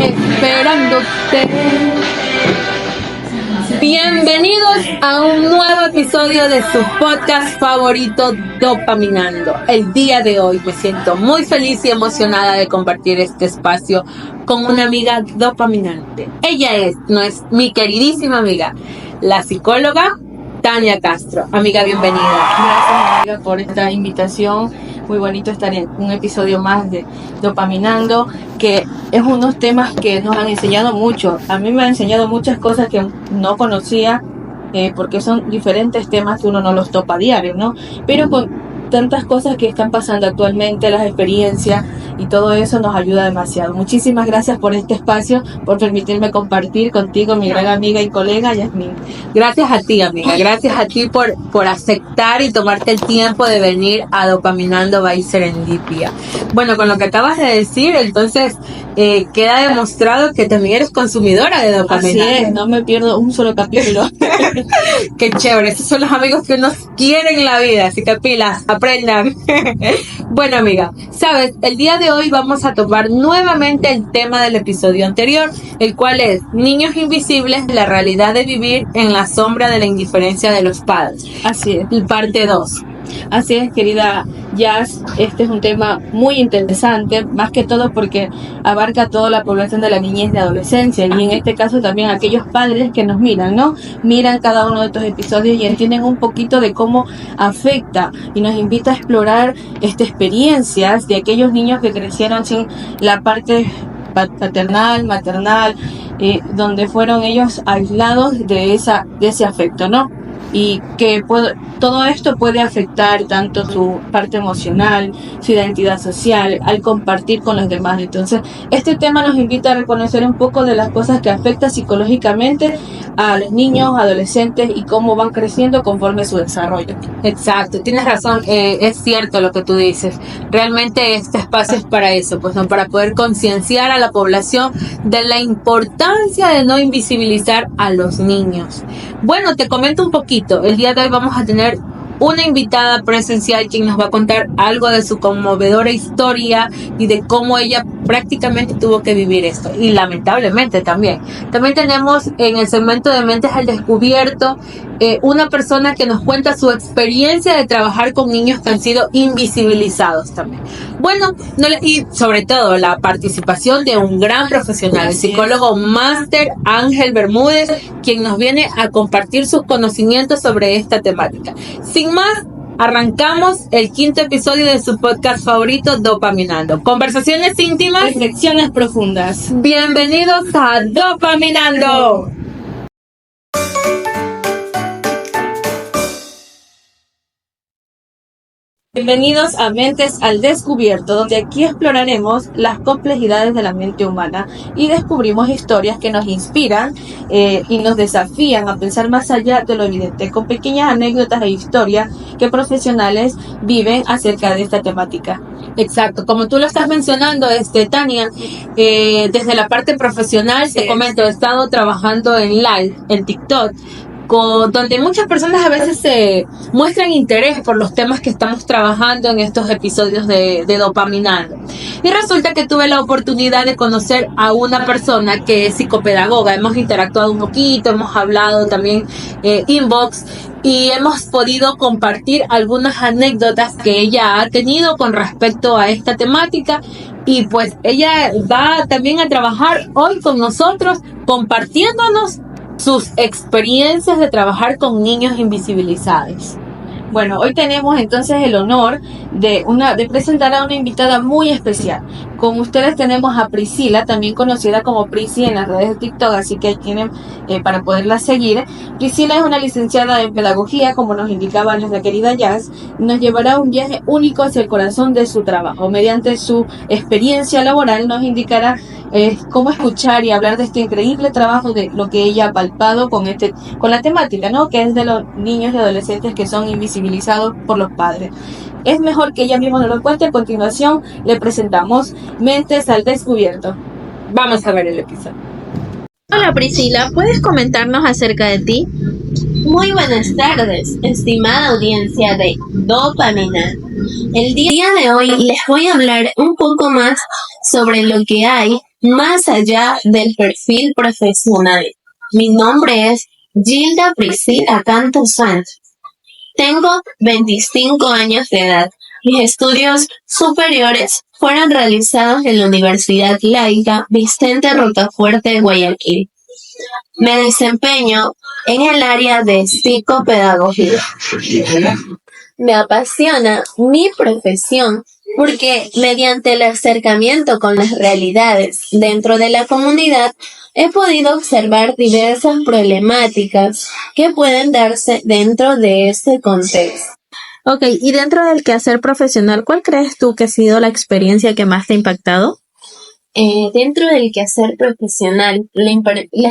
esperándote. Bienvenidos a un nuevo episodio de su podcast favorito, Dopaminando. El día de hoy me siento muy feliz y emocionada de compartir este espacio con una amiga dopaminante. Ella es mi queridísima amiga, la psicóloga Tania Castro. Amiga, bienvenida. Gracias, amiga, por esta invitación. Muy bonito estar en un episodio más de Dopaminando, que es unos temas que nos han enseñado mucho. A mí me han enseñado muchas cosas que no conocía, porque son diferentes temas que uno no los topa a diario, ¿no? Pero con tantas cosas que están pasando actualmente, las experiencias y todo eso nos ayuda demasiado. Muchísimas gracias por este espacio, por permitirme compartir contigo, mi gran amiga y colega Yasmín. Gracias a ti, amiga. Gracias a ti por aceptar y tomarte el tiempo de venir a Dopaminando by Serendipia. Bueno, con lo que acabas de decir, entonces queda demostrado que también eres consumidora de dopamina. Así es, no me pierdo un solo capítulo. Qué chévere, esos son los amigos que uno quiere en la vida, así que pilas, aprendan. Bueno, amiga, sabes, el día de hoy vamos a tomar nuevamente el tema del episodio anterior, el cual es Niños Invisibles, la realidad de vivir en la sombra de la indiferencia de los padres. Así es. Parte 2. Así es, querida Jazz, este es un tema muy interesante, más que todo porque abarca toda la población de la niñez y de adolescencia, y en este caso también aquellos padres que nos miran, ¿no? Miran cada uno de estos episodios y entienden un poquito de cómo afecta, y nos invita a explorar experiencias de aquellos niños que crecieron sin la parte paternal, maternal, donde fueron ellos aislados de ese afecto, ¿no? Y que todo esto puede afectar tanto su parte emocional, su identidad social, al compartir con los demás. Entonces, este tema nos invita a reconocer un poco de las cosas que afectan psicológicamente a los niños, adolescentes y cómo van creciendo conforme su desarrollo. Exacto, tienes razón, es cierto lo que tú dices. Realmente este espacio es para eso, pues no, para poder concienciar a la población de la importancia de no invisibilizar a los niños. Bueno, te comento un poquito. El día de hoy vamos a tener una invitada presencial quien nos va a contar algo de su conmovedora historia y de cómo ella prácticamente tuvo que vivir esto, y lamentablemente también tenemos en el segmento de Mentes al Descubierto una persona que nos cuenta su experiencia de trabajar con niños que han sido invisibilizados también. Bueno, y sobre todo la participación de un gran profesional, el psicólogo máster Ángel Bermúdez, quien nos viene a compartir sus conocimientos sobre esta temática. Sin más, arrancamos el 5º episodio de su podcast favorito, Dopaminando. Conversaciones íntimas, reflexiones profundas. Bienvenidos a Dopaminando. Bienvenidos a Mentes al Descubierto, donde aquí exploraremos las complejidades de la mente humana y descubrimos historias que nos inspiran y nos desafían a pensar más allá de lo evidente, con pequeñas anécdotas e historias que profesionales viven acerca de esta temática. Exacto, como tú lo estás mencionando, Tania, desde la parte profesional, te comento, he estado trabajando en live, en TikTok, donde muchas personas a veces se muestran interés por los temas que estamos trabajando en estos episodios de Dopaminando. Y resulta que tuve la oportunidad de conocer a una persona que es psicopedagoga. Hemos interactuado un poquito, hemos hablado también inbox, y hemos podido compartir algunas anécdotas que ella ha tenido con respecto a esta temática. Y pues ella va también a trabajar hoy con nosotros, compartiéndonos sus experiencias de trabajar con niños invisibilizados. Bueno, hoy tenemos entonces el honor de presentar a una invitada muy especial. Con ustedes tenemos a Priscila, también conocida como Prisi en las redes de TikTok, así que ahí tienen para poderla seguir. Priscila es una licenciada en pedagogía, como nos indicaba nuestra querida Jazz. Nos llevará a un viaje único hacia el corazón de su trabajo. Mediante su experiencia laboral nos indicará cómo escuchar y hablar de este increíble trabajo, de lo que ella ha palpado con la temática, ¿no? Que es de los niños y adolescentes que son invisibilizados por los padres. Es mejor que ella misma nos lo cuente. A continuación le presentamos Mentes al Descubierto. Vamos a ver el episodio. Hola Priscila, ¿puedes comentarnos acerca de ti? Muy buenas tardes, estimada audiencia de Dopamina. El día de hoy les voy a hablar un poco más sobre lo que hay más allá del perfil profesional. Mi nombre es Gilda Priscila Canto Sánchez. Tengo 25 años de edad. Mis estudios superiores fueron realizados en la Universidad Laica Vicente Rocafuerte de Guayaquil. Me desempeño en el área de psicopedagogía. Me apasiona mi profesión porque mediante el acercamiento con las realidades dentro de la comunidad he podido observar diversas problemáticas que pueden darse dentro de ese contexto. Ok, y dentro del quehacer profesional, ¿cuál crees tú que ha sido la experiencia que más te ha impactado? Dentro del quehacer profesional, la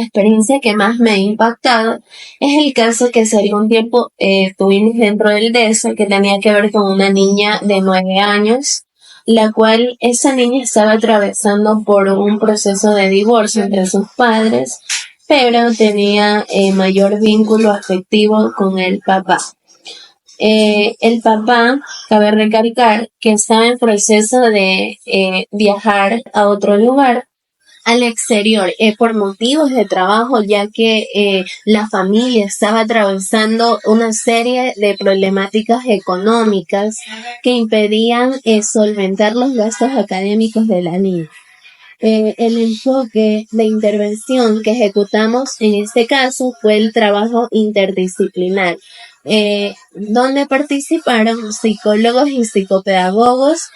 experiencia que más me ha impactado es el caso que hace algún tiempo tuvimos dentro del DESO, que tenía que ver con una niña de 9 años, la cual esa niña estaba atravesando por un proceso de divorcio entre sus padres, pero tenía mayor vínculo afectivo con el papá. El papá, cabe recalcar que estaba en proceso de viajar a otro lugar, al exterior, por motivos de trabajo, ya que la familia estaba atravesando una serie de problemáticas económicas que impedían solventar los gastos académicos de la niña. El enfoque de intervención que ejecutamos en este caso fue el trabajo interdisciplinar, donde participaron psicólogos y psicopedagogos,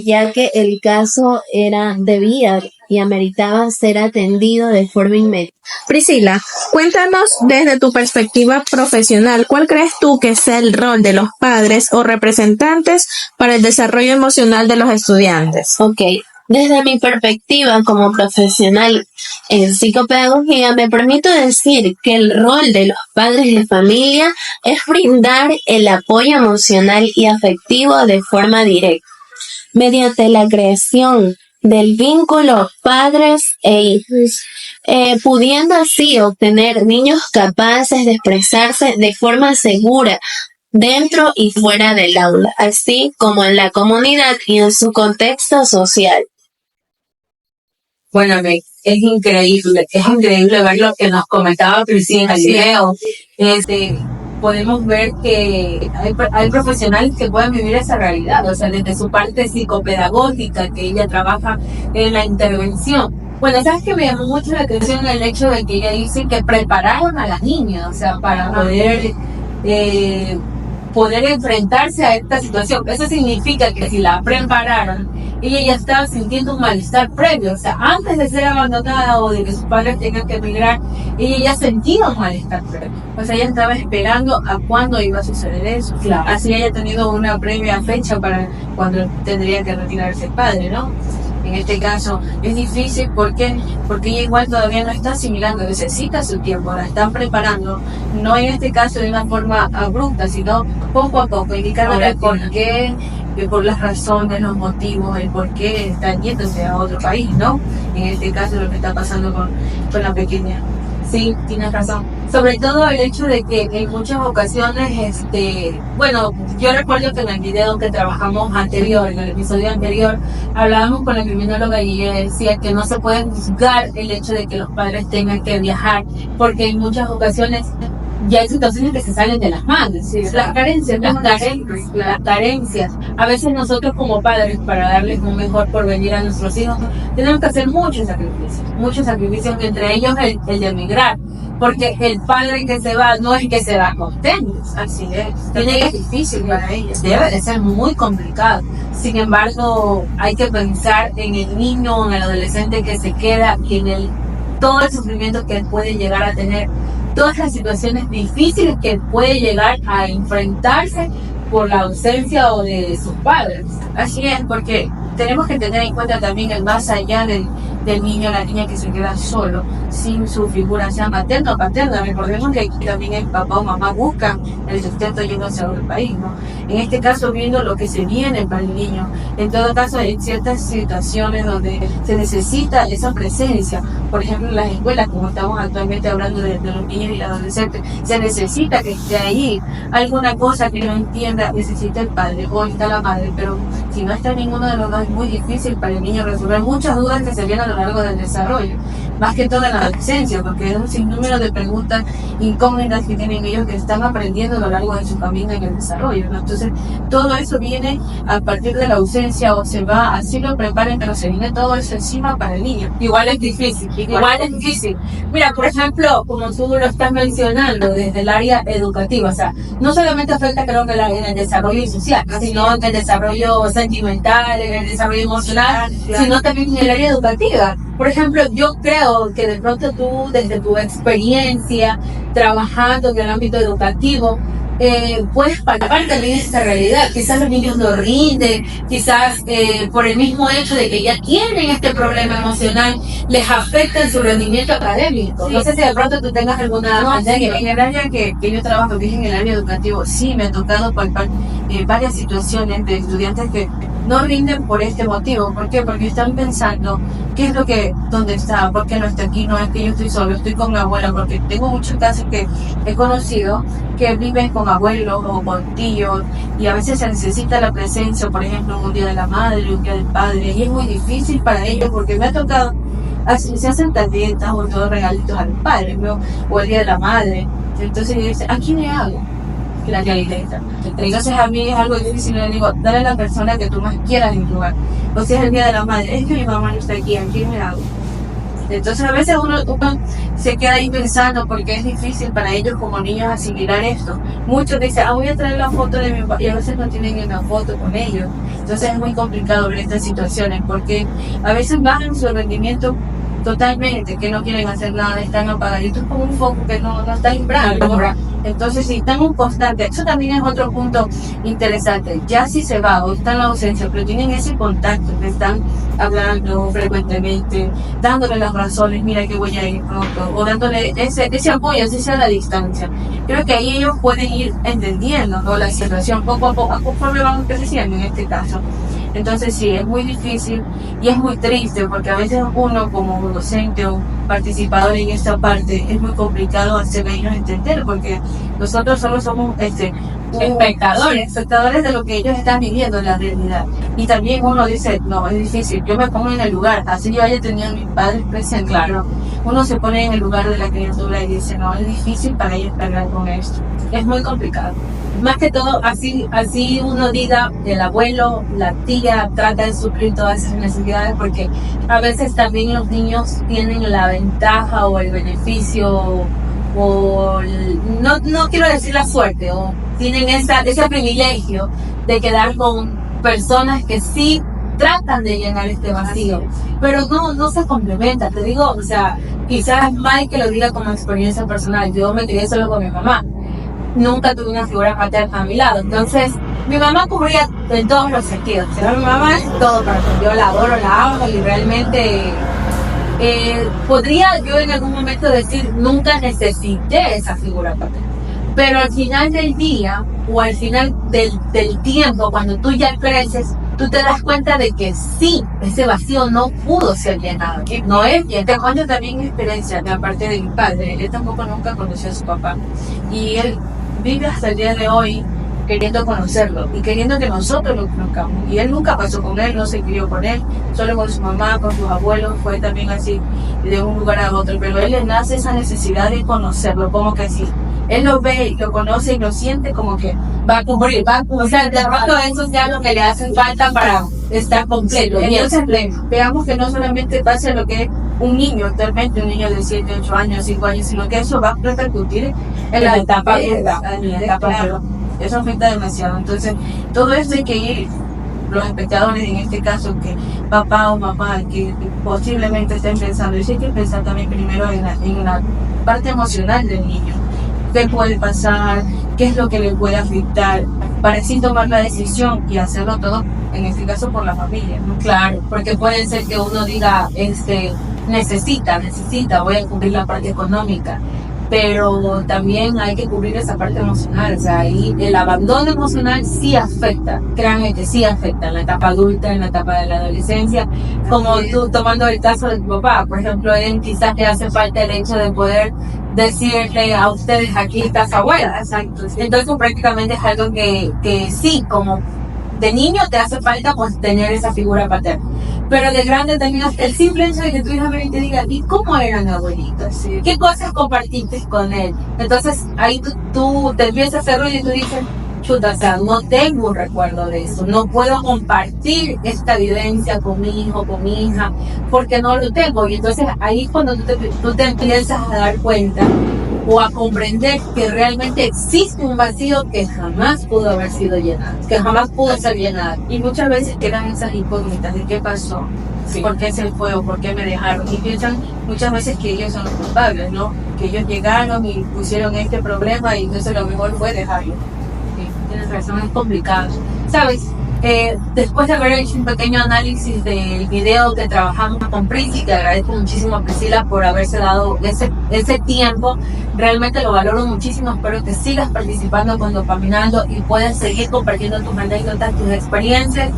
ya que el caso debía y ameritaba ser atendido de forma inmediata. Priscila, cuéntanos desde tu perspectiva profesional, ¿cuál crees tú que sea el rol de los padres o representantes para el desarrollo emocional de los estudiantes? Ok. Desde mi perspectiva como profesional en psicopedagogía, me permito decir que el rol de los padres de familia es brindar el apoyo emocional y afectivo de forma directa, mediante la creación del vínculo padres e hijos, pudiendo así obtener niños capaces de expresarse de forma segura dentro y fuera del aula, así como en la comunidad y en su contexto social. Bueno, es increíble ver lo que nos comentaba Priscila en el video. Podemos ver que hay profesionales que pueden vivir esa realidad, o sea, desde su parte psicopedagógica, que ella trabaja en la intervención. Bueno, ¿sabes qué? Me llamó mucho la atención el hecho de que ella dice que prepararon a las niñas, o sea, para poder enfrentarse a esta situación. Eso significa que si la prepararon, ella ya estaba sintiendo un malestar previo, o sea, antes de ser abandonada o de que sus padres tengan que emigrar, ella ya sentía un malestar previo. O sea, ella estaba esperando a cuándo iba a suceder eso. Claro. Así haya tenido una previa fecha para cuando tendría que retirarse el padre, ¿no? En este caso es difícil porque ella igual todavía no está asimilando, necesita su tiempo, la están preparando, no en este caso de una forma abrupta, sino poco a poco, indicándole el por qué, por las razones, los motivos, el por qué están yéndose a otro país, ¿no? En este caso lo que está pasando con la pequeña. Sí, tienes razón. Sobre todo el hecho de que en muchas ocasiones, bueno, yo recuerdo que en el video que trabajamos en el episodio anterior, hablábamos con la criminóloga y ella decía que no se puede juzgar el hecho de que los padres tengan que viajar, porque en muchas ocasiones ya hay situaciones que se salen de las manos. Sí, las carencias. A veces nosotros como padres, para darles un mejor porvenir a nuestros hijos, tenemos que hacer muchos sacrificios, entre ellos el de emigrar, porque el padre que se va no es que se va contento. Así es, es difícil para ellos. Debe de ser muy complicado. Sin embargo, hay que pensar en el niño, en el adolescente que se queda y en todo el sufrimiento que puede llegar a tener, todas las situaciones difíciles que puede llegar a enfrentarse por la ausencia o de sus padres. Así es, porque tenemos que tener en cuenta también el más allá del niño o la niña que se queda solo, sin su figura, sea materna o paterna. Recordemos que aquí también el papá o mamá buscan el sustento yéndose a otro país, ¿no? En este caso, viendo lo que se viene para el niño. En todo caso, hay ciertas situaciones donde se necesita esa presencia. Por ejemplo, en las escuelas, como estamos actualmente hablando de los niños y adolescentes, se necesita que esté ahí. Alguna cosa que no entienda, necesita el padre o está la madre, pero si no está ninguno de los dos, es muy difícil para el niño resolver muchas dudas que se vienen a lo largo del desarrollo, más que todo en la adolescencia, porque es un sinnúmero de preguntas incógnitas que tienen ellos que están aprendiendo a lo largo de su camino en el desarrollo, ¿no? Entonces, todo eso viene a partir de la ausencia o se va, así lo preparen, pero se viene todo eso encima para el niño. Igual es difícil. Mira, por ejemplo, como tú lo estás mencionando, desde el área educativa, o sea, no solamente afecta creo que en el desarrollo social, sino en el desarrollo sentimental, en el desarrollo emocional, sino también en el área educativa. Por ejemplo, yo creo que de pronto tú, desde tu experiencia, trabajando en el ámbito educativo, puedes palpar también esta realidad. Quizás los niños no rinden, quizás por el mismo hecho de que ya tienen este problema emocional, les afecta en su rendimiento académico. Sí. No sé si de pronto tú tengas alguna Sí, en el área que yo trabajo, que es en el área educativo, sí me ha tocado palpar varias situaciones de estudiantes que no rinden por este motivo. ¿Por qué? Porque están pensando qué es lo que, dónde está, por qué no está aquí, no es que yo estoy solo, estoy con mi abuela, porque tengo muchos casos que he conocido que viven con abuelos o con tíos y a veces se necesita la presencia, por ejemplo, un día de la madre, un día del padre, y es muy difícil para ellos porque me ha tocado, se hacen tarjetas o todos regalitos a los padres, ¿no? O el día de la madre, entonces dicen, ¿a quién le hago? La tarjeta. Entonces a mí es algo difícil, le digo, dale a la persona que tú más quieras en tu lugar. O si es el día de la madre, es que mi mamá no está aquí, ¿a quién le hago? Entonces a veces uno se queda ahí pensando porque es difícil para ellos como niños asimilar esto. Muchos dicen, voy a traer la foto de mi papá y a veces no tienen ni una foto con ellos. Entonces es muy complicado ver estas situaciones porque a veces bajan su rendimiento totalmente, que no quieren hacer nada, están apagaditos como un foco que no está alumbrando. Entonces, si están un constante, eso también es otro punto interesante. Ya si se va o está en la ausencia, pero tienen ese contacto, que están hablando frecuentemente, dándole las razones, mira que voy a ir pronto, o dándole ese apoyo, así sea a la distancia. Creo que ahí ellos pueden ir entendiendo, ¿no?, la situación poco a poco, conforme van creciendo en este caso. Entonces sí, es muy difícil y es muy triste porque a veces uno como docente o participador en esta parte es muy complicado hacer a ellos entender porque nosotros solo somos espectadores de lo que ellos están viviendo en la realidad. Y también uno dice, no, es difícil, yo me pongo en el lugar, así yo haya tenido a mis padres presentes, claro. Uno se pone en el lugar de la criatura y dice, no, es difícil para ellos cargar con esto. Es muy complicado. Más que todo, así uno diga, el abuelo, la tía trata de suplir todas esas necesidades porque a veces también los niños tienen la ventaja o el beneficio no quiero decir la suerte, o tienen ese privilegio de quedar con personas que sí tratan de llenar este vacío, pero no se complementa, te digo, o sea, quizás mal que lo diga como experiencia personal, yo me crié solo con mi mamá. Nunca tuve una figura paterna a mi lado, entonces mi mamá cubría en todos los sentidos. O sea, mi mamá es todo para mí, yo la adoro, la amo y realmente podría yo en algún momento decir nunca necesité esa figura paterna, pero al final del día o al final del tiempo, cuando tú ya creces, tú te das cuenta de que sí, ese vacío no pudo ser llenado, no es bien. Te cuento también mi experiencia de aparte de mi padre. Él tampoco nunca conoció a su papá y él vive hasta el día de hoy queriendo conocerlo y queriendo que nosotros lo conozcamos, y él nunca pasó con él, no se crió con él, solo con su mamá, con sus abuelos, fue también así de un lugar a otro, pero él le nace esa necesidad de conocerlo, como que sí, él lo ve, lo conoce y lo siente como que va a cubrir, o sea, de pronto eso sea lo que le hace falta para estar completo. Entonces veamos que no solamente pasa lo que es un niño actualmente, un niño de 7, 8 años, 5 años, sino que eso va a repercutir en la etapa adulta. Eso afecta demasiado. Entonces, todo esto hay que ir, los espectadores en este caso, que papá o mamá, que posiblemente estén pensando, y sí hay que pensar también primero en la parte emocional del niño. ¿Qué puede pasar? ¿Qué es lo que le puede afectar? Para así tomar la decisión y hacerlo todo, en este caso, por la familia, ¿no? Claro, porque puede ser que uno diga, necesita, voy a cubrir la parte económica, pero también hay que cubrir esa parte emocional, o sea, ahí el abandono emocional sí afecta, créanme que sí afecta en la etapa adulta, en la etapa de la adolescencia, como tú tomando el caso de tu papá, por ejemplo, él quizás le hace falta el hecho de poder decirle a ustedes, aquí está su abuela, exacto, entonces prácticamente es algo que sí, como de niño te hace falta pues tener esa figura paterna, pero de grande tenías el simple hecho de que tu hija venga y te diga, ¿y cómo eran abuelitos? Sí. ¿Qué cosas compartiste con él? Entonces ahí tú te empiezas a hacer ruido y tú dices, chuta, o sea, no tengo un recuerdo de eso, no puedo compartir esta vivencia con mi hijo, con mi hija, porque no lo tengo. Y entonces ahí es cuando tú te empiezas a dar cuenta o a comprender que realmente existe un vacío que jamás pudo haber sido llenado, que jamás pudo ser llenado. Y muchas veces quedan esas incógnitas de qué pasó, Sí. por qué se fue o por qué me dejaron. Y piensan muchas veces que ellos son los culpables, ¿no? Que ellos llegaron y pusieron este problema y entonces lo mejor fue dejarlo. Sí, tienes razón, es complicado. ¿Sabes? Después de haber hecho un pequeño análisis del video que trabajamos con Priscila, que agradezco muchísimo a Priscila por haberse dado ese tiempo, realmente lo valoro muchísimo. Espero que sigas participando con Dopaminando y puedas seguir compartiendo tus anécdotas, tus experiencias.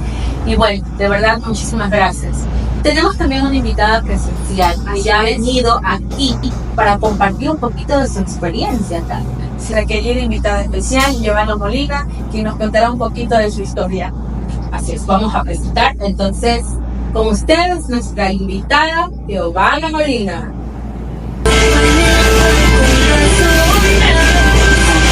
Y bueno, de verdad, muchísimas gracias. Tenemos también una invitada presencial que ya ha venido aquí para compartir un poquito de su experiencia acá. Nuestra querida invitada especial, Giovanna Molina, quien nos contará un poquito de su historia. Así es, vamos a presentar entonces con ustedes nuestra invitada, Giovanna Molina.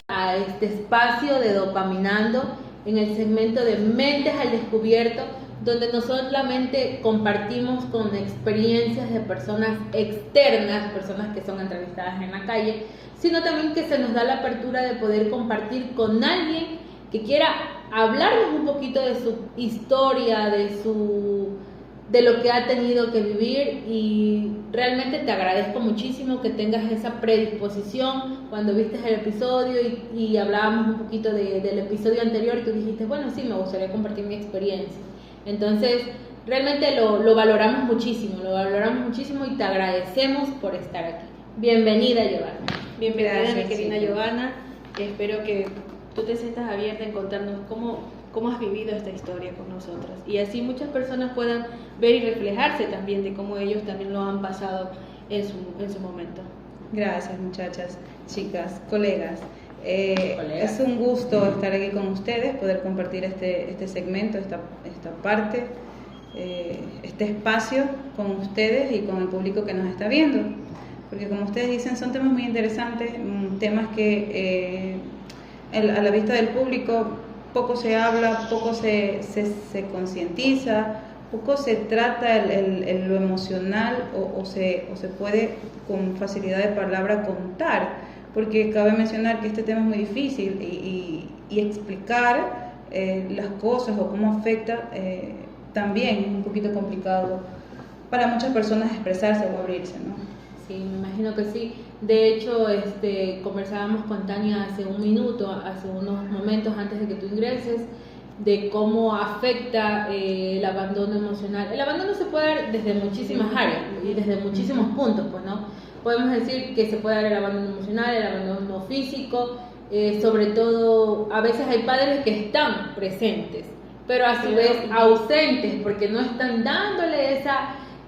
A este espacio de Dopaminando en el segmento de Mentes al Descubierto, donde no solamente compartimos con experiencias de personas externas, personas que son entrevistadas en la calle, sino también que se nos da la apertura de poder compartir con alguien que quiera hablarnos un poquito de su historia, de lo que ha tenido que vivir. Y realmente te agradezco muchísimo que tengas esa predisposición. Cuando viste el episodio y hablábamos un poquito del episodio anterior, tú dijiste, bueno, sí, me gustaría compartir mi experiencia. Entonces, realmente lo valoramos muchísimo y te agradecemos por estar aquí. Bienvenida, Giovanna. Bienvenida, Gracias, mi querida sí. Giovanna. Espero que tú te sientas abierta en contarnos cómo has vivido esta historia con nosotras. Y así muchas personas puedan ver y reflejarse también de cómo ellos también lo han pasado en su momento. Gracias, muchachas, chicas, colegas. Colegas. Es un gusto estar aquí con ustedes, poder compartir este segmento, esta parte, este espacio con ustedes y con el público que nos está viendo. Porque como ustedes dicen, son temas muy interesantes, temas que a la vista del público poco se habla, poco se concientiza, poco se trata lo emocional o se puede con facilidad de palabra contar, porque cabe mencionar que este tema es muy difícil y explicar las cosas o cómo afecta también es un poquito complicado para muchas personas expresarse o abrirse, ¿no? Sí, me imagino que sí. De hecho, conversábamos con Tania hace unos momentos antes de que tú ingreses, de cómo afecta el abandono emocional. El abandono se puede dar desde muchísimas áreas y desde muchísimos puntos, pues, ¿no? Podemos decir que se puede dar el abandono emocional, el abandono físico, sobre todo a veces hay padres que están presentes, pero a su vez ausentes porque no están dándole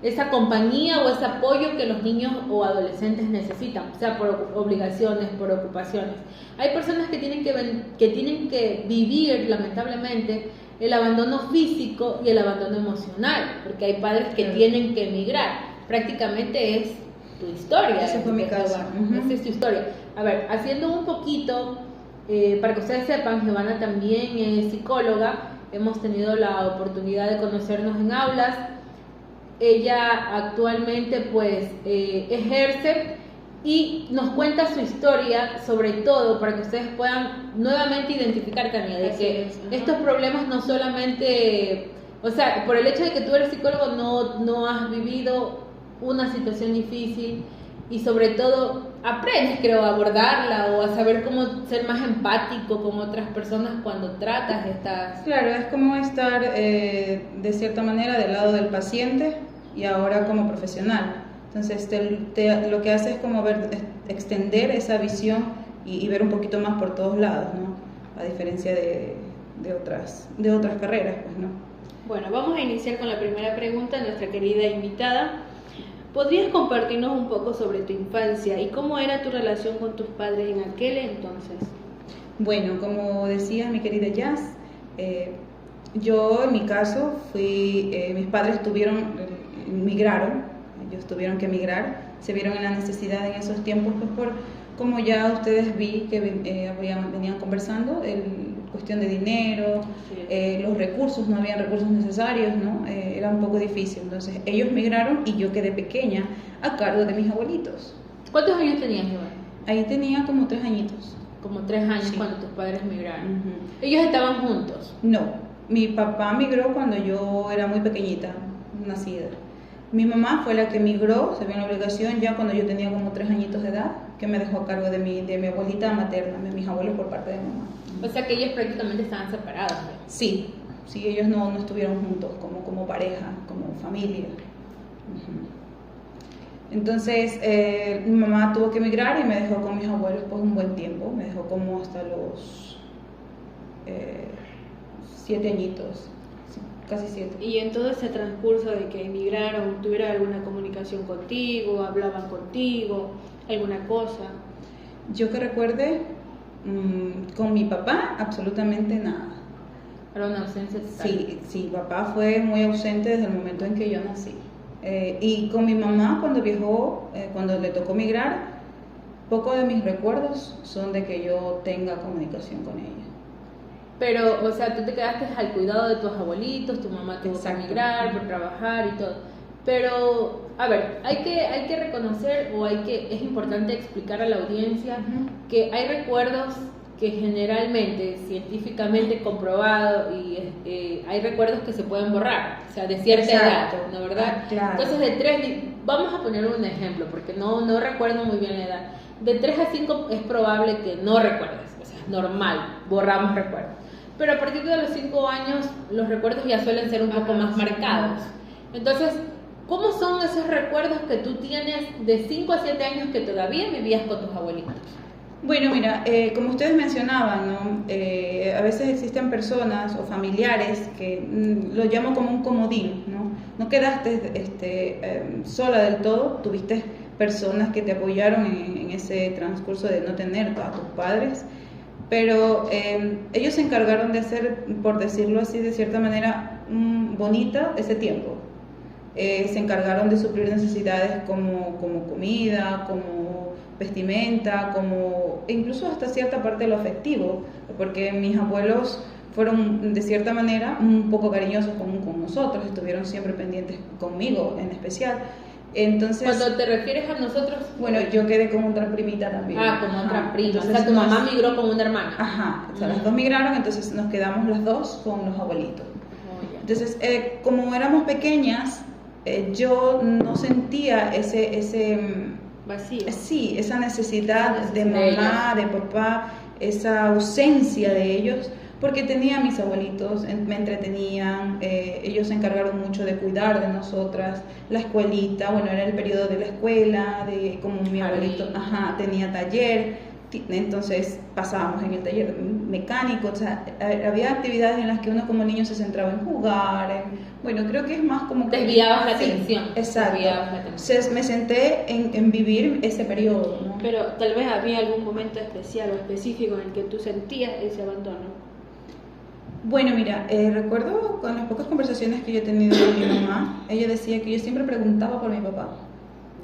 esa compañía o ese apoyo que los niños o adolescentes necesitan, o sea, por obligaciones, por ocupaciones. Hay personas que tienen que vivir, lamentablemente, el abandono físico y el abandono emocional, porque hay padres que tienen que emigrar. Prácticamente es tu historia. Ese fue mi caso. Esa es tu historia. A ver, haciendo un poquito, para que ustedes sepan, Giovanna también es psicóloga. Hemos tenido la oportunidad de conocernos en aulas. Ella actualmente pues ejerce y nos cuenta su historia, sobre todo para que ustedes puedan nuevamente identificar, Tania, de que estos problemas no solamente, o sea, por el hecho de que tú eres psicólogo no has vivido una situación difícil y sobre todo aprendes, creo, a abordarla o a saber cómo ser más empático con otras personas cuando tratas estas... Claro, es como estar de cierta manera del lado del paciente y ahora como profesional. Entonces lo que hace es como extender esa visión y ver un poquito más por todos lados, ¿no? A diferencia de otras carreras, pues, ¿no? Bueno, vamos a iniciar con la primera pregunta de nuestra querida invitada. ¿Podrías compartirnos un poco sobre tu infancia y cómo era tu relación con tus padres en aquel entonces? Bueno, como decía mi querida Jazz, Yo, en mi caso, mis padres migraron, ellos tuvieron que migrar, se vieron en la necesidad en esos tiempos, pues como ya ustedes vi que venían conversando, cuestión de dinero, los recursos, no habían recursos necesarios, ¿no? Era un poco difícil. Entonces ellos migraron y yo quedé pequeña a cargo de mis abuelitos. ¿Cuántos años tenías, Iván? Ahí tenía como 3 añitos. Como 3 años, Sí. cuando tus padres migraron. Ujú. ¿Ellos estaban juntos? No, mi papá migró cuando yo era muy pequeñita, nacida. Mi mamá fue la que migró, se vio en la obligación ya cuando yo tenía como 3 añitos de edad, que me dejó a cargo de mi abuelita materna, de mis abuelos por parte de mamá. O sea que ellos prácticamente estaban separados, ¿no? Sí, ellos no estuvieron juntos como pareja, como familia. Ujú. Entonces, mi mamá tuvo que emigrar y me dejó con mis abuelos pues un buen tiempo, me dejó como hasta los 7 añitos, sí, casi 7. Y en todo ese transcurso de que emigraron, ¿tuvieron alguna comunicación contigo? ¿Hablaban contigo? ¿Alguna cosa? Yo que recuerde, con mi papá absolutamente nada. Era una ausencia total. Sí, papá fue muy ausente desde el momento en que yo nací. Y con mi mamá cuando viajó, cuando le tocó migrar, poco de mis recuerdos son de que yo tenga comunicación con ella. Pero, o sea, tú te quedaste al cuidado de tus abuelitos, tu mamá tuvo Exacto. que emigrar por trabajar y todo. Pero, a ver, hay que reconocer es importante explicar a la audiencia que hay recuerdos que generalmente, científicamente comprobado, y hay recuerdos que se pueden borrar, o sea, de cierta Exacto. edad, ¿no verdad? Ah, claro. Entonces, vamos a poner un ejemplo, porque no recuerdo muy bien la edad. De 3 a 5 es probable que no recuerdes, o sea, es normal, borramos recuerdos. Pero a partir de los 5 años, los recuerdos ya suelen ser un poco más marcados. Entonces, ¿cómo son esos recuerdos que tú tienes de 5 a 7 años que todavía vivías con tus abuelitos? Bueno, mira, como ustedes mencionaban, ¿no? A veces existen personas o familiares que lo llamo como un comodín, ¿no? No quedaste sola del todo, tuviste personas que te apoyaron en ese transcurso de no tener a tus padres, pero ellos se encargaron de hacer, por decirlo así, de cierta manera bonita ese tiempo. Se encargaron de suplir necesidades como comida, como vestimenta, e incluso hasta cierta parte de lo afectivo, porque mis abuelos fueron de cierta manera un poco cariñosos con nosotros, estuvieron siempre pendientes conmigo en especial. Entonces, Cuando te refieres a nosotros, bueno, yo quedé con otra primita también. como otra prima, Entonces, o sea, tu mamá migró con una hermana. Ajá, o sea, las dos migraron, entonces nos quedamos las dos con los abuelitos. Oh, ya. Entonces, como éramos pequeñas, yo no sentía ese Vacío. sí, esa necesidad de De mamá, de papá, esa ausencia de ellos, porque tenía a mis abuelitos, me entretenían, ellos se encargaron mucho de cuidar de nosotras, la escuelita, bueno, era el periodo de la escuela, de como mi abuelito, tenía taller, entonces pasábamos en el taller mecánico, o sea, había actividades en las que uno como niño se centraba en jugar, bueno, creo que es más como que... Desviabas la Sí, atención. exacto. Desviabas la atención. Entonces me senté en vivir ese periodo, ¿no? Pero tal vez había algún momento especial o específico en el que tú sentías ese abandono. Bueno, mira, recuerdo con las pocas conversaciones que yo he tenido con mi mamá, ella decía que yo siempre preguntaba por mi papá,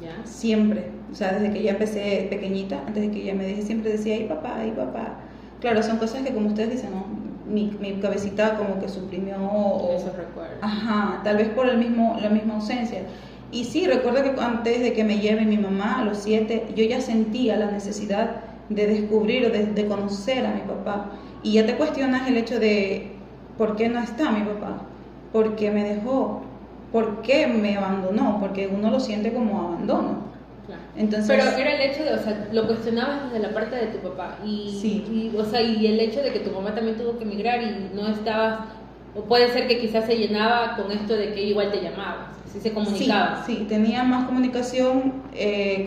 ¿Ya? siempre, o sea, desde que ya empecé pequeñita, antes de que ella me dije, siempre decía, ay papá, ay papá. Claro, son cosas que como ustedes dicen, ¿no? Mi cabecita como que suprimió Esos recuerdos. Ajá, tal vez por la misma ausencia. Y sí, recuerdo que antes de que me lleve mi mamá a los 7, yo ya sentía la necesidad de descubrir o de conocer a mi papá. Y ya te cuestionas el hecho de por qué no está mi papá, por qué me dejó, por qué me abandonó, porque uno lo siente como abandono. Claro. Entonces, Pero era el hecho de, o sea, lo cuestionabas desde la parte de tu papá Sí. o sea, y el hecho de que tu mamá también tuvo que emigrar y no estabas, o puede ser que quizás se llenaba con esto de que ella igual te llamaba, si se comunicaba. Sí, tenía más comunicación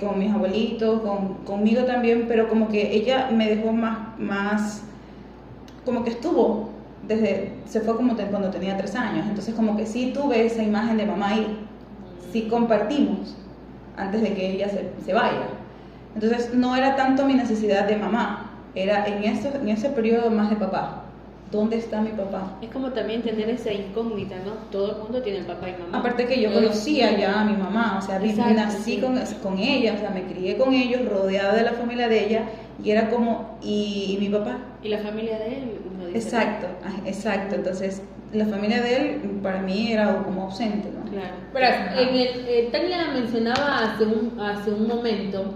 con mis abuelitos, conmigo también, pero como que ella me dejó más como que estuvo se fue como cuando tenía 3 años, entonces como que sí tuve esa imagen de mamá ahí, sí compartimos antes de que ella se vaya. Entonces no era tanto mi necesidad de mamá, era en ese periodo más de papá. ¿dónde está mi papá? Es como también tener esa incógnita, ¿no? Todo el mundo tiene papá y mamá. Aparte que yo conocía ya a mi mamá, o sea, Exacto, nací sí. con ella, o sea, me crié con ellos, rodeada de la familia de ella, y era como, ¿y mi papá? Y la familia de él no dice Exacto, exacto. Entonces, la familia de él para mí era como ausente, ¿no? nada. Claro. Pero Tania mencionaba hace un momento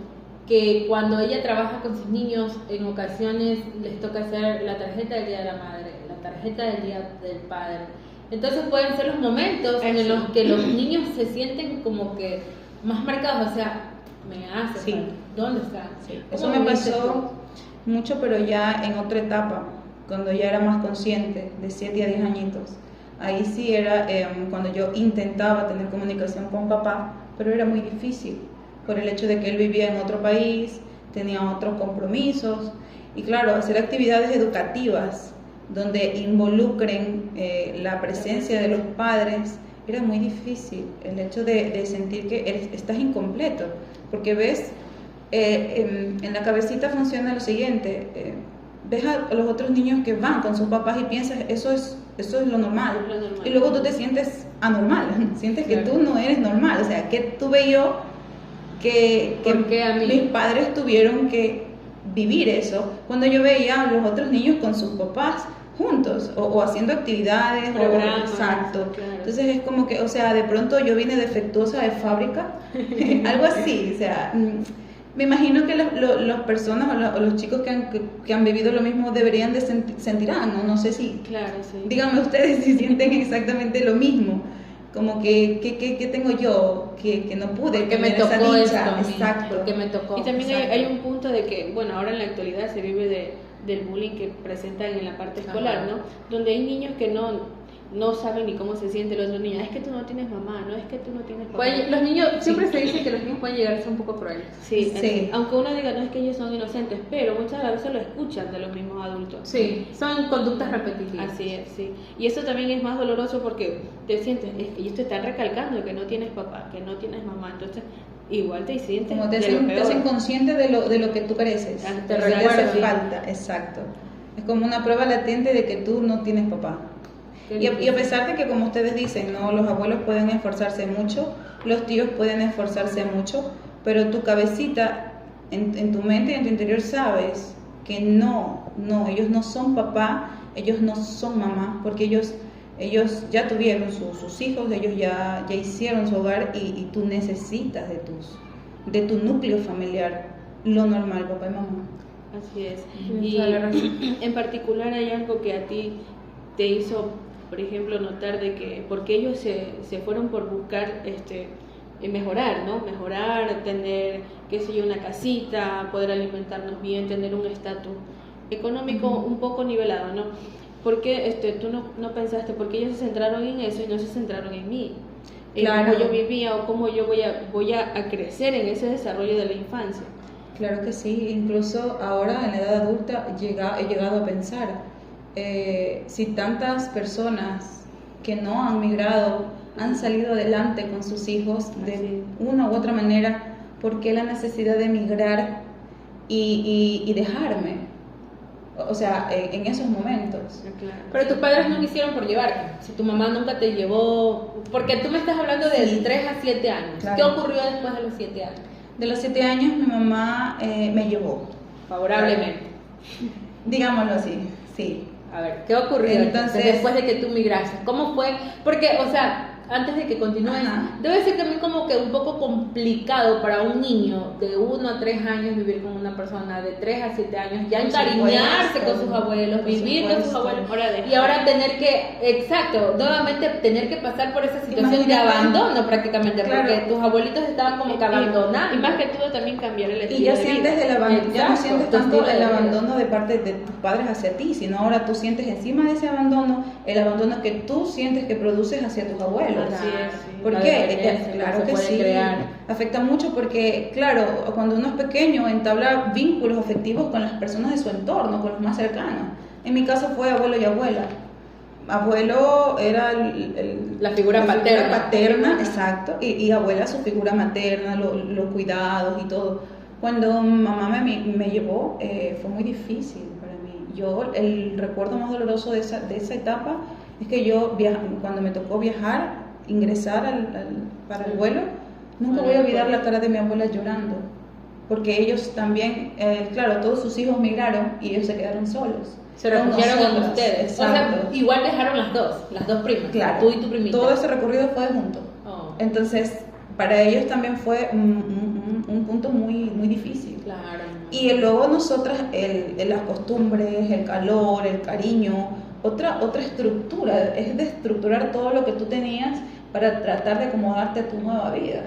que cuando ella trabaja con sus niños, en ocasiones les toca hacer la tarjeta del Día de la Madre, la tarjeta del Día del Padre. Entonces pueden ser los momentos en los que los niños se sienten como que más marcados, o sea, me hace Sí. falta. ¿Dónde está? Sí, ¿Cómo eso me viviste pasó mucho, pero ya en otra etapa, cuando ya era más consciente, de 7 a 10 añitos. Ahí sí era cuando yo intentaba tener comunicación con papá, pero era muy difícil, por el hecho de que él vivía en otro país, tenía otros compromisos, y claro, hacer actividades educativas donde involucren la presencia de los padres, era muy difícil, el hecho de sentir que estás incompleto, porque ves, en la cabecita funciona lo siguiente, ves a los otros niños que van con sus papás y piensas, eso es lo normal, Lo normal. y luego tú te sientes anormal, sientes que Claro. tú no eres normal, o sea, que tuve yo que ¿Por qué a mí? mis padres tuvieron que vivir eso, cuando yo veía a los otros niños con sus papás juntos o haciendo actividades, Programas, exacto. claro. Entonces es como que, o sea, de pronto yo vine defectuosa de fábrica, algo así, o sea, me imagino que las personas o los chicos que han vivido lo mismo deberían de sentir, ¿no? No sé si, Claro, sí. díganme ustedes si sienten exactamente lo mismo, como que ¿qué tengo yo que no pude Porque me tener esa tocó dicha? esto a mí, Exacto. porque me tocó. Y también Exacto. hay un punto de que, bueno, ahora en la actualidad se vive del bullying que presentan en la parte escolar, Ajá. ¿no? Donde hay niños que no saben ni cómo se siente el otro niño. Es que tú no tienes mamá, no es que tú no tienes papá. Los niños, siempre se dice que los niños pueden llegar a ser un poco crueles. Sí, Sí. aunque uno diga, no es que ellos son inocentes, pero muchas veces lo escuchan de los mismos adultos. Sí, son conductas repetitivas. Así es, sí. Y eso también es más doloroso porque te sientes, es que ellos te están recalcando que no tienes papá, que no tienes mamá, entonces igual te sientes Como te de lo hacen, te hacen peor. consciente de lo que tú careces, Ah, te te hace recuerda, sí. falta, exacto. Es como una prueba latente de que tú no tienes papá. Qué Y a difícil. pesar de que, como ustedes dicen, no, los abuelos pueden esforzarse mucho, los tíos pueden esforzarse mucho, pero tu cabecita, en tu mente y en tu interior sabes que no, ellos no son papá, ellos no son mamá, porque ellos ya tuvieron sus hijos, ellos ya hicieron su hogar y tú necesitas de tu núcleo familiar, lo normal, papá y mamá. Así es. Tienes Y toda la razón. en particular hay algo que a ti te hizo, por ejemplo, notar de que, porque ellos se fueron por buscar mejorar, ¿no? Mejorar, tener, qué sé yo, una casita, poder alimentarnos bien, tener un estatus económico un poco nivelado, ¿no? Porque tú no pensaste, porque ellos se centraron en eso y no se centraron en mí, en Claro. cómo yo vivía o cómo yo voy a crecer en ese desarrollo de la infancia. Claro que sí, incluso ahora en la edad adulta he llegado a pensar, si tantas personas que no han migrado han salido adelante con sus hijos de Así. una u otra manera, ¿por qué la necesidad de emigrar y dejarme? O sea, en esos momentos. Claro. Pero tus padres no quisieron por llevarte. Si tu mamá nunca te llevó. Porque tú me estás hablando de Sí. 3 a 7 años. Claro. ¿Qué ocurrió después de los 7 años? De los 7 años mi mamá me llevó, Favorablemente. digámoslo así, sí. A ver, ¿qué ocurrió Entonces- después de que tú migraste? ¿Cómo fue? Porque, o sea, antes de que continúes, Ajá. debe ser también como que un poco complicado para un niño de 1 a 3 años vivir con una persona de 3 a 7 años, ya Por encariñarse supuesto, con sus abuelos, por vivir con sus supuesto. abuelos, Ahora dejar. y ahora tener que, exacto, nuevamente tener que pasar por esa situación de Imagínate. abandono prácticamente, Claro. porque tus abuelitos estaban como que abandonando. Y más que todo también cambiar el estilo Y ya de sientes vida. el abandono, ya no Exacto, sientes tu tanto estilo de el vida. abandono de parte de tus padres hacia ti, sino ahora tú sientes encima de ese abandono el abandono que tú sientes que produces hacia tus abuelos. Así es, sí. ¿Por La qué? dependencia Claro se que puede sí. crear. Afecta mucho porque, claro, cuando uno es pequeño entabla vínculos afectivos con las personas de su entorno, con los más cercanos. En mi caso fue abuelo y abuela. Abuelo era La figura paterna. paterna, exacto, y abuela su figura materna, los cuidados y todo. Cuando mamá me llevó, fue muy difícil para mí. yo el recuerdo más doloroso de esa etapa es que yo cuando me tocó viajar, ingresar para el vuelo, nunca voy a olvidar la cara de mi abuela llorando, porque ellos también, claro, todos sus hijos migraron y ellos se quedaron solos. Se refugiaron en ustedes. Exacto. O sea, igual dejaron las dos primas, claro, tú y tu primita. Todo ese recorrido fue junto. Oh. Entonces, para ellos también fue un punto muy, muy difícil. Claro. Y luego nosotras, las costumbres, el calor, el cariño, otra estructura, es de estructurar todo lo que tú tenías para tratar de acomodarte a tu nueva vida,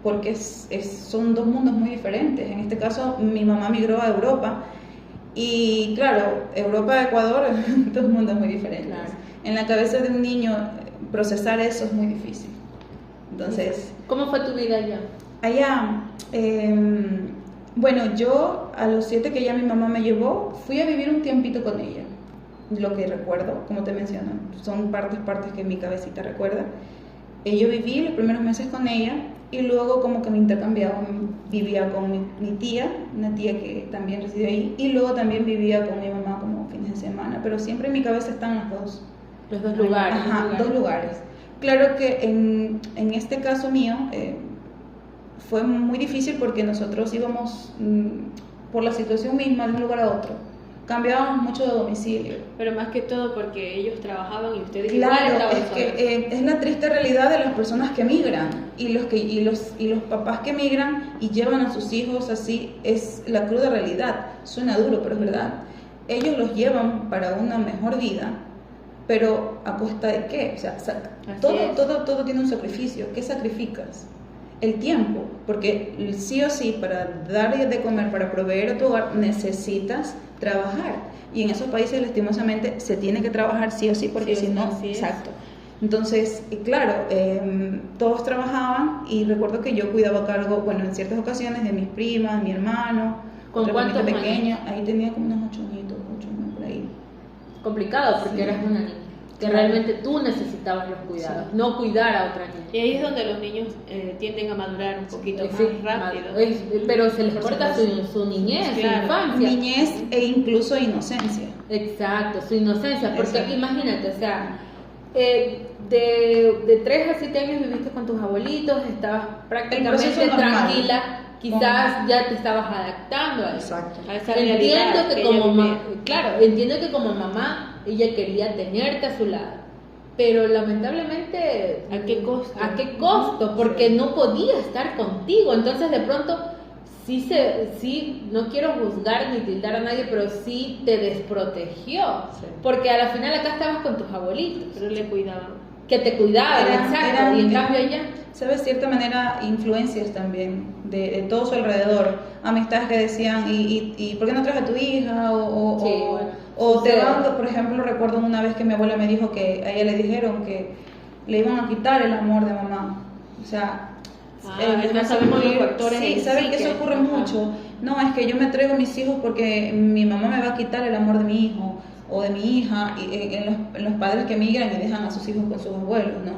porque son dos mundos muy diferentes. En este caso, mi mamá migró a Europa, y claro, Europa, Ecuador, dos mundos muy diferentes. Claro. En la cabeza de un niño, procesar eso es muy difícil. Entonces, ¿cómo fue tu vida allá? Allá, bueno, yo a los 7 que ya mi mamá me llevó, fui a vivir un tiempito con ella. Lo que recuerdo, como te menciono, son partes que mi cabecita recuerda. Yo viví los primeros meses con ella y luego como que me intercambiaba, vivía con mi tía, una tía que también residió ahí, y luego también vivía con mi mamá como fines de semana, pero siempre en mi cabeza están Los dos lugares. Ajá, dos lugares. Claro que en este caso mío fue muy difícil porque nosotros íbamos por la situación misma de un lugar a otro. Cambiábamos mucho de domicilio. Pero más que todo porque ellos trabajaban y ustedes Claro, igual estaban es solas. que es la triste realidad de las personas que migran y los papás que migran y llevan a sus hijos así, es la cruda realidad. Suena duro, pero es verdad. Ellos los llevan para una mejor vida, pero ¿a costa de qué? O sea, todo tiene un sacrificio. ¿Qué sacrificas? El tiempo, porque sí o sí, para dar de comer, para proveer a tu hogar, necesitas trabajar. Y en esos países, lastimosamente, se tiene que trabajar sí o sí, porque si no, exacto. Entonces, claro, todos trabajaban y recuerdo que yo cuidaba a cargo, bueno, en ciertas ocasiones, de mis primas, mi hermano, ¿Con otra cuántos primita años? pequeña. Ahí tenía como unos 8 años por ahí. Complicado porque Sí. eras una niña, que Claro. realmente tú necesitabas los cuidados, no cuidar a otra niña. Y ahí es donde los niños tienden a madurar un poquito Sí, más rápido. pero se les corta su niñez, Claro. su infancia. Niñez e incluso inocencia. Exacto, su inocencia, porque Exacto. imagínate, o sea, de 3 a 7 años viviste con tus abuelitos, estabas prácticamente proceso normal. tranquila, quizás ya te estabas adaptando a eso. Exacto. A esa Entiendo realidad que que como ella vivía. claro, entiendo que como mamá ella quería tenerte a su lado, pero lamentablemente ¿A qué costo? ¿A qué costo? Porque no podía estar contigo, entonces de pronto sí, no quiero juzgar ni tildar a nadie, pero sí te desprotegió, Sí. porque a la final acá estabas con tus abuelitos, Pero le cuidaban. que te cuidaban, exacto, y en cambio allá. ¿Sabes? Cierta manera, influencias también de todo su alrededor. Amistades que decían, ¿y por qué no traes a tu hija? Sí, bueno, o te sucede. van, por ejemplo, recuerdo una vez que mi abuela me dijo que a ella le dijeron que le iban a quitar el amor de mamá. O sea, no sabemos los factores Sí, en ¿sabes sí que eso que- ocurre ajá. mucho? No, es que yo me traigo a mis hijos porque mi mamá me va a quitar el amor de mi hijo o de mi hija, y en los padres que migran y dejan a sus hijos con sus abuelos, ¿no?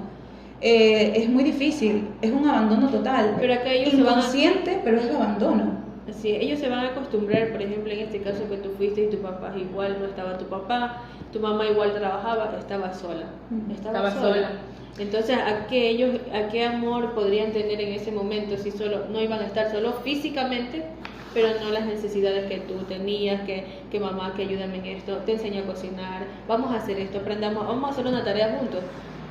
Es muy difícil, es un abandono total. Pero acá ellos se van a- inconsciente, pero es el abandono. Así es, ellos se van a acostumbrar, por ejemplo, en este caso que tú fuiste y tu papá igual no estaba tu papá, tu mamá igual trabajaba, estaba sola. Estaba sola. Entonces, ¿a qué amor podrían tener en ese momento si solo no iban a estar solos físicamente, pero no las necesidades que tú tenías, que mamá, que ayúdame en esto, te enseño a cocinar, vamos a hacer esto, aprendamos, vamos a hacer una tarea juntos?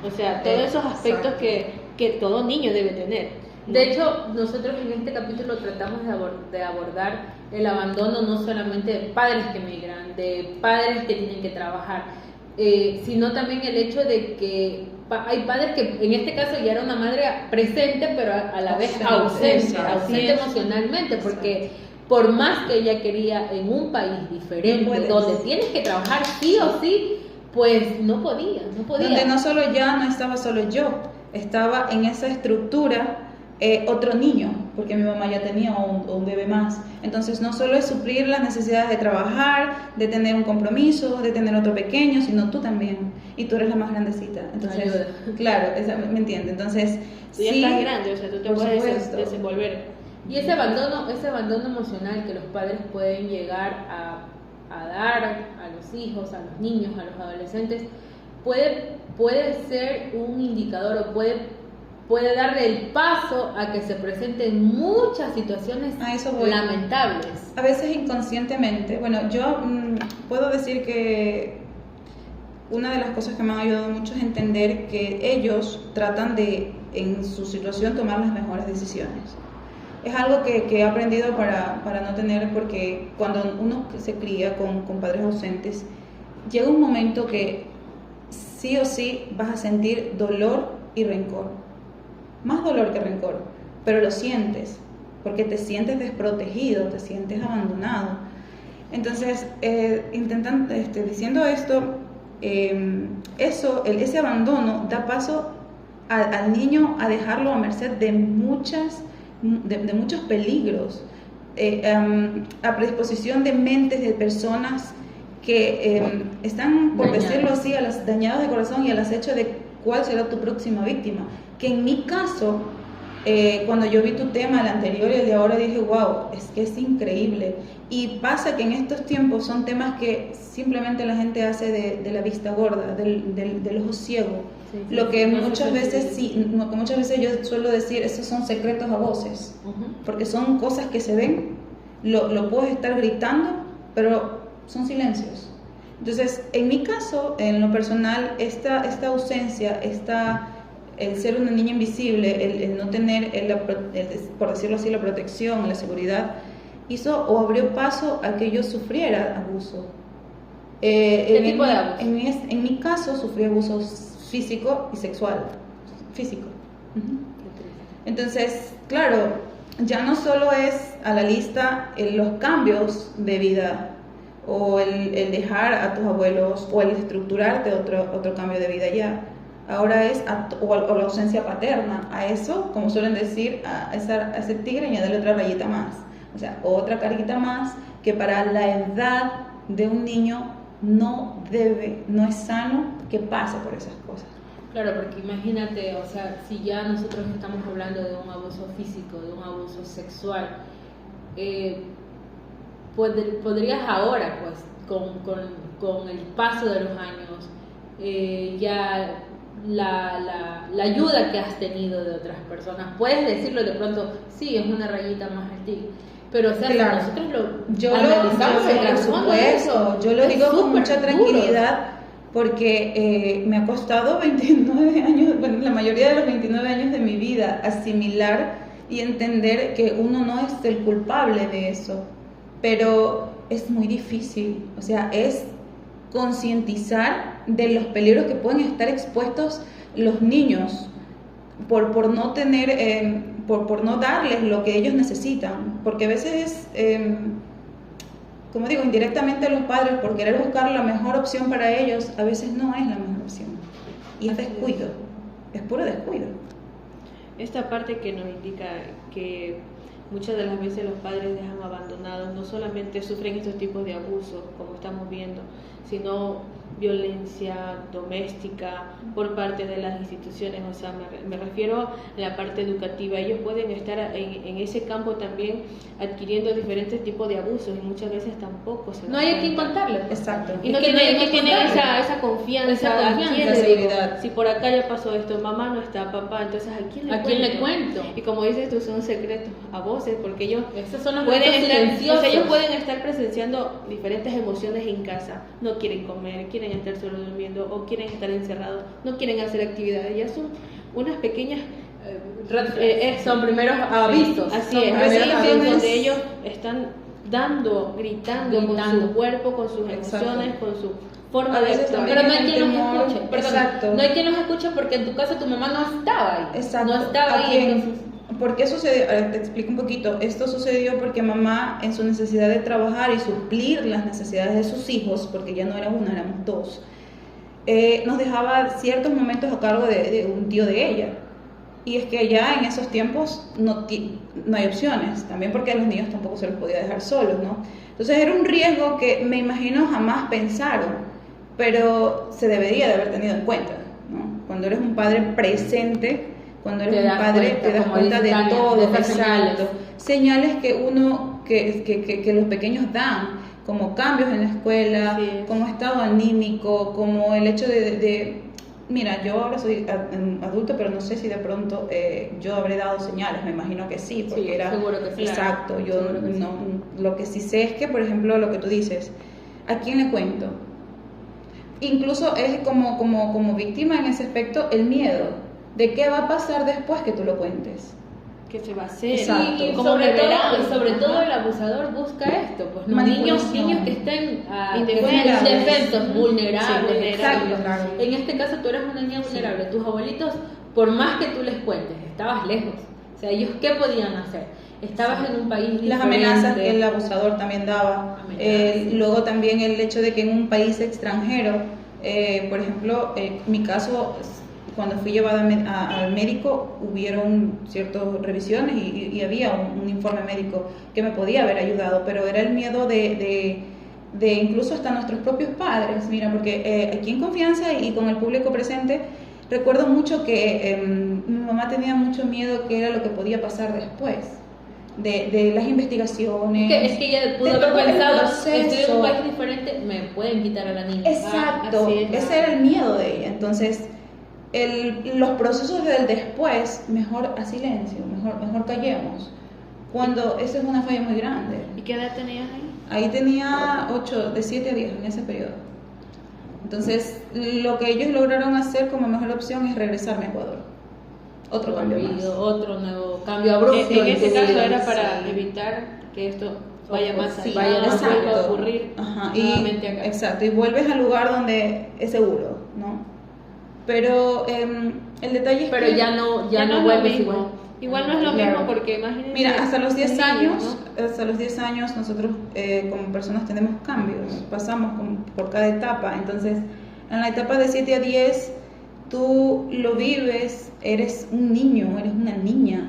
O sea, todos esos aspectos que todo niño debe tener. De hecho, nosotros en este capítulo tratamos de abordar el abandono no solamente de padres que migran, de padres que tienen que trabajar, sino también el hecho de que hay padres que en este caso ya era una madre presente, pero a la vez ausente Así es. emocionalmente, porque por más que ella quería en un país No diferente, puedes. donde tienes que trabajar sí o sí, pues no podía. Donde no estaba solo yo, estaba en esa estructura otro niño, porque mi mamá ya tenía un bebé más. Entonces no solo es suplir las necesidades de trabajar, de tener un compromiso, de tener otro pequeño, sino tú también. Y tú eres la más grandecita. Entonces, Ayuda. claro, ¿me entiendes? Entonces, Tú ya sí, estás grande, o sea, tú te por puedes supuesto. desenvolver. Y ese abandono emocional que los padres pueden llegar a a dar a los hijos, a los niños, a los adolescentes, puede ser un indicador o puede darle el paso a que se presenten muchas situaciones A eso voy. lamentables. A veces inconscientemente. Bueno, yo puedo decir que una de las cosas que me han ayudado mucho es entender que ellos tratan de, en su situación, tomar las mejores decisiones. Es algo que he aprendido para no tener, porque cuando uno se cría con padres ausentes, llega un momento que sí o sí vas a sentir dolor y rencor. Más dolor que rencor, pero lo sientes, porque te sientes desprotegido, te sientes abandonado. Entonces, diciendo esto, ese abandono da paso al niño a dejarlo a merced de muchos peligros, a predisposición de mentes de personas que están, por decirlo así, dañados de corazón y al acecho de cuál será tu próxima víctima. Que en mi caso, cuando yo vi tu tema, el anterior y el de ahora, dije, wow, es que es increíble. Y pasa que en estos tiempos son temas que simplemente la gente hace de la vista gorda, del ojo ciego. Sí, lo que no muchas veces yo suelo decir, esos son secretos a voces, porque son cosas que se ven, lo puedes estar gritando, pero son silencios. Entonces, en mi caso, en lo personal, esta ausencia, el ser una niña invisible, el no tener, por decirlo así, la protección, la seguridad, hizo o abrió paso a que yo sufriera abuso. ¿Qué tipo de abuso? En mi caso, sufrí abuso físico y sexual. Físico. Entonces, claro, ya no solo es a la lista los cambios de vida, o el dejar a tus abuelos, o el estructurarte otro cambio de vida ya. Ahora es, o la ausencia paterna. A eso, como suelen decir, a ese tigre añadirle otra rayita más. O sea, otra carguita más, que para la edad de un niño no es sano que pase por esas cosas. Claro, porque imagínate, o sea, si ya nosotros estamos hablando de un abuso físico, de un abuso sexual, podrías ahora, pues, con el paso de los años, ya la ayuda que has tenido de otras personas, puedes decirlo de pronto, sí, es una rayita más al tigre, pero o sea, claro, si nosotros yo analizamos el por trasfondo de eso, supuesto, yo lo digo con mucha tranquilidad, porque me ha costado 29 años, bueno, la mayoría de los 29 años de mi vida, asimilar y entender que uno no es el culpable de eso, pero es muy difícil, o sea, es concientizar de los peligros que pueden estar expuestos los niños por no tener, por no darles lo que ellos necesitan, porque a veces como digo, indirectamente a los padres, por querer buscar la mejor opción para ellos, a veces no es la mejor opción. Y es descuido, es puro descuido. Esta parte que nos indica que muchas de las veces los padres dejan abandonados, no solamente sufren estos tipos de abusos, como estamos viendo, sino violencia doméstica por parte de las instituciones, o sea, me refiero a la parte educativa. Ellos pueden estar en ese campo también adquiriendo diferentes tipos de abusos y muchas veces tampoco se no hay a quien contarle. Exacto. Y no tienen esa confianza, ¿a quién esa le digo? seguridad. Si por acá ya pasó esto, mamá no está, papá, entonces ¿a quién le cuento? Y como dices tú, son secretos a voces, porque ellos Esos son los pueden gritos estar, silenciosos. o sea, ellos pueden estar presenciando diferentes emociones en casa, no quieren comer, quieren estar solo durmiendo o quieren estar encerrados, no quieren hacer actividades, ya son unas pequeñas son primeros avisos. así son es, primeros así es avisos. donde ellos están gritando con su cuerpo, con sus emociones, con su forma A de veces actuar. también Pero no hay el quien temor, los escuche. Perdón, exacto. no hay quien los escuche porque en tu caso tu mamá no estaba ahí. Exacto. No estaba ¿A ahí. quién? Entonces, ¿Por qué sucedió? Ahora te explico un poquito. Esto sucedió porque mamá, en su necesidad de trabajar y suplir las necesidades de sus hijos, porque ya no era una, éramos dos, nos dejaba ciertos momentos a cargo de un tío de ella. Y es que ya en esos tiempos no hay opciones, también porque a los niños tampoco se los podía dejar solos, ¿no? Entonces era un riesgo que me imagino jamás pensaron, pero se debería de haber tenido en cuenta, ¿no? Cuando eres un padre presente, cuando eres un padre, te das cuenta de todo, de esas exacto. Señales que los pequeños dan, como cambios en la escuela, Sí. como estado anímico, como el hecho mira, yo ahora soy adulto, pero no sé si de pronto yo habré dado señales, me imagino que sí, porque Sí, era seguro que sí. exacto. Yo Seguro que sí. no, lo que sí sé es que, por ejemplo, lo que tú dices, ¿a quién le cuento? Incluso es como víctima en ese aspecto el miedo de qué va a pasar después que tú lo cuentes. ¿Qué se va a hacer? Exacto. Y ¿Cómo sobre me verán? todo, y sobre Ajá. todo el abusador busca esto, pues no, Manipulación. niños que estén Indefensos. indefensos, vulnerables, Sí, exacto, claro. En este caso tú eres una niña vulnerable, tus abuelitos, por más que tú les cuentes, estabas lejos. O sea, ellos qué podían hacer? Estabas en un país diferente. Las amenazas que el abusador también daba. Amenazas. Luego también el hecho de que en un país extranjero, por ejemplo, mi caso, cuando fui llevada al médico, hubieron ciertas revisiones y había un informe médico que me podía haber ayudado, pero era el miedo de incluso hasta nuestros propios padres. Mira, porque aquí en Confianza y con el público presente, recuerdo mucho que mi mamá tenía mucho miedo que era lo que podía pasar después. De las investigaciones. Es que ella pudo de haber todo el pensado, proceso. estoy en un país diferente, me pueden quitar a la niña. Exacto, así es. ese era el miedo de ella. Entonces, los procesos del después, mejor a silencio, mejor callemos. Cuando esa es una falla muy grande. ¿Y qué edad tenías ahí? Ahí tenía 8, de 7 a 10 en ese periodo. Entonces, lo que ellos lograron hacer como mejor opción es regresarme a Ecuador. Otro cambio más. Otro nuevo cambio abrupto. En este tu caso vida. era para Sí. evitar que esto vaya más Sí, allá, no exacto. vuelva a ocurrir Ajá, nuevamente acá. exacto, y vuelves al lugar donde es seguro, ¿no? Pero el detalle es Pues Pero que ya no es lo vuelves mismo. igual. Igual no es lo Claro. mismo porque imagínense. mira, hasta los 10 niños, años, ¿no? hasta los 10 años nosotros como personas tenemos cambios, pasamos por cada etapa. Entonces, en la etapa de 7 a 10 tú lo vives, eres un niño, eres una niña.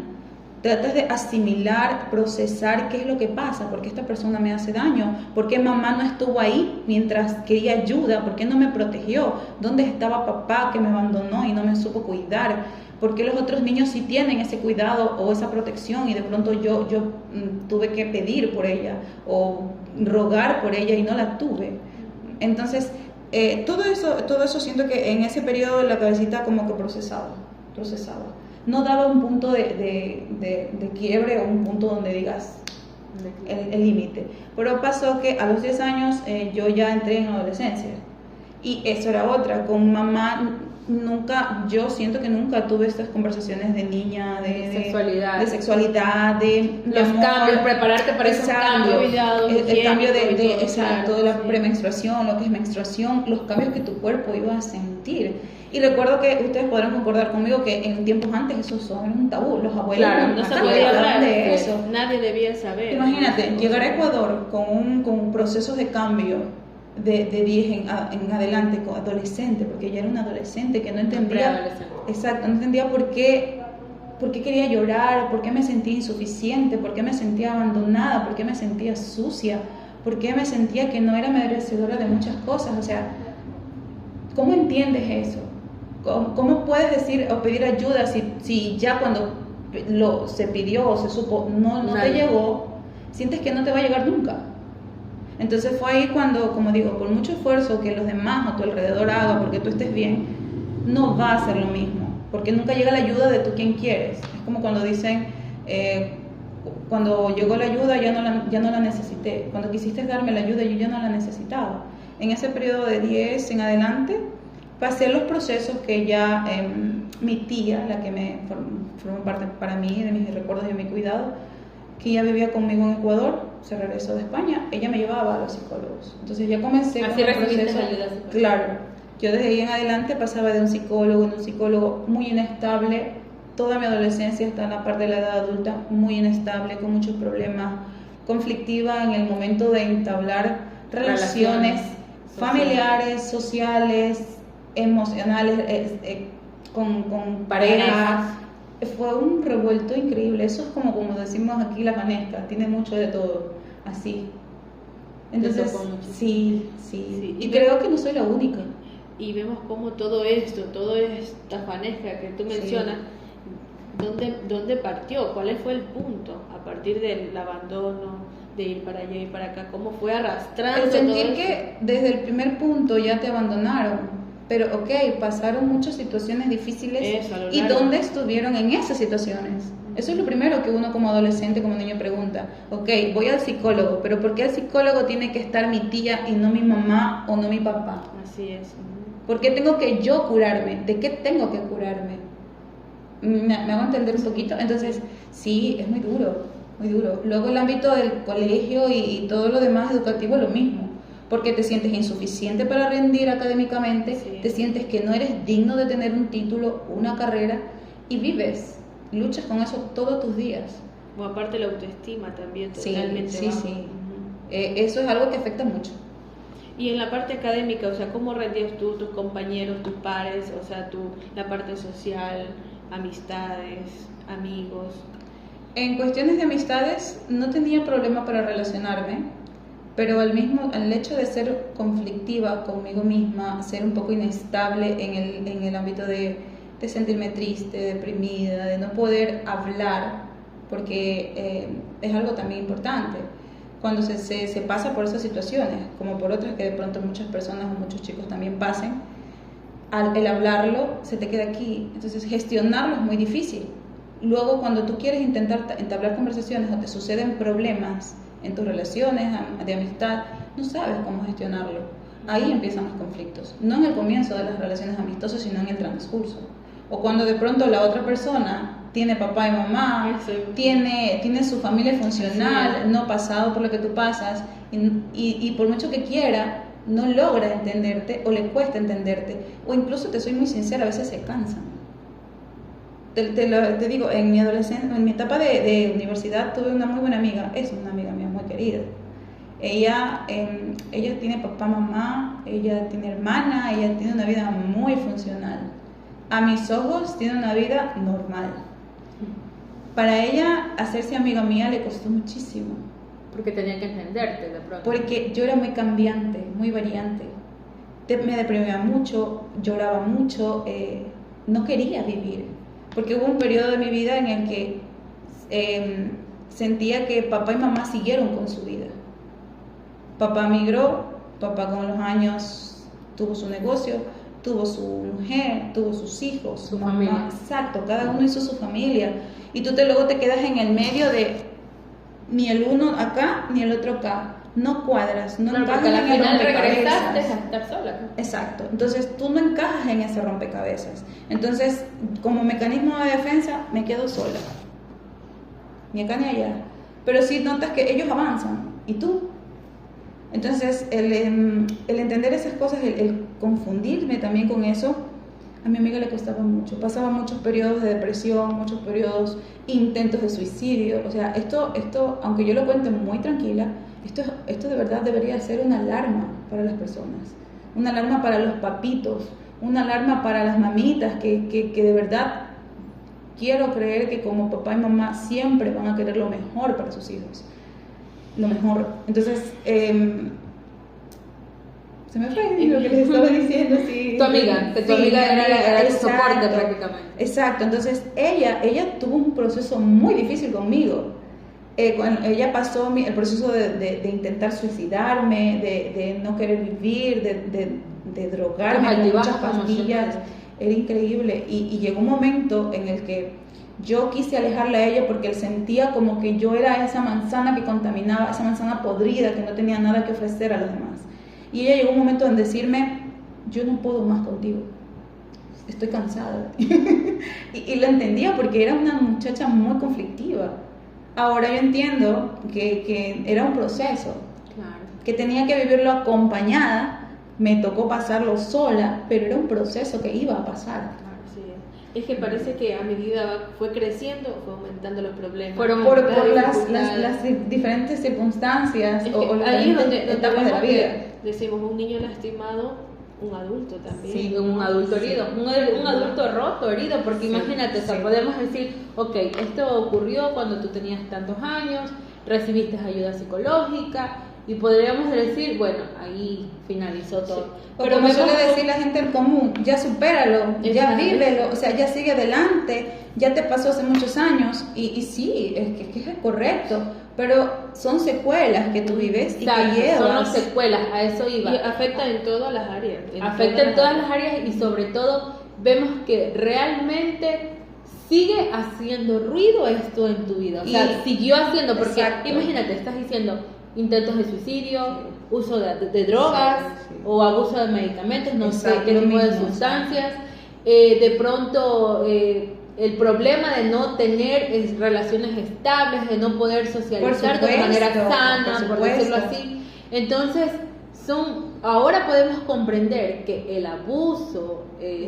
Tratas de asimilar, procesar qué es lo que pasa, por qué esta persona me hace daño, por qué mamá no estuvo ahí mientras quería ayuda, por qué no me protegió, dónde estaba papá que me abandonó y no me supo cuidar, por qué los otros niños sí tienen ese cuidado o esa protección y de pronto yo tuve que pedir por ella o rogar por ella y no la tuve. Entonces, todo eso siento que en ese periodo la cabecita como que procesaba. No daba un punto de quiebre o un punto donde digas el límite. Pero pasó que a los 10 años yo ya entré en adolescencia. Y eso era otra. Con mamá yo siento que nunca tuve estas conversaciones de niña, de sexualidad, de Los amor. cambios, prepararte para esos Exacto. cambios. Cuidado, El cambio higiénico y todo, exacto, claro, de la sí. premenstruación, lo que es menstruación, los cambios que tu cuerpo iba a sentir. Y recuerdo que ustedes podrán concordar conmigo que en tiempos antes eso era un tabú. Los abuelos Claro, No se nunca podía hablaban hablar de eso. Nadie debía saber. Imagínate, ¿no? llegar a Ecuador con procesos de cambio de 10 en adelante, con adolescente, porque ella era una adolescente que no entendía, Preadolescente. exacto, no entendía por qué quería llorar, por qué me sentía insuficiente, por qué me sentía abandonada, por qué me sentía sucia, por qué me sentía que no era merecedora de muchas cosas. O sea, ¿cómo entiendes eso? ¿Cómo puedes decir o pedir ayuda si ya cuando se pidió o se supo no te llegó, sientes que no te va a llegar nunca? Entonces fue ahí cuando, como digo, por mucho esfuerzo que los demás a tu alrededor hagan porque tú estés bien, no va a ser lo mismo, porque nunca llega la ayuda de tú quien quieres. Es como cuando dicen, cuando llegó la ayuda ya no la necesité, cuando quisiste darme la ayuda yo ya no la necesitaba. En ese periodo de 10 en adelante, pasé los procesos que ya mi tía, la que me formó parte para mí, de mis recuerdos y de mi cuidado, que ya vivía conmigo en Ecuador, se regresó de España, ella me llevaba a los psicólogos. Entonces ya comencé Así con el recibiste proceso. ayuda psicológica. Claro, yo desde ahí en adelante pasaba de un psicólogo muy inestable, toda mi adolescencia hasta la parte de la edad adulta, muy inestable, con muchos problemas, conflictiva en el momento de entablar relaciones familiares, sociales, emocionales, con parejas. Fue un revuelto increíble. Eso es como decimos aquí la panesca, tiene mucho de todo, así. Entonces, tocó mucho. sí. Sí. Y creo que no soy la única. Y vemos cómo todo esto, toda esta fanesca que tú mencionas, ¿dónde partió? ¿Cuál fue el punto? A partir del abandono, de ir para allá y para acá? ¿Cómo fue arrastrando El todo sentir eso? que desde el primer punto ya te abandonaron, pero ok, pasaron muchas situaciones difíciles Eso, a lo y largo. ¿dónde estuvieron en esas situaciones? Eso es lo primero que uno como adolescente, como niño pregunta. Ok, voy al psicólogo, pero ¿por qué al psicólogo tiene que estar mi tía y no mi mamá o no mi papá? Así es. ¿Por qué tengo que yo curarme? ¿De qué tengo que curarme? ¿Me hago entender un poquito? Entonces, sí, es muy duro, muy duro. Luego el ámbito del colegio y todo lo demás educativo es lo mismo, porque te sientes insuficiente para rendir académicamente, Sí. te sientes que no eres digno de tener un título, una carrera, y vives, luchas con eso todos tus días. O aparte la autoestima también Sí, totalmente sí, bajo. sí. Ujú. Eso es algo que afecta mucho. Y en la parte académica, o sea, ¿cómo rendías tú, tus compañeros, tus pares, o sea, la parte social, amistades, amigos? En cuestiones de amistades no tenía problema para relacionarme, pero al hecho de ser conflictiva conmigo misma, ser un poco inestable en el ámbito de sentirme triste, deprimida, de no poder hablar, porque es algo también importante. Cuando se pasa por esas situaciones, como por otras que de pronto muchas personas o muchos chicos también pasen, el hablarlo se te queda aquí, entonces gestionarlo es muy difícil. Luego cuando tú quieres intentar entablar conversaciones o te suceden problemas en tus relaciones de amistad, no sabes cómo gestionarlo. Ahí empiezan los conflictos, no en el comienzo de las relaciones amistosas, sino en el transcurso. O cuando de pronto la otra persona tiene papá y mamá, Eso. tiene su familia funcional, no pasado por lo que tú pasas, y por mucho que quiera, no logra entenderte o le cuesta entenderte, o incluso, te soy muy sincera, a veces se cansan. Te digo, en mi adolescencia, en mi etapa de universidad tuve una muy buena amiga, es una amiga mía muy querida. Ella tiene papá, mamá, ella tiene hermana, ella tiene una vida muy funcional. A mis ojos tiene una vida normal. Para ella hacerse amiga mía le costó muchísimo. Porque tenía que entenderte de pronto. Porque yo era muy cambiante, muy variante. Me deprimía mucho, lloraba mucho, no quería vivir. Porque hubo un periodo de mi vida en el que sentía que papá y mamá siguieron con su vida. Papá migró, papá con los años tuvo su negocio, tuvo su mujer, tuvo sus hijos, Su mamá, familia. exacto, cada uno hizo su familia. Y tú luego te quedas en el medio de ni el uno acá ni el otro acá. No cuadras, no Claro, encajas porque al en el final regresaste rompecabezas. a estar sola. Exacto, entonces tú no encajas en ese rompecabezas. Entonces, como mecanismo de defensa, me quedo sola. Ni acá ni allá. Pero sí notas que ellos avanzan, ¿y tú? Entonces, el entender esas cosas, el confundirme también con eso, a mi amiga le costaba mucho. Pasaba muchos periodos de depresión, muchos periodos, intentos de suicidio. O sea, esto aunque yo lo cuente muy tranquila, esto de verdad debería ser una alarma para las personas. Una alarma para los papitos, una alarma para las mamitas que de verdad quiero creer que como papá y mamá siempre van a querer lo mejor para sus hijos. Lo mejor. Entonces, se me fue lo que les estaba diciendo, sí. Tu amiga, que tu Sí, amiga mi era tu exacto, soporte prácticamente. Exacto, entonces ella tuvo un proceso muy difícil conmigo. Cuando ella pasó el proceso de intentar suicidarme, de no querer vivir, de drogarme Los con muchas altibajos pastillas, emocionales. era increíble. Y llegó un momento en el que yo quise alejarla a ella porque él sentía como que yo era esa manzana que contaminaba, esa manzana podrida que no tenía nada que ofrecer a los demás. Y ella llegó un momento en decirme, yo no puedo más contigo, estoy cansada. y lo entendía porque era una muchacha muy conflictiva. Ahora yo entiendo que era un proceso, Claro. que tenía que vivirlo acompañada, me tocó pasarlo sola, pero era un proceso que iba a pasar. Claro, sí. Es que parece que a medida fue creciendo, fue aumentando los problemas. Fueron Por las las diferentes circunstancias Es que o las ahí es diferentes donde etapas de la vemos vida. que decimos un niño lastimado, un adulto también. Sí, un adulto herido, un adulto roto, herido, porque Sí, imagínate, o sea, sí. podemos decir, ok, esto ocurrió cuando tú tenías tantos años, recibiste ayuda psicológica, y podríamos decir, bueno, ahí finalizó todo. O Pero como me suele pongo- decir la gente del común, ya supéralo, ya Exacto. vívelo, o sea, ya sigue adelante, ya te pasó hace muchos años, y sí, es que es correcto, pero son secuelas que tú vives y Exacto, que llevas. son las secuelas, a eso Y iba. afecta en todas las áreas. Afecta en todas las áreas y sobre todo vemos que realmente sigue haciendo ruido esto en tu vida. O sea, Y- siguió haciendo, porque Exacto. imagínate, estás diciendo intentos de suicidio, uso de drogas Sí. o abuso de medicamentos, no sé Exacto, qué lo tipo de mismo. sustancias. De pronto el problema de no tener relaciones estables, de no poder socializar de supuesto, manera sana, por por decirlo supuesto. así. Entonces, ahora podemos comprender que el abuso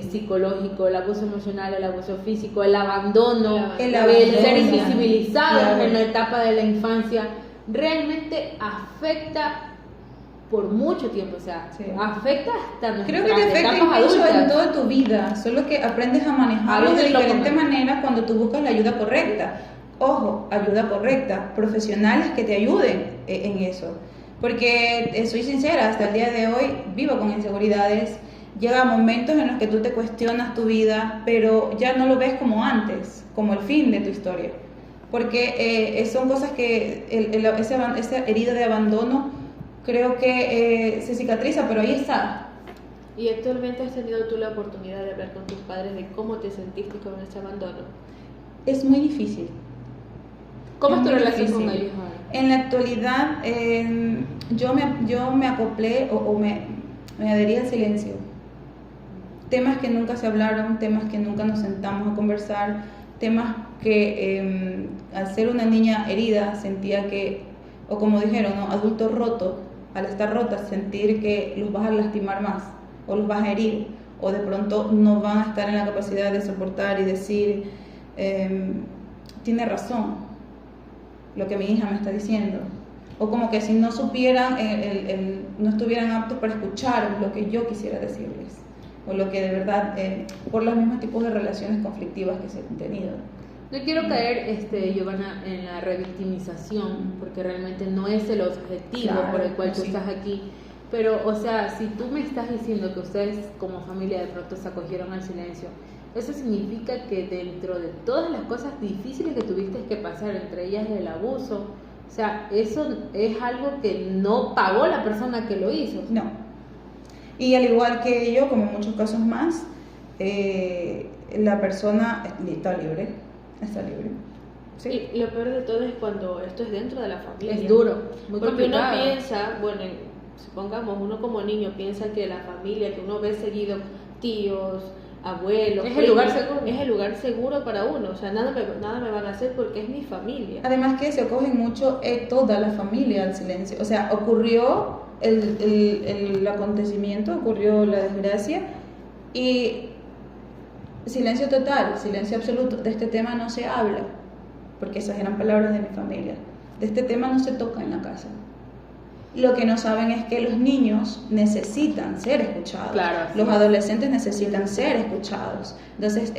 psicológico, el abuso emocional, el abuso físico, el abandono, El el abandono, ser invisibilizados claro. en la etapa de la infancia, realmente afecta por mucho tiempo, o sea, Sí. afecta hasta Creo nuestras que te afecta etapas incluso adultas. en toda tu vida, solo que aprendes a manejarlo de Háblenlo diferente como- manera cuando tú buscas la ayuda correcta. Ojo, ayuda correcta, profesionales que te ayuden en eso. Porque soy sincera, hasta el día de hoy vivo con inseguridades. Llega momentos en los que tú te cuestionas tu vida, pero ya no lo ves como antes, como el fin de tu historia. Porque son cosas que esa herida de abandono creo que se cicatriza, pero ahí está. ¿Y actualmente has tenido tú la oportunidad de hablar con tus padres de cómo te sentiste con ese abandono? Es muy difícil. ¿Cómo es tu muy relación difícil. con ellos ahora? En la actualidad, yo me acoplé o me adherí al silencio. Temas que nunca se hablaron, temas que nunca nos sentamos a conversar, temas que al ser una niña herida sentía que, o como dijeron, ¿no? Adulto roto, al estar rota, sentir que los vas a lastimar más o los vas a herir o de pronto no van a estar en la capacidad de soportar y decir, tiene razón lo que mi hija me está diciendo, o como que si no supieran, no estuvieran aptos para escuchar lo que yo quisiera decirles, o lo que de verdad, por los mismos tipos de relaciones conflictivas que se han tenido. No quiero caer, Giovanna, en la revictimización, porque realmente no es el objetivo Claro, por el cual tú sí. estás aquí. Pero, o sea, si tú me estás diciendo que ustedes como familia de pronto se acogieron al silencio, eso significa que dentro de todas las cosas difíciles que tuviste que pasar, entre ellas el abuso, o sea, eso es algo que no pagó la persona que lo hizo. No. Y al igual que yo, como en muchos casos más, la persona está libre. Está libre. ¿Sí? Y lo peor de todo es cuando esto es dentro de la familia. Es duro, muy Porque complicado. uno piensa, bueno, supongamos, uno como niño piensa que la familia que uno ve seguido, tíos, abuelos, Es el lugar primos, seguro. es el lugar seguro para uno. O sea, nada me van a hacer porque es mi familia. Además que se acogen mucho toda la familia al silencio. O sea, ocurrió el acontecimiento, ocurrió la desgracia y silencio total, silencio absoluto. De este tema no se habla, porque esas eran palabras de mi familia. De este tema no se toca en la casa. Lo que no saben es que los niños necesitan ser escuchados. Claro, así Los es. adolescentes necesitan ser escuchados. Entonces,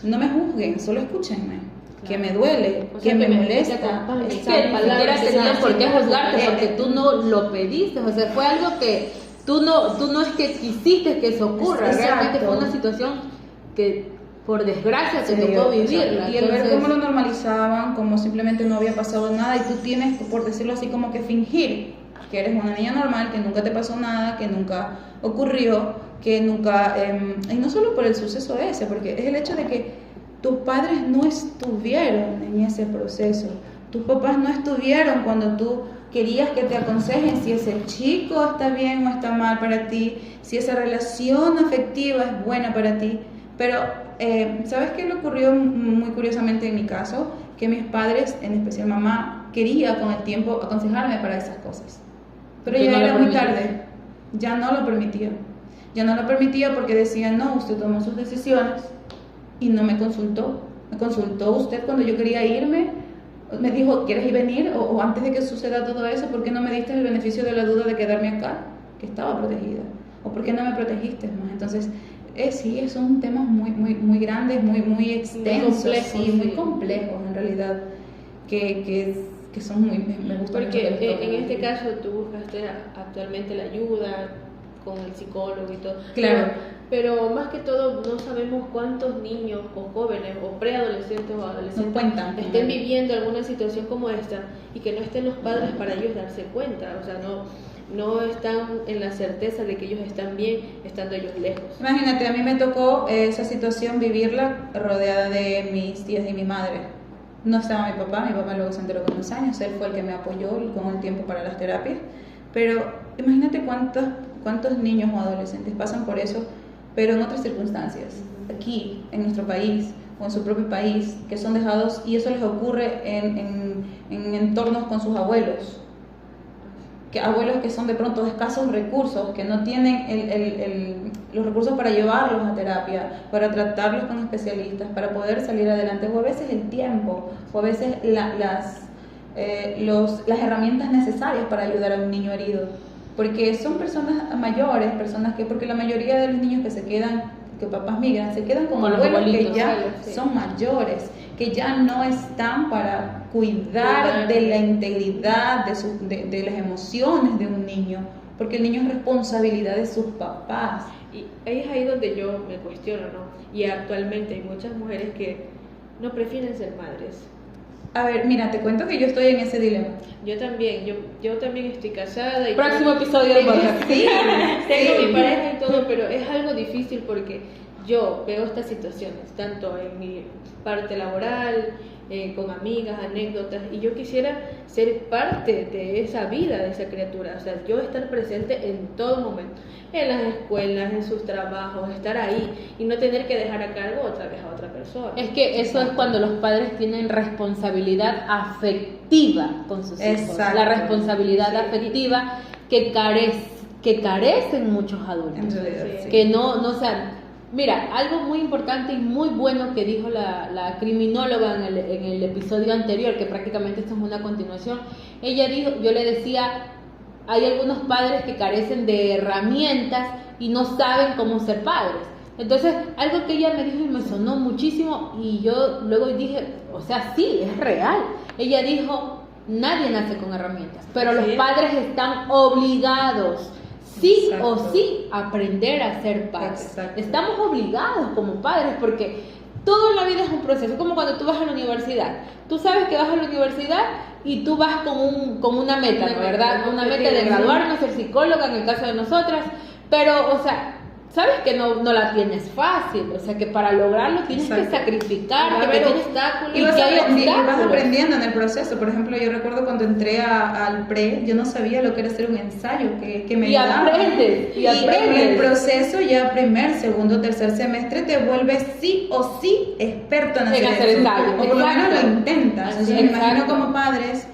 no me juzguen, solo escúchenme. Que me duele, O sea, que me que molesta. acompañen. Es Exacto, que ni siquiera palabras, tenían exacto, por qué juzgarte eh, porque tú no lo pediste, o sea, fue algo que tú no es que quisiste que eso ocurra, Exacto. realmente fue una situación que por desgracia te Sí, tocó o sea, vivirla. y el ver Entonces, cómo lo normalizaban, como simplemente no había pasado nada y tú tienes, por decirlo así, como que fingir que eres una niña normal, que nunca te pasó nada, que nunca ocurrió, que nunca, y no solo por el suceso ese, porque es el hecho de que tus padres no estuvieron en ese proceso, tus papás no estuvieron cuando tú querías que te aconsejen si ese chico está bien o está mal para ti, si esa relación afectiva es buena para ti, pero ¿sabes qué le ocurrió muy curiosamente en mi caso? Que mis padres, en especial mamá, quería con el tiempo aconsejarme para esas cosas, pero ¿Que ya no lo era muy permitía? tarde, ya no lo permitía. Ya no lo permitía porque decían, no, usted tomó sus decisiones y no me consultó. Me consultó usted cuando yo quería irme, me dijo, ¿quieres ir venir? O antes de que suceda todo eso, ¿por qué no me diste el beneficio de la duda de quedarme acá? Que estaba protegida. ¿O por qué no me protegiste más? Entonces, sí, son temas muy grandes, muy extensos, complejos, sí, muy sí. complejos en realidad, que que son muy, me gusta mucho Porque que les toquen. en este caso tú buscaste actualmente la ayuda con el psicólogo y todo. Claro. Pero más que todo no sabemos cuántos niños o jóvenes o preadolescentes o adolescentes No cuentan. estén viviendo alguna situación como esta y que no estén los padres para ellos darse cuenta. O sea, no están en la certeza de que ellos están bien estando ellos lejos. Imagínate, a mí me tocó esa situación vivirla rodeada de mis tías y mi madre. No estaba mi papá luego se enteró con 2 años, él fue el que me apoyó con el tiempo para las terapias. Pero imagínate cuántos niños o adolescentes pasan por eso, pero en otras circunstancias, aquí, en nuestro país o en su propio país, que son dejados, y eso les ocurre en entornos con sus abuelos. Que abuelos que son de pronto de escasos recursos, que no tienen los recursos para llevarlos a terapia, para tratarlos con especialistas, para poder salir adelante, o a veces el tiempo, o a veces las herramientas necesarias para ayudar a un niño herido, porque son personas mayores, porque la mayoría de los niños que se quedan, que papás migran, se quedan con abuelos que ya son mayores, que ya no están para cuidar de la integridad, de las emociones de un niño, porque el niño es responsabilidad de sus papás. Y ahí es ahí donde yo me cuestiono, ¿no? Y actualmente hay muchas mujeres que no prefieren ser madres. A ver, mira, te cuento que yo estoy en ese dilema. Yo también, yo también estoy casada y Próximo episodio del podcast. Sí, tengo mi pareja y todo, pero es algo difícil porque yo veo estas situaciones, tanto en mi parte laboral, con amigas, anécdotas, y yo quisiera ser parte de esa vida de esa criatura, o sea, yo estar presente en todo momento, en las escuelas, en sus trabajos, estar ahí y no tener que dejar a cargo otra vez a otra persona. Es que eso es cuando los padres tienen responsabilidad afectiva con sus hijos. Exacto. La responsabilidad afectiva que carecen muchos adultos. En realidad, sí. Que no sean. Mira, algo muy importante y muy bueno que dijo la criminóloga en el episodio anterior, que prácticamente esto es una continuación. Ella dijo, yo le decía, hay algunos padres que carecen de herramientas y no saben cómo ser padres. Entonces, algo que ella me dijo y me sonó muchísimo, y yo luego dije, o sea, sí, es real. Ella dijo, nadie nace con herramientas, pero los padres están obligados, sí o sí, a aprender a ser padres. Exacto. Estamos obligados como padres porque todo en la vida es un proceso. Es como cuando tú vas a la universidad. Tú sabes que vas a la universidad y tú vas con una meta, ¿no? ¿Verdad? Una meta de graduarnos, ser psicóloga en el caso de nosotras. Pero, o sea, sabes que no la tienes fácil. O sea, que para lograrlo tienes que sacrificar, que tienes obstáculos. Y vas obstáculos. aprendiendo en el proceso. Por ejemplo, yo recuerdo cuando entré al pre, yo no sabía lo que era hacer un ensayo, que me ayudaba. Y en el proceso, ya primer, segundo, tercer semestre, te vuelves sí o sí experto en hacer ensayo. O por lo menos lo intentas. Así, Me imagino como padres,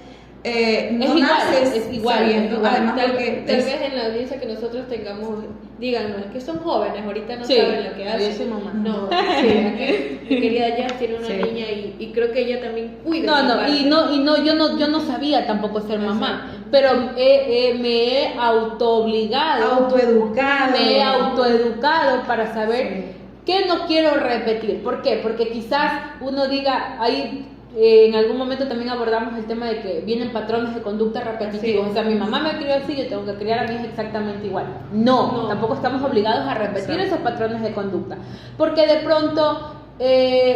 no naces sabiendo, además tal porque vez en la audiencia que nosotros tengamos, díganos, que son jóvenes, ahorita no Sí, saben lo que hacen. yo soy mamá. No, sí, mi querida Jazz tiene una niña y creo que ella también cuida. Yo no sabía tampoco ser mamá, pero me he autoobligado, me he autoeducado para saber qué no quiero repetir. ¿Por qué? Porque quizás uno diga, ahí en algún momento también abordamos el tema de que vienen patrones de conducta repetitivos. O sea, mi mamá me crió así, yo tengo que criar a mi hija exactamente igual. No, tampoco estamos obligados a repetir esos patrones de conducta, porque de pronto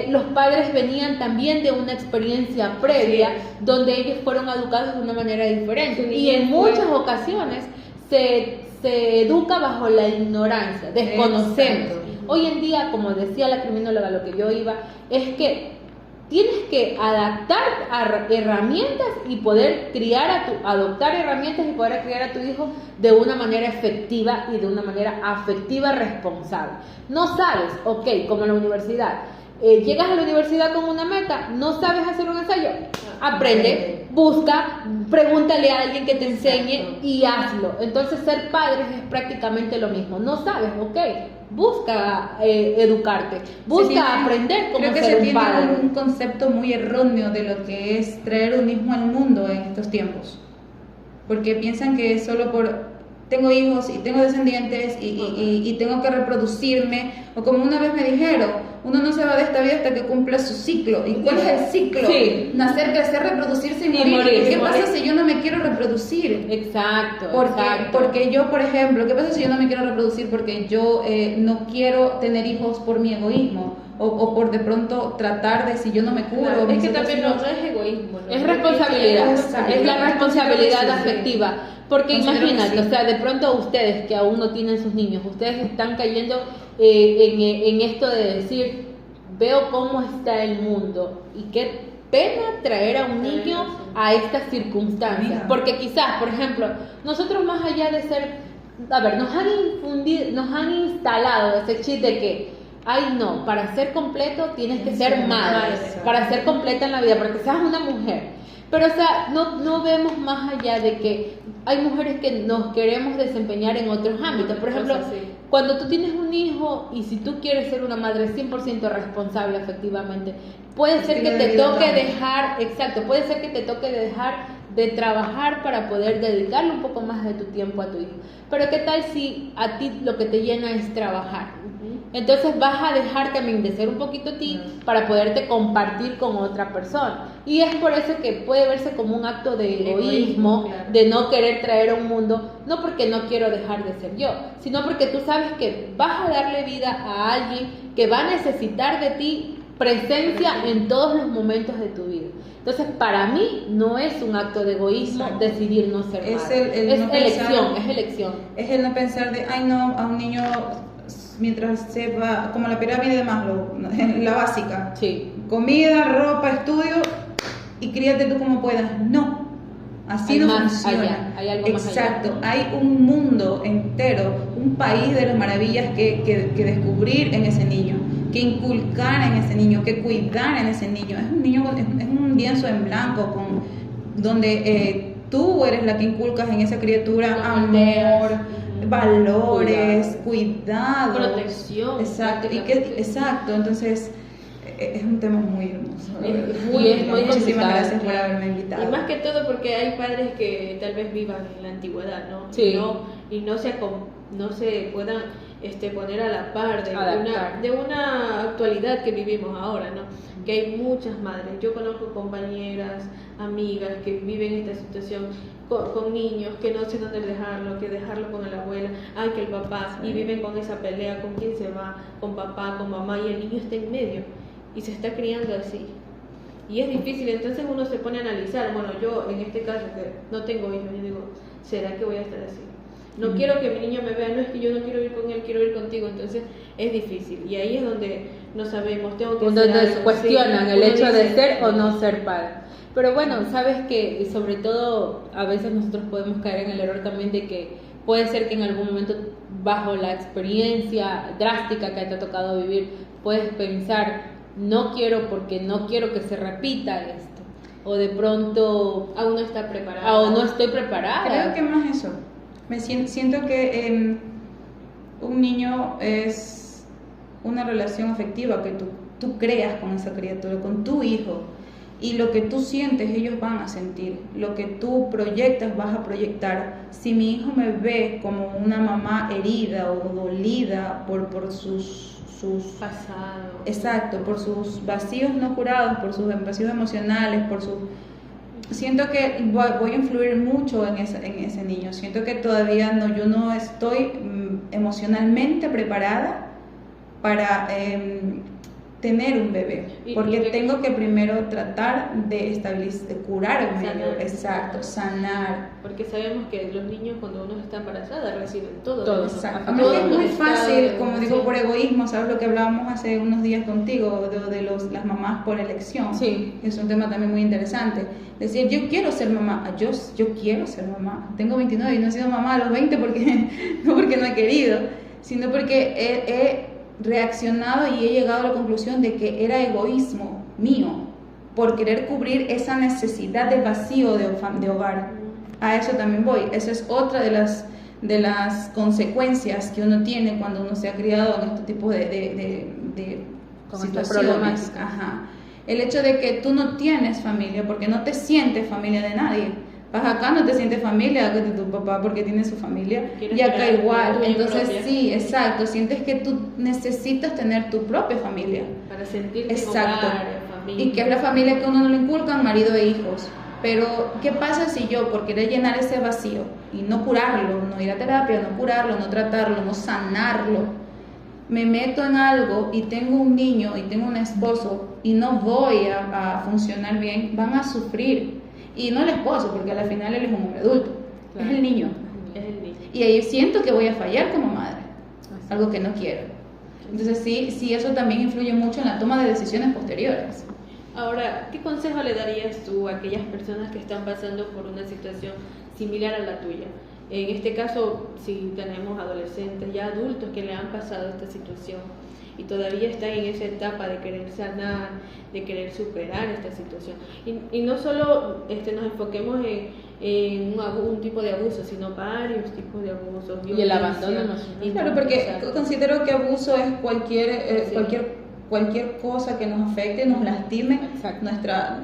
los padres venían también de una experiencia previa donde ellos fueron educados de una manera diferente, y en muchas ocasiones se educa bajo la ignorancia, desconocemos. Hoy en día, como decía la criminóloga, lo que yo iba es que tienes que adaptar a herramientas y poder adoptar herramientas y poder criar a tu hijo de una manera efectiva y de una manera afectiva responsable. No sabes, ok, como en la universidad, llegas a la universidad con una meta, no sabes hacer un ensayo, aprende, busca, pregúntale a alguien que te enseñe y hazlo. Entonces ser padres es prácticamente lo mismo. No sabes, ok, busca educarte, busca aprender cómo creo que ser se un padre. tiene un concepto muy erróneo de lo que es traer un hijo al mundo en estos tiempos, porque piensan que solo por tengo hijos y tengo descendientes y tengo que reproducirme, o como una vez me dijeron, uno no se va de esta vida hasta que cumpla su ciclo. ¿Y cuál es el ciclo? Sí. Nacer, crecer, reproducirse y morir. ¿Qué pasa si yo no me quiero reproducir? Exacto. Porque yo, por ejemplo, ¿qué pasa si yo no me quiero reproducir porque yo no quiero tener hijos por mi egoísmo? O por de pronto tratar de, si yo no me curo. Claro, es que mis también otros no hijos- es egoísmo, ¿no? Es responsabilidad, es la responsabilidad Sí, sí. afectiva. Porque Considero que imagínate, sí. o sea, de pronto ustedes que aún no tienen sus niños, ustedes están cayendo en esto de decir, veo cómo está el mundo y qué pena traer a un niño a estas circunstancias. Mira. Porque quizás, por ejemplo, nosotros más allá de ser, a ver, nos han instalado ese chip de que, ay no, para ser completo tienes que ser madre, para ser completa en la vida, porque seas una mujer. Pero, o sea, no vemos más allá de que hay mujeres que nos queremos desempeñar en otros ámbitos. Por ejemplo, cuando tú tienes un hijo y si tú quieres ser una madre 100% responsable efectivamente, puede ser que te toque dejar, exacto, puede ser que te toque dejar de trabajar para poder dedicarle un poco más de tu tiempo a tu hijo. Pero ¿qué tal si a ti lo que te llena es trabajar? Entonces vas a dejar también de ser un poquito ti para poderte compartir con otra persona. Y es por eso que puede verse como un acto de egoísmo, claro. de no querer traer a un mundo, no porque no quiero dejar de ser yo, sino porque tú sabes que vas a darle vida a alguien que va a necesitar de ti presencia en todos los momentos de tu vida. Entonces, para mí no es un acto de egoísmo decidir no ser madre. Es no elección, pensar- es elección. Es el no pensar de, ay no, a un niño mientras se va, como la pirámide de Maslow, la básica, Sí. comida, ropa, estudio y críate tú como puedas. No, así Hay no más funciona. allá, hay algo más allá. Exacto, hay un mundo entero, un país de las maravillas que descubrir en ese niño, que inculcar en ese niño, que cuidar en ese niño. Es un niño, es un lienzo en blanco donde tú eres la que inculcas en esa criatura amor, valores, cuidado, protección. Exacto, exacto, entonces es un tema muy hermoso. Es muy Muchísimas complicado. gracias por haberme invitado. Y más que todo porque hay padres que tal vez vivan en la antigüedad, ¿no? Sí. Y no se puedan poner a la par Adaptar. de una actualidad que vivimos ahora, ¿no? Que hay muchas madres. Yo conozco compañeras, amigas que viven esta situación con niños que no sé dónde dejarlo, que dejarlo con la abuela, ay que el papá, y viven con esa pelea, con quién se va, con papá, con mamá, y el niño está en medio y se está criando así. Y es difícil, entonces uno se pone a analizar, bueno, yo en este caso que no tengo hijos, yo digo, ¿será que voy a estar así? No quiero que mi niño me vea, no es que yo no quiero ir con él, quiero ir contigo, entonces es difícil. Y ahí es donde no sabemos, tengo que hacer Donde algo, cuestionan sí, el uno hecho de dice, ser o no ser padre. Pero bueno, sabes que sobre todo a veces nosotros podemos caer en el error también de que puede ser que en algún momento bajo la experiencia drástica que te ha tocado vivir, puedes pensar, no quiero porque no quiero que se repita esto. O de pronto aún no está preparada. o no estoy preparada. Creo que más eso. Siento que un niño es una relación afectiva que tú creas con esa criatura, con tu hijo. Y lo que tú sientes, ellos van a sentir. Lo que tú proyectas, vas a proyectar. Si mi hijo me ve como una mamá herida o dolida por sus pasado. Exacto, por sus vacíos no curados, por sus vacíos emocionales, siento que voy a influir mucho en ese niño. Siento que todavía yo no estoy emocionalmente preparada para tener un bebé, porque tengo que primero tratar de estabilizar, de curarme, Sanar. exacto, sanar. Porque sabemos que los niños cuando uno está embarazada reciben todo. Todo, eso. Exacto. Todo Es muy los fácil, estados, como digo, sí. por egoísmo, ¿sabes lo que hablábamos hace unos días contigo de las mamás por elección? Sí. Es un tema también muy interesante. Decir, yo quiero ser mamá, yo quiero ser mamá. Tengo 29 y no he sido mamá a los 20 no porque no he querido, sino porque he reaccionado y he llegado a la conclusión de que era egoísmo mío por querer cubrir esa necesidad de vacío de hogar. A eso también voy. Eso es otra de las consecuencias que uno tiene cuando uno se ha criado en este tipo de Con esta situaciones. problemática. Ajá. El hecho de que tú no tienes familia porque no te sientes familia de nadie. Vas acá, no te sientes familia de tu papá porque tiene su familia, Quieres y acá crear igual. tuya Entonces propia. sí, exacto, sientes que tú necesitas tener tu propia familia. Para sentirte Exacto. hogar, familia. Y que es la familia que uno no le inculcan, marido e hijos. Pero, ¿qué pasa si yo, por querer llenar ese vacío y no curarlo, no ir a terapia, no curarlo, no tratarlo, no sanarlo, me meto en algo y tengo un niño y tengo un esposo y no voy a funcionar bien? Van a sufrir. Y no el esposo, porque al final él es un hombre adulto, Claro. es el niño. Es el niño. Y ahí siento que voy a fallar como madre, algo que no quiero. Entonces sí, eso también influye mucho en la toma de decisiones posteriores. Ahora, ¿qué consejo le darías tú a aquellas personas que están pasando por una situación similar a la tuya? En este caso, si tenemos adolescentes, ya adultos que le han pasado esta situación y todavía están en esa etapa de querer sanar, de querer superar esta situación. Y no solo nos enfoquemos en un tipo de abuso, sino varios tipos de abusos. Y el abandono emocional. Claro, porque Exacto. considero que abuso es Sí. cualquier cosa que nos afecte, nos lastime Exacto. nuestra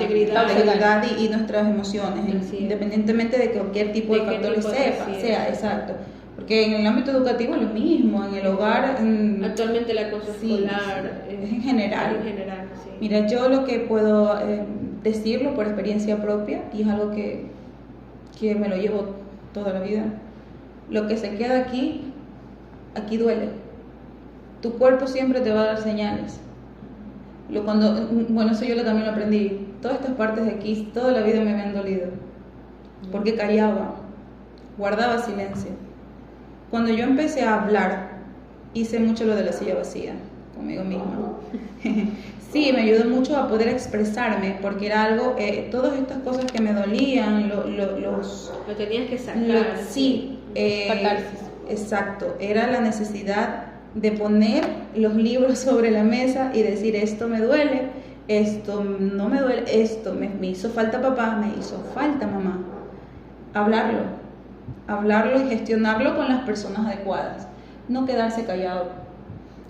Integridad. integridad y nuestras emociones, Así es. independientemente de cualquier tipo de De qué factores tipo sea, exacto. Porque en el ámbito educativo es lo mismo, en el hogar, Actualmente el acoso sí, escolar es en general. En general, sí. Mira, yo lo que puedo decirlo por experiencia propia, y es algo que me lo llevo toda la vida, lo que se queda aquí duele. Tu cuerpo siempre te va a dar señales. Eso yo también lo aprendí. Todas estas partes de aquí, toda la vida me habían dolido. Porque callaba, guardaba silencio. Cuando yo empecé a hablar, hice mucho lo de la silla vacía, conmigo misma. Sí, me ayudó mucho a poder expresarme, porque era algo, todas estas cosas que me dolían, Lo tenías que sacar. sí, Catarsis. exacto, era la necesidad de poner los libros sobre la mesa y decir: esto me duele, esto no me duele, esto me hizo falta papá, me hizo falta mamá. Hablarlo y gestionarlo con las personas adecuadas, no quedarse callado.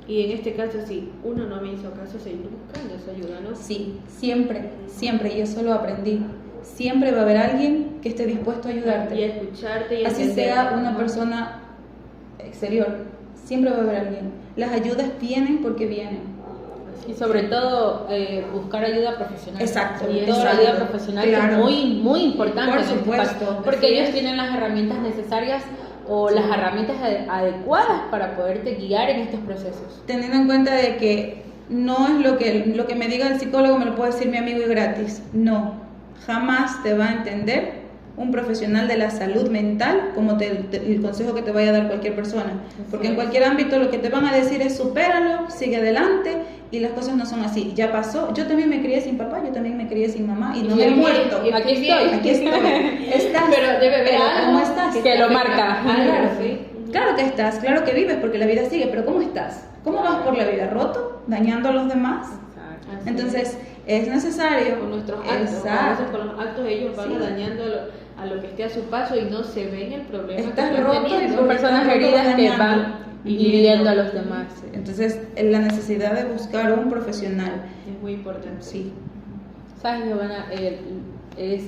Y en este caso, si uno no me hizo caso, seguir buscando esa ayuda, ¿no? Sí, siempre, y eso lo aprendí. Siempre va a haber alguien que esté dispuesto a ayudarte. Y a escucharte y a Así entender. sea una persona exterior, siempre va a haber alguien. Las ayudas vienen porque vienen. Y sobre todo buscar ayuda profesional. Exacto, Sobre todo la exacto. ayuda profesional, Claro. que es muy importante. Por en este supuesto, caso, porque así ellos es. tienen las herramientas necesarias o las herramientas adecuadas para poderte guiar en estos procesos. Teniendo en cuenta de que no es lo que me diga el psicólogo me lo puede decir mi amigo y gratis. No, jamás te va a entender un profesional de la salud mental como el consejo que te vaya a dar cualquier persona. Porque en cualquier ámbito lo que te van a decir es: supéralo, sigue adelante, y las cosas no son así. Ya pasó. Yo también me crié sin papá, yo también me crié sin mamá y no me he muerto. Aquí estoy. Aquí estoy. Estás. Pero debe haber Pero algo ¿cómo estás? que lo marca. Claro, sí. Claro que estás, claro que vives porque la vida sigue, pero ¿cómo estás? ¿Cómo vas por la vida? ¿Roto? ¿Dañando a los demás? Así Entonces, es necesario. con nuestros actos, Exacto. a veces con los actos ellos van Sí. dañando a lo que esté a su paso y no se ven el problema. Estás que están roto y teniendo. Son personas heridas que van hiriendo a los demás. Entonces, la necesidad de buscar un profesional. Es muy importante. Sí. Sabes, Giovanna, es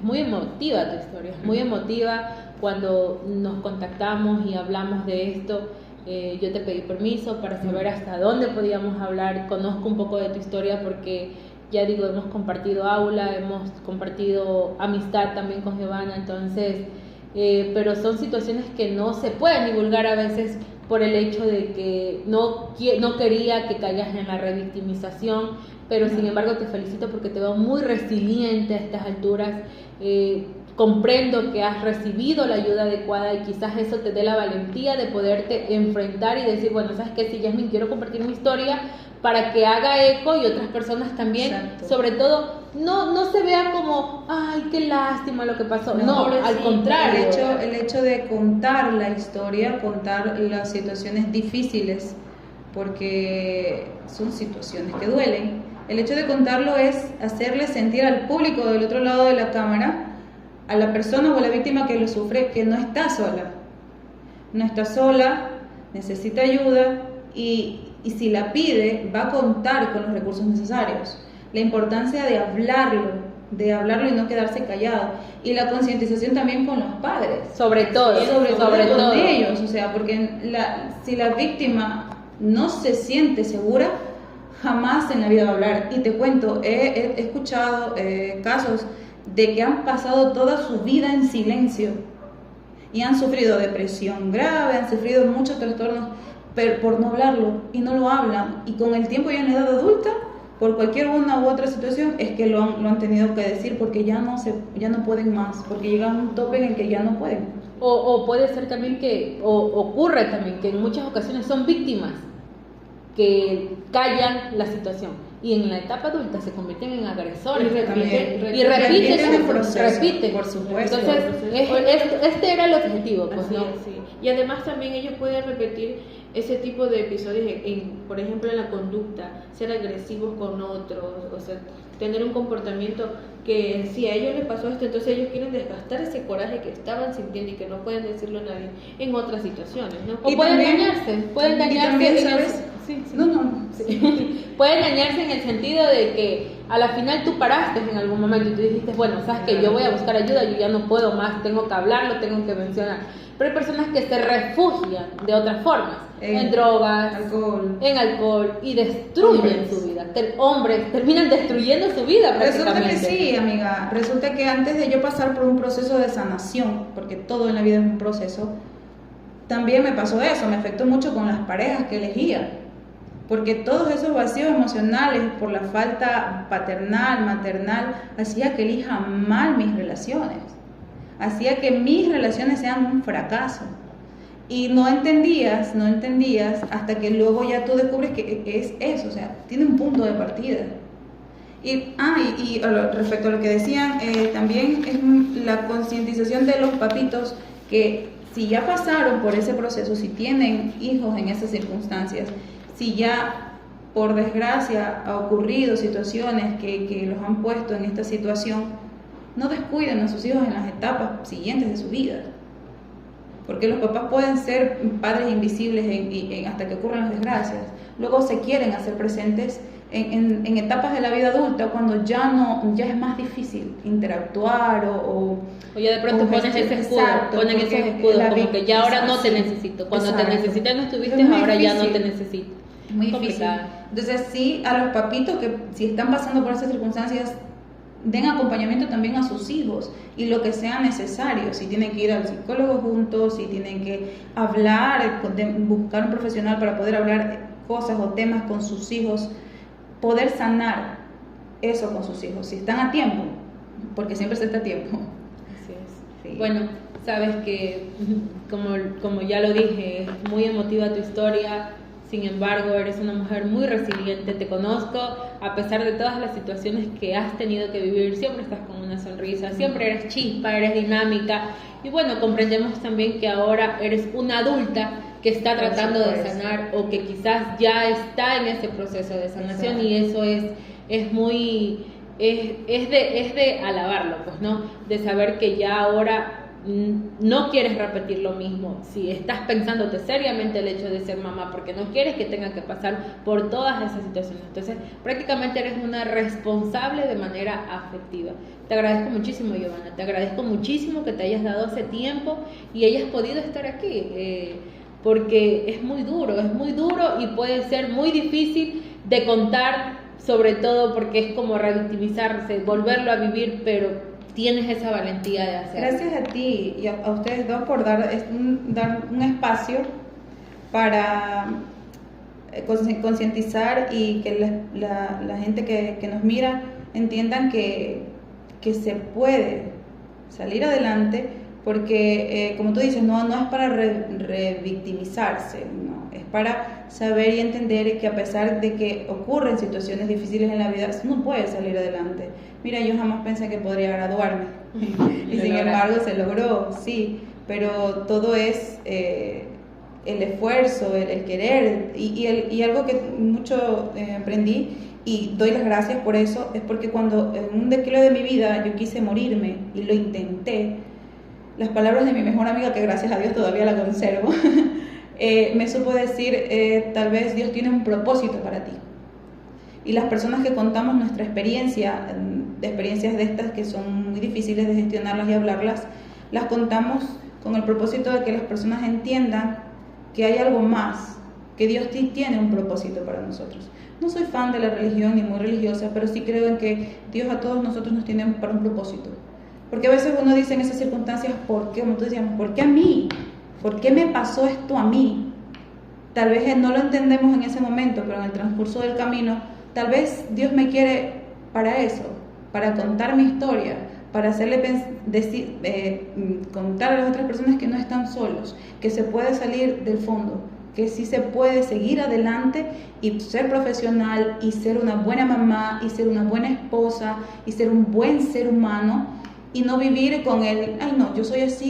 muy emotiva tu historia, es muy emotiva. Cuando nos contactamos y hablamos de esto, yo te pedí permiso para saber hasta dónde podíamos hablar. Conozco un poco de tu historia porque, ya digo, hemos compartido aula, hemos compartido amistad también con Giovanna, entonces, pero son situaciones que no se pueden divulgar a veces por el hecho de que no quería que caigas en la revictimización, pero sin embargo te felicito porque te veo muy resiliente a estas alturas. Comprendo que has recibido la ayuda adecuada y quizás eso te dé la valentía de poderte enfrentar y decir: bueno, ¿sabes qué? Si Yasmin, quiero compartir mi historia para que haga eco y otras personas también. Exacto. Sobre todo, no se vea como: ay, qué lástima lo que pasó. No, al contrario. El hecho de contar la historia, contar las situaciones difíciles, porque son situaciones que duelen. El hecho de contarlo es hacerle sentir al público del otro lado de la cámara, a la persona o a la víctima que lo sufre, que no está sola. No está sola, necesita ayuda y si la pide, va a contar con los recursos necesarios. La importancia de hablarlo, de hablarlo y no quedarse callado. Y la concientización también con los padres. Sobre todo, Sobre todo. todo con ellos, o sea, porque si la víctima no se siente segura, jamás en la vida va a hablar. Y te cuento, he escuchado casos de que han pasado toda su vida en silencio y han sufrido depresión grave, han sufrido muchos trastornos por no hablarlo, y no lo hablan, y con el tiempo ya en edad adulta, por cualquier una u otra situación, es que lo han tenido que decir, porque ya no pueden más, porque llegan a un tope en el que ya no pueden. O puede ser también que, ocurre también que en muchas ocasiones son víctimas que callan la situación, y en la etapa adulta se convierten en agresores, repiten el proceso, repiten. por supuesto. Entonces, este era el objetivo, pues, Así ¿no? es, sí. Y además también ellos pueden repetir ese tipo de episodios, por ejemplo, en la conducta, ser agresivos con otros, o sea, tener un comportamiento que si a ellos les pasó esto, entonces ellos quieren desgastar ese coraje que estaban sintiendo y que no pueden decirlo a nadie en otras situaciones, ¿no? O pueden dañarse, también, ¿sabes? Sí. Sí. Pueden dañarse en el sentido de que a la final tú paraste en algún momento y tú dijiste, bueno, sabes que yo voy a buscar ayuda, yo ya no puedo más, tengo que hablarlo, tengo que mencionar. Pero hay personas que se refugian de otras formas, en drogas, en alcohol, y destruyen su vida. Hombres terminan destruyendo su vida Resulta prácticamente. que sí, amiga. Resulta que antes de yo pasar por un proceso de sanación, porque todo en la vida es un proceso, también me pasó eso, me afectó mucho con las parejas que elegía. Porque todos esos vacíos emocionales por la falta paternal, maternal, hacía que elija mal mis relaciones. Hacía que mis relaciones sean un fracaso. Y no entendías hasta que luego ya tú descubres que es eso, o sea, tiene un punto de partida. Y respecto a lo que decían, también es la concientización de los papitos, que si ya pasaron por ese proceso, si tienen hijos en esas circunstancias, si ya por desgracia ha ocurrido situaciones que los han puesto en esta situación, no descuiden a sus hijos en las etapas siguientes de su vida. Porque los papás pueden ser padres invisibles hasta que ocurran las desgracias. Luego se quieren hacer presentes en etapas de la vida adulta, cuando ya es más difícil interactuar o ya de pronto ponen ese escudo, como que ya ahora no te necesito. Cuando te necesité no estuviste, ahora ya no te necesito. Es muy difícil. Entonces sí, a los papitos que si están pasando por esas circunstancias, den acompañamiento también a sus hijos y lo que sea necesario. Si tienen que ir al psicólogo juntos, si tienen que hablar, buscar un profesional para poder hablar cosas o temas con sus hijos, poder sanar eso con sus hijos, si están a tiempo, porque siempre se está a tiempo. Así es. Sí. Bueno, sabes que, como ya lo dije, es muy emotiva tu historia. Sin embargo, eres una mujer muy resiliente, te conozco, a pesar de todas las situaciones que has tenido que vivir, siempre estás con una sonrisa, siempre eres chispa, eres dinámica, y bueno, comprendemos también que ahora eres una adulta que está tratando de sanar, o que quizás ya está en ese proceso de sanación. Exacto. Y eso es muy, es de alabarlo, pues, ¿no? De saber que ya ahora no quieres repetir lo mismo, si estás pensándote seriamente el hecho de ser mamá, porque no quieres que tenga que pasar por todas esas situaciones. Entonces prácticamente eres una responsable de manera afectiva. Te agradezco muchísimo, Giovanna, te agradezco muchísimo que te hayas dado ese tiempo y hayas podido estar aquí, porque es muy duro y puede ser muy difícil de contar, sobre todo porque es como revictimizarse, volverlo a vivir, pero tienes esa valentía de hacerlo. Gracias a ti y a ustedes dos por dar un espacio para concientizar y que la gente que nos mira entiendan que se puede salir adelante, porque como tú dices, no es para revictimizarse, no, es para saber y entender que a pesar de que ocurren situaciones difíciles en la vida, uno puede salir adelante. Mira, yo jamás pensé que podría graduarme y sin embargo se logró, sí, pero todo es el esfuerzo, el querer, y algo que mucho aprendí y doy las gracias por eso, es porque cuando en un declive de mi vida yo quise morirme y lo intenté, las palabras de mi mejor amiga, que gracias a Dios todavía la conservo, me supo decir, tal vez Dios tiene un propósito para ti. Y las personas que contamos nuestra experiencia de experiencias de estas que son muy difíciles de gestionarlas y hablarlas, las contamos con el propósito de que las personas entiendan que hay algo más, que Dios sí tiene un propósito para nosotros. No soy fan de la religión ni muy religiosa, pero sí creo en que Dios a todos nosotros nos tiene para un propósito. Porque a veces uno dice en esas circunstancias, ¿por qué? Como tú decías, ¿por qué a mí? ¿Por qué me pasó esto a mí? Tal vez no lo entendemos en ese momento, pero en el transcurso del camino, tal vez Dios me quiere para eso, para contar mi historia, para hacerle contar a las otras personas que no están solos, que se puede salir del fondo, que sí se puede seguir adelante y ser profesional y ser una buena mamá y ser una buena esposa y ser un buen ser humano y no vivir con el, ay no, yo soy así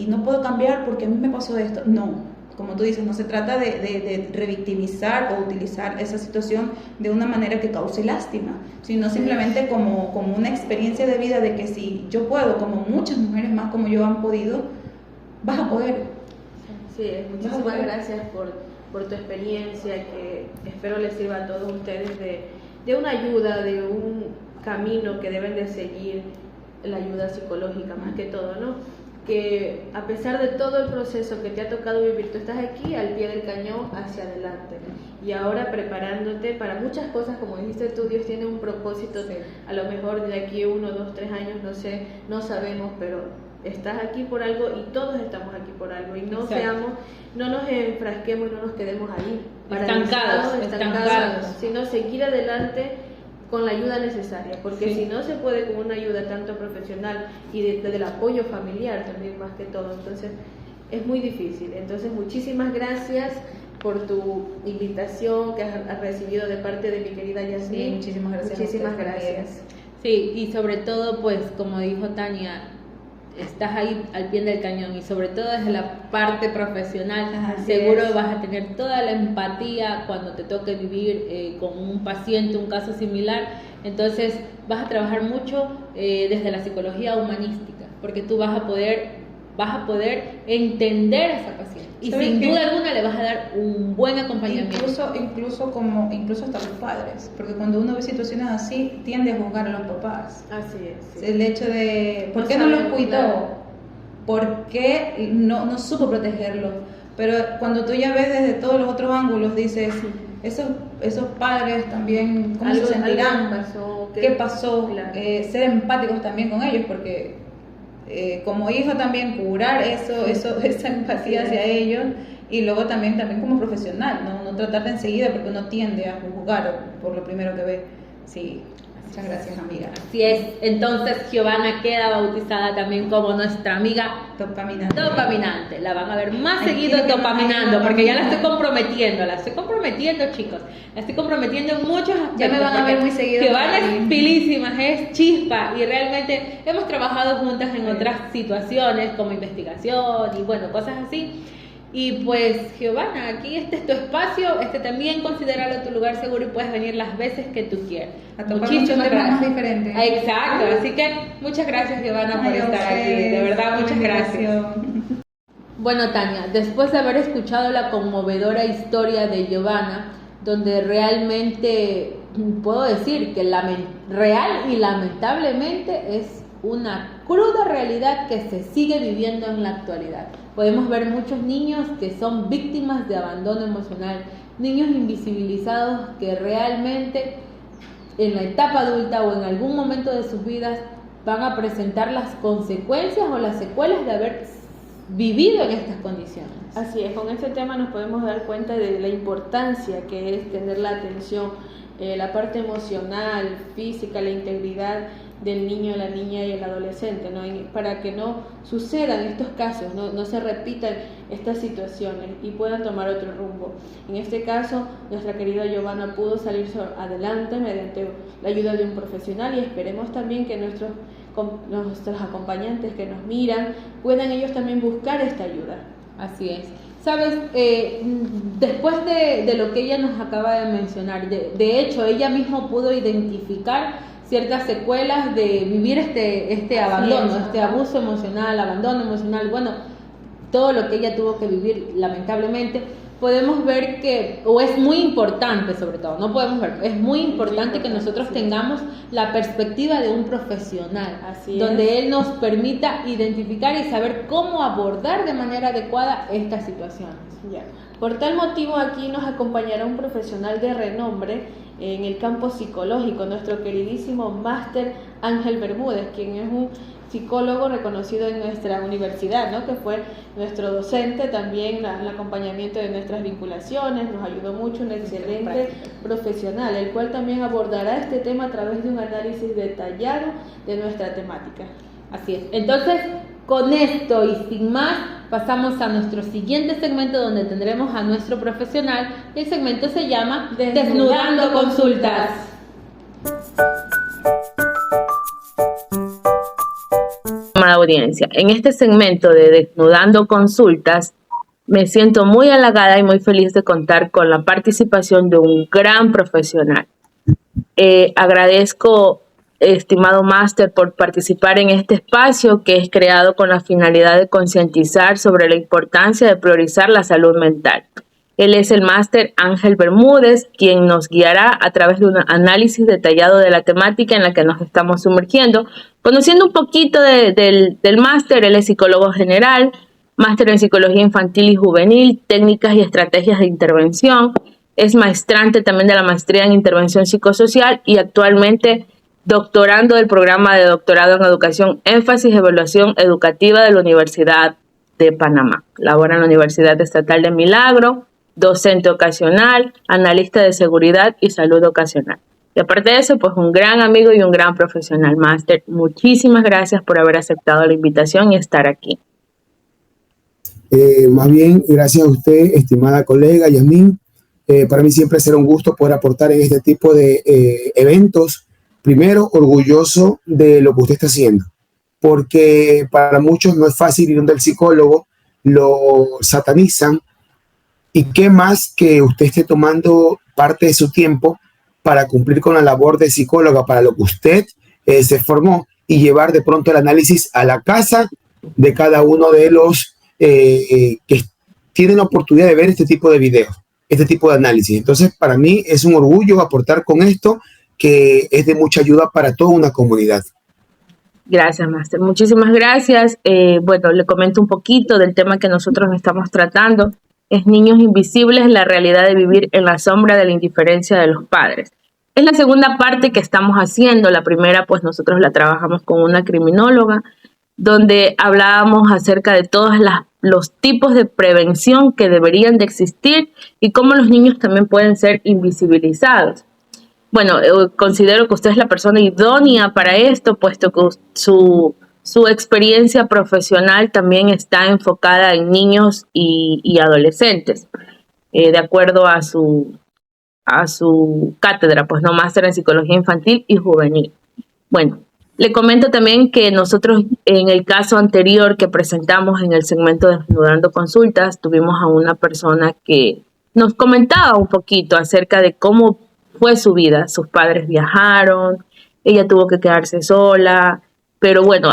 y no puedo cambiar porque a mí me pasó esto. No, como tú dices, no se trata de revictimizar o utilizar esa situación de una manera que cause lástima, sino simplemente como una experiencia de vida de que si yo puedo, como muchas mujeres más como yo han podido, vas a poder. Sí, muchísimas gracias por tu experiencia, que espero les sirva a todos ustedes de una ayuda, de un camino que deben de seguir, la ayuda psicológica más que todo, ¿no? Que a pesar de todo el proceso que te ha tocado vivir, tú estás aquí al pie del cañón hacia adelante y ahora preparándote para muchas cosas, como dijiste tú, Dios tiene un propósito, sí. A lo mejor de aquí 1, 2, 3 años, no sé, no sabemos, pero estás aquí por algo y todos estamos aquí por algo y no no nos enfrasquemos y no nos quedemos ahí estancados, sino seguir adelante con la ayuda necesaria, porque si no se puede con una ayuda tanto profesional y del apoyo familiar también más que todo, entonces es muy difícil. Entonces muchísimas gracias por tu invitación que has recibido de parte de mi querida Yasmín. Sí, muchísimas gracias. Muchísimas gracias. Sí, y sobre todo, pues, como dijo Tania, estás ahí al pie del cañón y sobre todo desde la parte profesional. Seguro vas a tener toda la empatía cuando te toque vivir con un paciente, un caso similar. Entonces vas a trabajar mucho desde la psicología humanística, porque tú vas a poder entender a esa paciente y sin duda alguna le vas a dar un buen acompañamiento. Incluso hasta los padres, porque cuando uno ve situaciones así tiende a juzgar a los papás. Así es. Sí. El hecho de ¿por qué no los cuidó? ¿Por qué no supo protegerlos? Pero cuando tú ya ves desde todos los otros ángulos, dices, esos padres también, ¿cómo se sentirán? ¿Qué pasó? Claro. Ser empáticos también con ellos, porque como hijo también curar esa empatía hacia ellos, y luego también como profesional, no tratar de enseguida, porque uno tiende a juzgar por lo primero que ve. Sí, muchas gracias, amiga. Así es. Entonces Giovanna queda bautizada también como nuestra amiga dopaminante. La van a ver más seguido dopaminando, porque ya la estoy comprometiendo, chicos. La estoy comprometiendo en muchos aspectos. Ya me van a ver muy seguido. Giovanna es pilísima, es chispa, y realmente hemos trabajado juntas en otras situaciones como investigación y bueno, cosas así. Y pues Giovanna, aquí este es tu espacio, también considéralo tu lugar seguro y puedes venir las veces que tú quieras. Muchísimas gracias. Diferentes. Exacto, así que muchas gracias Giovanna por estar aquí, de verdad muchas gracias. Bueno Tania, después de haber escuchado la conmovedora historia de Giovanna, donde realmente puedo decir que real y lamentablemente es una cruda realidad que se sigue viviendo en la actualidad. Podemos ver muchos niños que son víctimas de abandono emocional, niños invisibilizados que realmente en la etapa adulta o en algún momento de sus vidas van a presentar las consecuencias o las secuelas de haber vivido en estas condiciones. Así es, con este tema nos podemos dar cuenta de la importancia que es tener la atención, la parte emocional, física, la integridad del niño, la niña y el adolescente, ¿no? Para que no sucedan estos casos, no se repitan estas situaciones y puedan tomar otro rumbo. En este caso, nuestra querida Giovanna pudo salir adelante mediante la ayuda de un profesional, y esperemos también que nuestros acompañantes que nos miran puedan ellos también buscar esta ayuda. Así es. Sabes, después de lo que ella nos acaba de mencionar, de hecho ella misma pudo identificar ciertas secuelas de vivir este abandono, este abuso emocional, abandono emocional, bueno, todo lo que ella tuvo que vivir lamentablemente, podemos ver que, o es muy importante sobre todo, no podemos ver, es muy importante que nosotros tengamos la perspectiva de un profesional, donde él nos permita identificar y saber cómo abordar de manera adecuada estas situaciones. Ya. Por tal motivo aquí nos acompañará un profesional de renombre en el campo psicológico, nuestro queridísimo máster Ángel Bermúdez, quien es un psicólogo reconocido en nuestra universidad, ¿no? Que fue nuestro docente también en el acompañamiento de nuestras vinculaciones, nos ayudó mucho, un excelente profesional, el cual también abordará este tema a través de un análisis detallado de nuestra temática. Así es. Entonces, con esto y sin más, pasamos a nuestro siguiente segmento donde tendremos a nuestro profesional. El segmento se llama Desnudando Consultas. Audiencia, en este segmento de Desnudando Consultas me siento muy halagada y muy feliz de contar con la participación de un gran profesional. Agradezco, estimado máster, por participar en este espacio que es creado con la finalidad de concientizar sobre la importancia de priorizar la salud mental. Él es el máster Ángel Bermúdez, quien nos guiará a través de un análisis detallado de la temática en la que nos estamos sumergiendo. Conociendo un poquito del máster, él es psicólogo general, máster en psicología infantil y juvenil, técnicas y estrategias de intervención. Es maestrante también de la maestría en intervención psicosocial y actualmente doctorando del programa de doctorado en educación, énfasis y evaluación educativa de la Universidad de Panamá. Labora en la Universidad Estatal de Milagro, docente ocasional, analista de seguridad y salud ocasional. Y aparte de eso, pues un gran amigo y un gran profesional. Máster, muchísimas gracias por haber aceptado la invitación y estar aquí. Más bien, gracias a usted, estimada colega Yasmín. Para mí siempre será un gusto poder aportar en este tipo de eventos. Primero, orgulloso de lo que usted está haciendo, porque para muchos no es fácil ir donde el psicólogo, lo satanizan. Y qué más que usted esté tomando parte de su tiempo para cumplir con la labor de psicóloga, para lo que usted se formó, y llevar de pronto el análisis a la casa de cada uno de los que tienen la oportunidad de ver este tipo de videos, este tipo de análisis. Entonces, para mí es un orgullo aportar con esto, que es de mucha ayuda para toda una comunidad. Gracias, máster. Muchísimas gracias. Bueno, le comento un poquito del tema que nosotros estamos tratando. Es Niños Invisibles, la realidad de vivir en la sombra de la indiferencia de los padres. Es la segunda parte que estamos haciendo. La primera, pues nosotros la trabajamos con una criminóloga, donde hablábamos acerca de todos los tipos de prevención que deberían de existir y cómo los niños también pueden ser invisibilizados. Bueno, considero que usted es la persona idónea para esto, puesto que su experiencia profesional también está enfocada en niños y adolescentes, de acuerdo a su cátedra, pues no, máster en psicología infantil y juvenil. Bueno, le comento también que nosotros en el caso anterior que presentamos en el segmento de Desnudando Consultas, tuvimos a una persona que nos comentaba un poquito acerca de cómo fue su vida. Sus padres viajaron, ella tuvo que quedarse sola, pero bueno,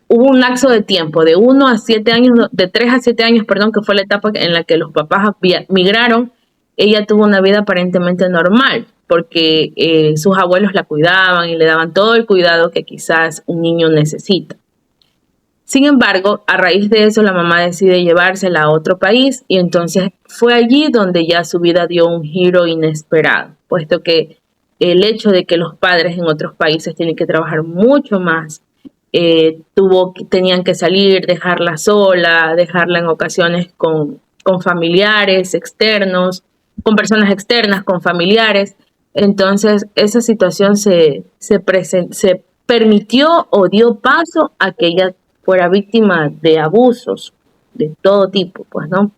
hubo un lapso de tiempo de 1 a 7 años, de 3 a 7 años, perdón, que fue la etapa en la que los papás migraron. Ella tuvo una vida aparentemente normal, porque sus abuelos la cuidaban y le daban todo el cuidado que quizás un niño necesita. Sin embargo, a raíz de eso, la mamá decide llevársela a otro país y entonces fue allí donde ya su vida dio un giro inesperado, puesto que el hecho de que los padres en otros países tienen que trabajar mucho más, tenían que salir, dejarla sola, dejarla en ocasiones con familiares externos, con personas externas, con familiares. Entonces, esa situación se permitió o dio paso a que ella fuera víctima de abusos de todo tipo, pues, ¿no?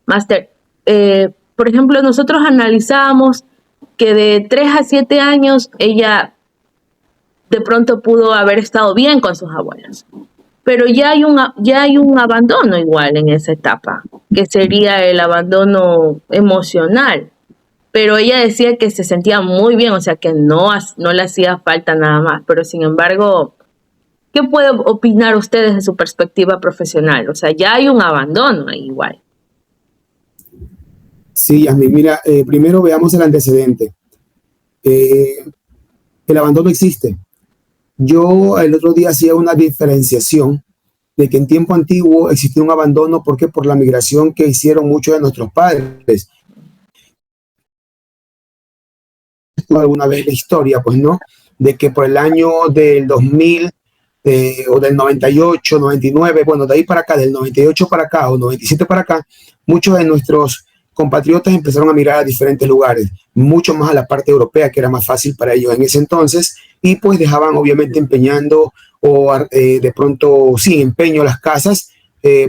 Máster, por ejemplo, nosotros analizábamos que de 3 a 7 años ella de pronto pudo haber estado bien con sus abuelos, pero ya hay un abandono igual en esa etapa, que sería el abandono emocional. Pero ella decía que se sentía muy bien, o sea que no le hacía falta nada más. Pero sin embargo, ¿qué puede opinar usted desde su perspectiva profesional? O sea, ya hay un abandono ahí igual. Sí, Yasmin, mira, primero veamos el antecedente. Eh, el abandono existe. Yo el otro día hacía una diferenciación de que en tiempo antiguo existía un abandono porque por la migración que hicieron muchos de nuestros padres. Alguna vez la historia, pues no, de que por el año del 2000 o del 98, 99, bueno, de ahí para acá, del 98 para acá o 97 para acá, muchos de nuestros compatriotas empezaron a mirar a diferentes lugares, mucho más a la parte europea, que era más fácil para ellos en ese entonces, y pues dejaban obviamente empeñando o de pronto sin empeño las casas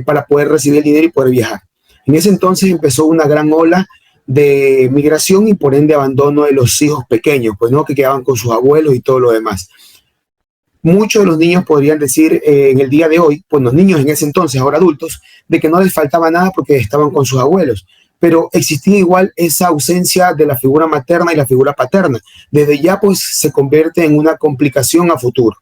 para poder recibir el dinero y poder viajar. En ese entonces empezó una gran ola de migración y por ende abandono de los hijos pequeños, pues no, que quedaban con sus abuelos y todo lo demás. Muchos de los niños podrían decir en el día de hoy, pues los niños en ese entonces, ahora adultos, de que no les faltaba nada porque estaban con sus abuelos, pero existía igual esa ausencia de la figura materna y la figura paterna. Desde ya pues se convierte en una complicación a futuro,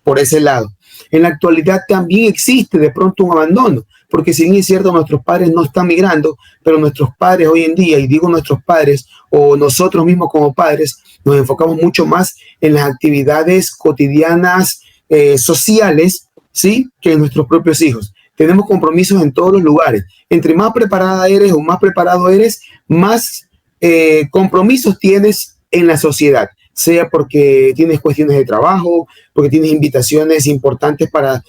por ese lado. En la actualidad también existe de pronto un abandono, porque si bien es cierto, nuestros padres no están migrando, pero nuestros padres hoy en día, y digo nuestros padres o nosotros mismos como padres, nos enfocamos mucho más en las actividades cotidianas sociales, ¿sí?, que en nuestros propios hijos. Tenemos compromisos en todos los lugares. Entre más preparada eres o más preparado eres, más compromisos tienes en la sociedad, sea porque tienes cuestiones de trabajo, porque tienes invitaciones importantes para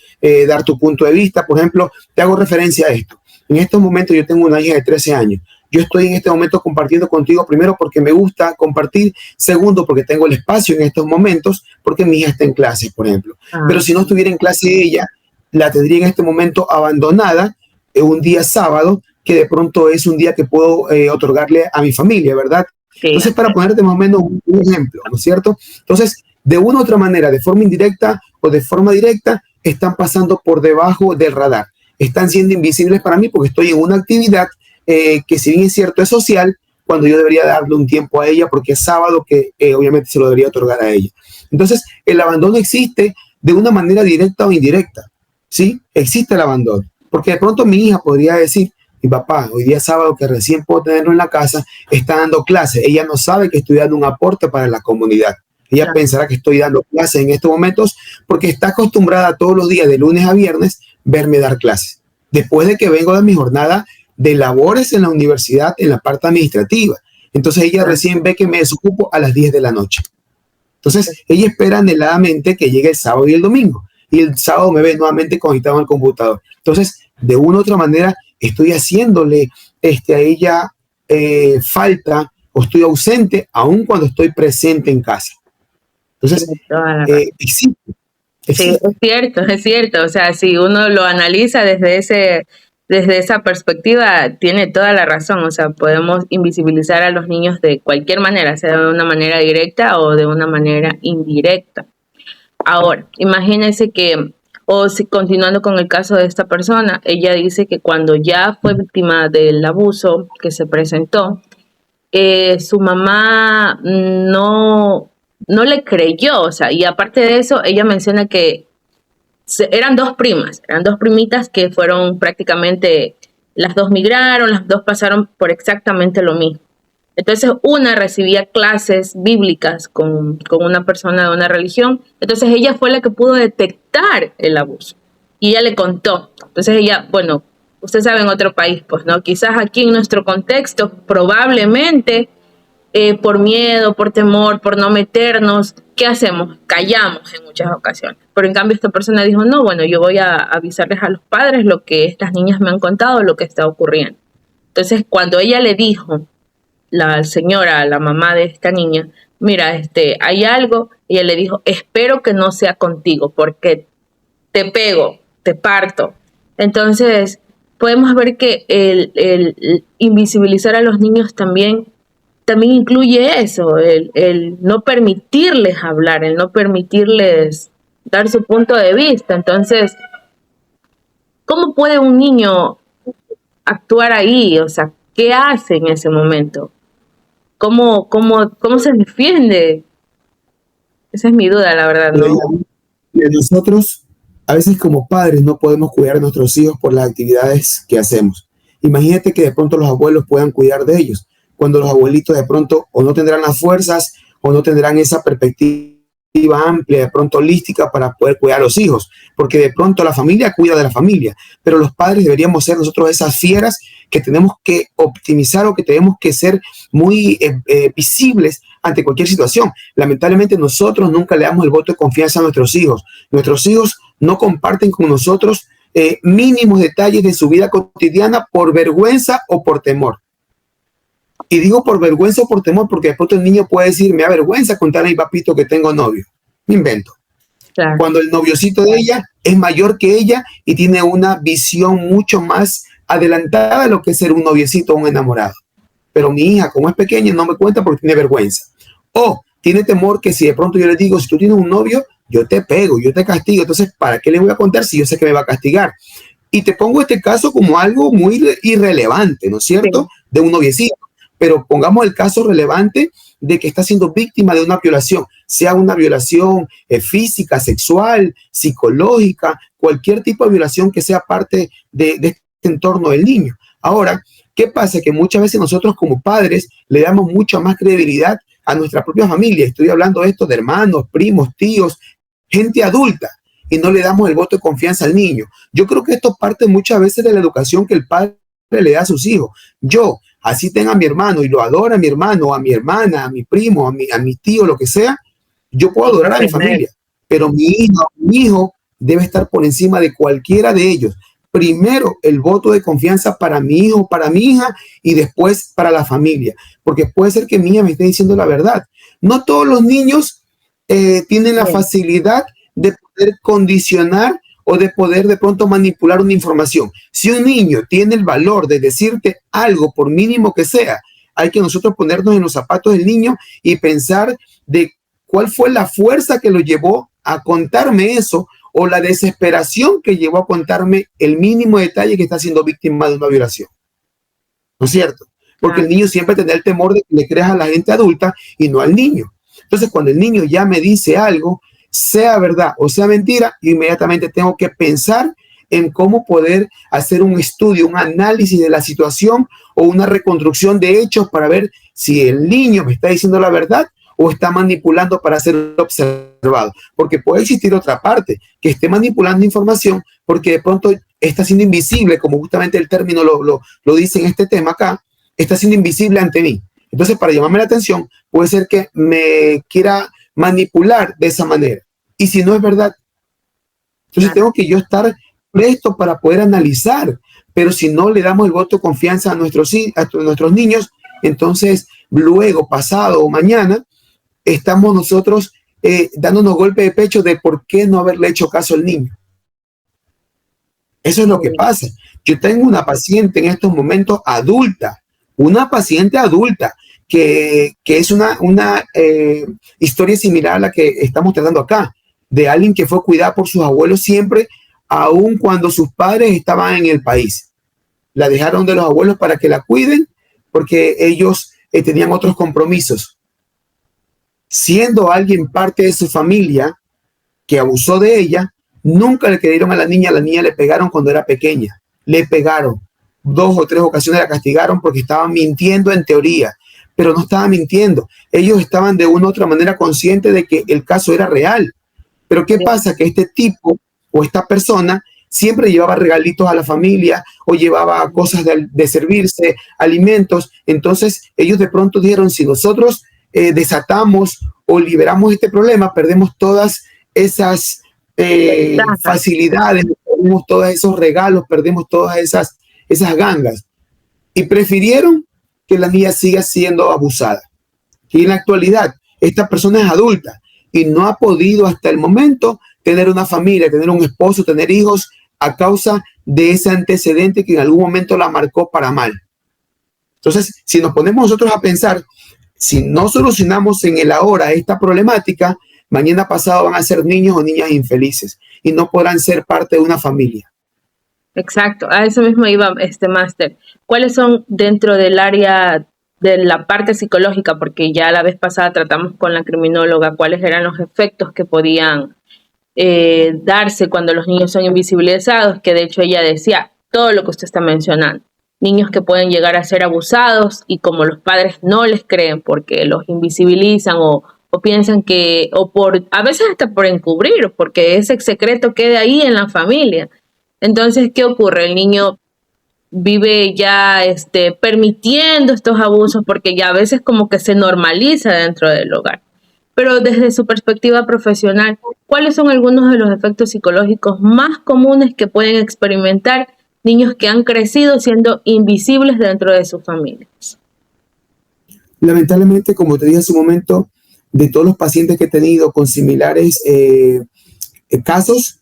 dar tu punto de vista. Por ejemplo, te hago referencia a esto. En estos momentos yo tengo una hija de 13 años. Yo estoy en este momento compartiendo contigo, primero porque me gusta compartir, segundo porque tengo el espacio en estos momentos, porque mi hija está en clase, por ejemplo. Pero si no estuviera en clase ella, la tendría en este momento abandonada un día sábado, que de pronto es un día que puedo otorgarle a mi familia, ¿verdad? Sí. Entonces, para ponerte más o menos un ejemplo, ¿no es cierto? Entonces, de una u otra manera, de forma indirecta o de forma directa, están pasando por debajo del radar. Están siendo invisibles para mí porque estoy en una actividad que, si bien es cierto, es social, cuando yo debería darle un tiempo a ella porque es sábado que obviamente se lo debería otorgar a ella. Entonces, el abandono existe de una manera directa o indirecta, ¿sí? Existe el abandono. Porque de pronto mi hija podría decir, mi papá, hoy día sábado que recién puedo tenerlo en la casa, está dando clases. Ella no sabe que estoy dando un aporte para la comunidad. Ella pensará que estoy dando clases en estos momentos porque está acostumbrada todos los días, de lunes a viernes, verme dar clases. Después de que vengo de mi jornada de labores en la universidad, en la parte administrativa. Entonces ella recién ve que me desocupo a las 10 de la noche. Entonces ella espera anheladamente que llegue el sábado y el domingo. Y el sábado me ve nuevamente conectado al computador. Entonces, de una u otra manera, estoy haciéndole a ella falta o estoy ausente aun cuando estoy presente en casa. Entonces, existe. Sí, es cierto. O sea, si uno lo analiza desde esa perspectiva, tiene toda la razón. O sea, podemos invisibilizar a los niños de cualquier manera, sea de una manera directa o de una manera indirecta. Ahora, imagínense que, o si continuando con el caso de esta persona, ella dice que cuando ya fue víctima del abuso que se presentó, su mamá no le creyó, o sea, y aparte de eso, ella menciona que eran dos primitas que fueron prácticamente, las dos migraron, las dos pasaron por exactamente lo mismo. Entonces una recibía clases bíblicas con una persona de una religión, entonces ella fue la que pudo detectar el abuso y ella le contó. Entonces ella, bueno, usted sabe en otro país, pues, ¿no? Quizás aquí en nuestro contexto probablemente por miedo, por temor, por no meternos, ¿qué hacemos? Callamos en muchas ocasiones. Pero en cambio esta persona dijo, no, bueno, yo voy a avisarles a los padres lo que estas niñas me han contado, lo que está ocurriendo. Entonces cuando ella le dijo, la señora, la mamá de esta niña, mira, hay algo, ella le dijo, espero que no sea contigo, porque te pego, te parto. Entonces, podemos ver que el invisibilizar a los niños también incluye eso, el no permitirles hablar, el no permitirles dar su punto de vista. Entonces, ¿cómo puede un niño actuar ahí? O sea, ¿qué hace en ese momento? ¿Cómo se defiende? Esa es mi duda, la verdad, ¿no? Nosotros, a veces como padres, no podemos cuidar a nuestros hijos por las actividades que hacemos. Imagínate que de pronto los abuelos puedan cuidar de ellos, cuando los abuelitos de pronto o no tendrán las fuerzas o no tendrán esa perspectiva amplia, de pronto holística para poder cuidar a los hijos, porque de pronto la familia cuida de la familia, pero los padres deberíamos ser nosotros esas fieras que tenemos que optimizar o que tenemos que ser muy visibles ante cualquier situación. Lamentablemente nosotros nunca le damos el voto de confianza a nuestros hijos. Nuestros hijos no comparten con nosotros mínimos detalles de su vida cotidiana por vergüenza o por temor. Y digo por vergüenza o por temor porque de pronto el niño puede decir, me da vergüenza contar a mi papito que tengo novio. Me invento. Claro. Cuando el noviocito de ella es mayor que ella y tiene una visión mucho más adelantada de lo que es ser un noviecito o un enamorado. Pero mi hija, como es pequeña, no me cuenta porque tiene vergüenza. O tiene temor que si de pronto yo le digo, si tú tienes un novio, yo te pego, yo te castigo. Entonces, ¿para qué le voy a contar si yo sé que me va a castigar? Y te pongo este caso como algo muy irrelevante, ¿no es cierto? Sí. De un noviecito. Pero pongamos el caso relevante de que está siendo víctima de una violación, sea una violación física, sexual, psicológica, cualquier tipo de violación que sea parte de este entorno del niño. Ahora, ¿qué pasa? Que muchas veces nosotros como padres le damos mucha más credibilidad a nuestra propia familia. Estoy hablando de esto de hermanos, primos, tíos, gente adulta, y no le damos el voto de confianza al niño. Yo creo que esto parte muchas veces de la educación que el padre le da a sus hijos. Yo, así tenga a mi hermano y lo adora a mi hermano, a mi hermana, a mi primo, a mi tío, lo que sea, yo puedo adorar a mi familia, pero mi hijo debe estar por encima de cualquiera de ellos. Primero el voto de confianza para mi hijo, para mi hija y después para la familia, porque puede ser que mi hija me esté diciendo la verdad. No todos los niños tienen la facilidad de poder condicionar o de poder de pronto manipular una información. Si un niño tiene el valor de decirte algo, por mínimo que sea, hay que nosotros ponernos en los zapatos del niño y pensar de cuál fue la fuerza que lo llevó a contarme eso o la desesperación que llevó a contarme el mínimo detalle que está siendo víctima de una violación. ¿No es cierto? Porque el niño siempre tendrá el temor de que le creas a la gente adulta y no al niño. Entonces, cuando el niño ya me dice algo, sea verdad o sea mentira, inmediatamente tengo que pensar en cómo poder hacer un estudio, un análisis de la situación o una reconstrucción de hechos para ver si el niño me está diciendo la verdad o está manipulando para ser observado. Porque puede existir otra parte que esté manipulando información porque de pronto está siendo invisible, como justamente el término lo dice en este tema acá, está siendo invisible ante mí. Entonces, para llamarme la atención, puede ser que me quiera manipular de esa manera. Y si no es verdad, entonces tengo que yo estar presto para poder analizar. Pero si no le damos el voto de confianza a nuestros niños, entonces luego, pasado o mañana, estamos nosotros dándonos golpe de pecho de por qué no haberle hecho caso al niño. Eso es lo que pasa. Yo tengo una paciente en estos momentos adulta, una paciente adulta que es una historia similar a la que estamos tratando acá, de alguien que fue cuidada por sus abuelos siempre, aun cuando sus padres estaban en el país. La dejaron de los abuelos para que la cuiden porque ellos tenían otros compromisos. Siendo alguien parte de su familia que abusó de ella, nunca le quedaron a la niña le pegaron cuando era pequeña, le pegaron 2 o 3 ocasiones, la castigaron porque estaban mintiendo en teoría, pero no estaban mintiendo, ellos estaban de una u otra manera conscientes de que el caso era real. Pero ¿qué pasa? Que este tipo o esta persona siempre llevaba regalitos a la familia o llevaba cosas de servirse, alimentos. Entonces ellos de pronto dijeron, si nosotros desatamos o liberamos este problema, perdemos todas esas facilidades, perdemos todos esos regalos, perdemos todas esas gangas. Y prefirieron que la niña siga siendo abusada. Y en la actualidad, esta persona es adulta y no ha podido hasta el momento tener una familia, tener un esposo, tener hijos a causa de ese antecedente que en algún momento la marcó para mal. Entonces, si nos ponemos nosotros a pensar, si no solucionamos en el ahora esta problemática, mañana pasado van a ser niños o niñas infelices y no podrán ser parte de una familia. Exacto, a eso mismo iba máster. ¿Cuáles son dentro del área de la parte psicológica? Porque ya la vez pasada tratamos con la criminóloga cuáles eran los efectos que podían darse cuando los niños son invisibilizados, que de hecho ella decía todo lo que usted está mencionando. niños que pueden llegar a ser abusados y como los padres no les creen porque los invisibilizan o piensan que, a veces hasta por encubrir, porque ese secreto queda ahí en la familia. Entonces, ¿qué ocurre? El niño vive ya permitiendo estos abusos porque ya a veces como que se normaliza dentro del hogar. Pero desde su perspectiva profesional, ¿cuáles son algunos de los efectos psicológicos más comunes que pueden experimentar niños que han crecido siendo invisibles dentro de sus familias? Lamentablemente, como te dije hace un momento, de todos los pacientes que he tenido con similares casos,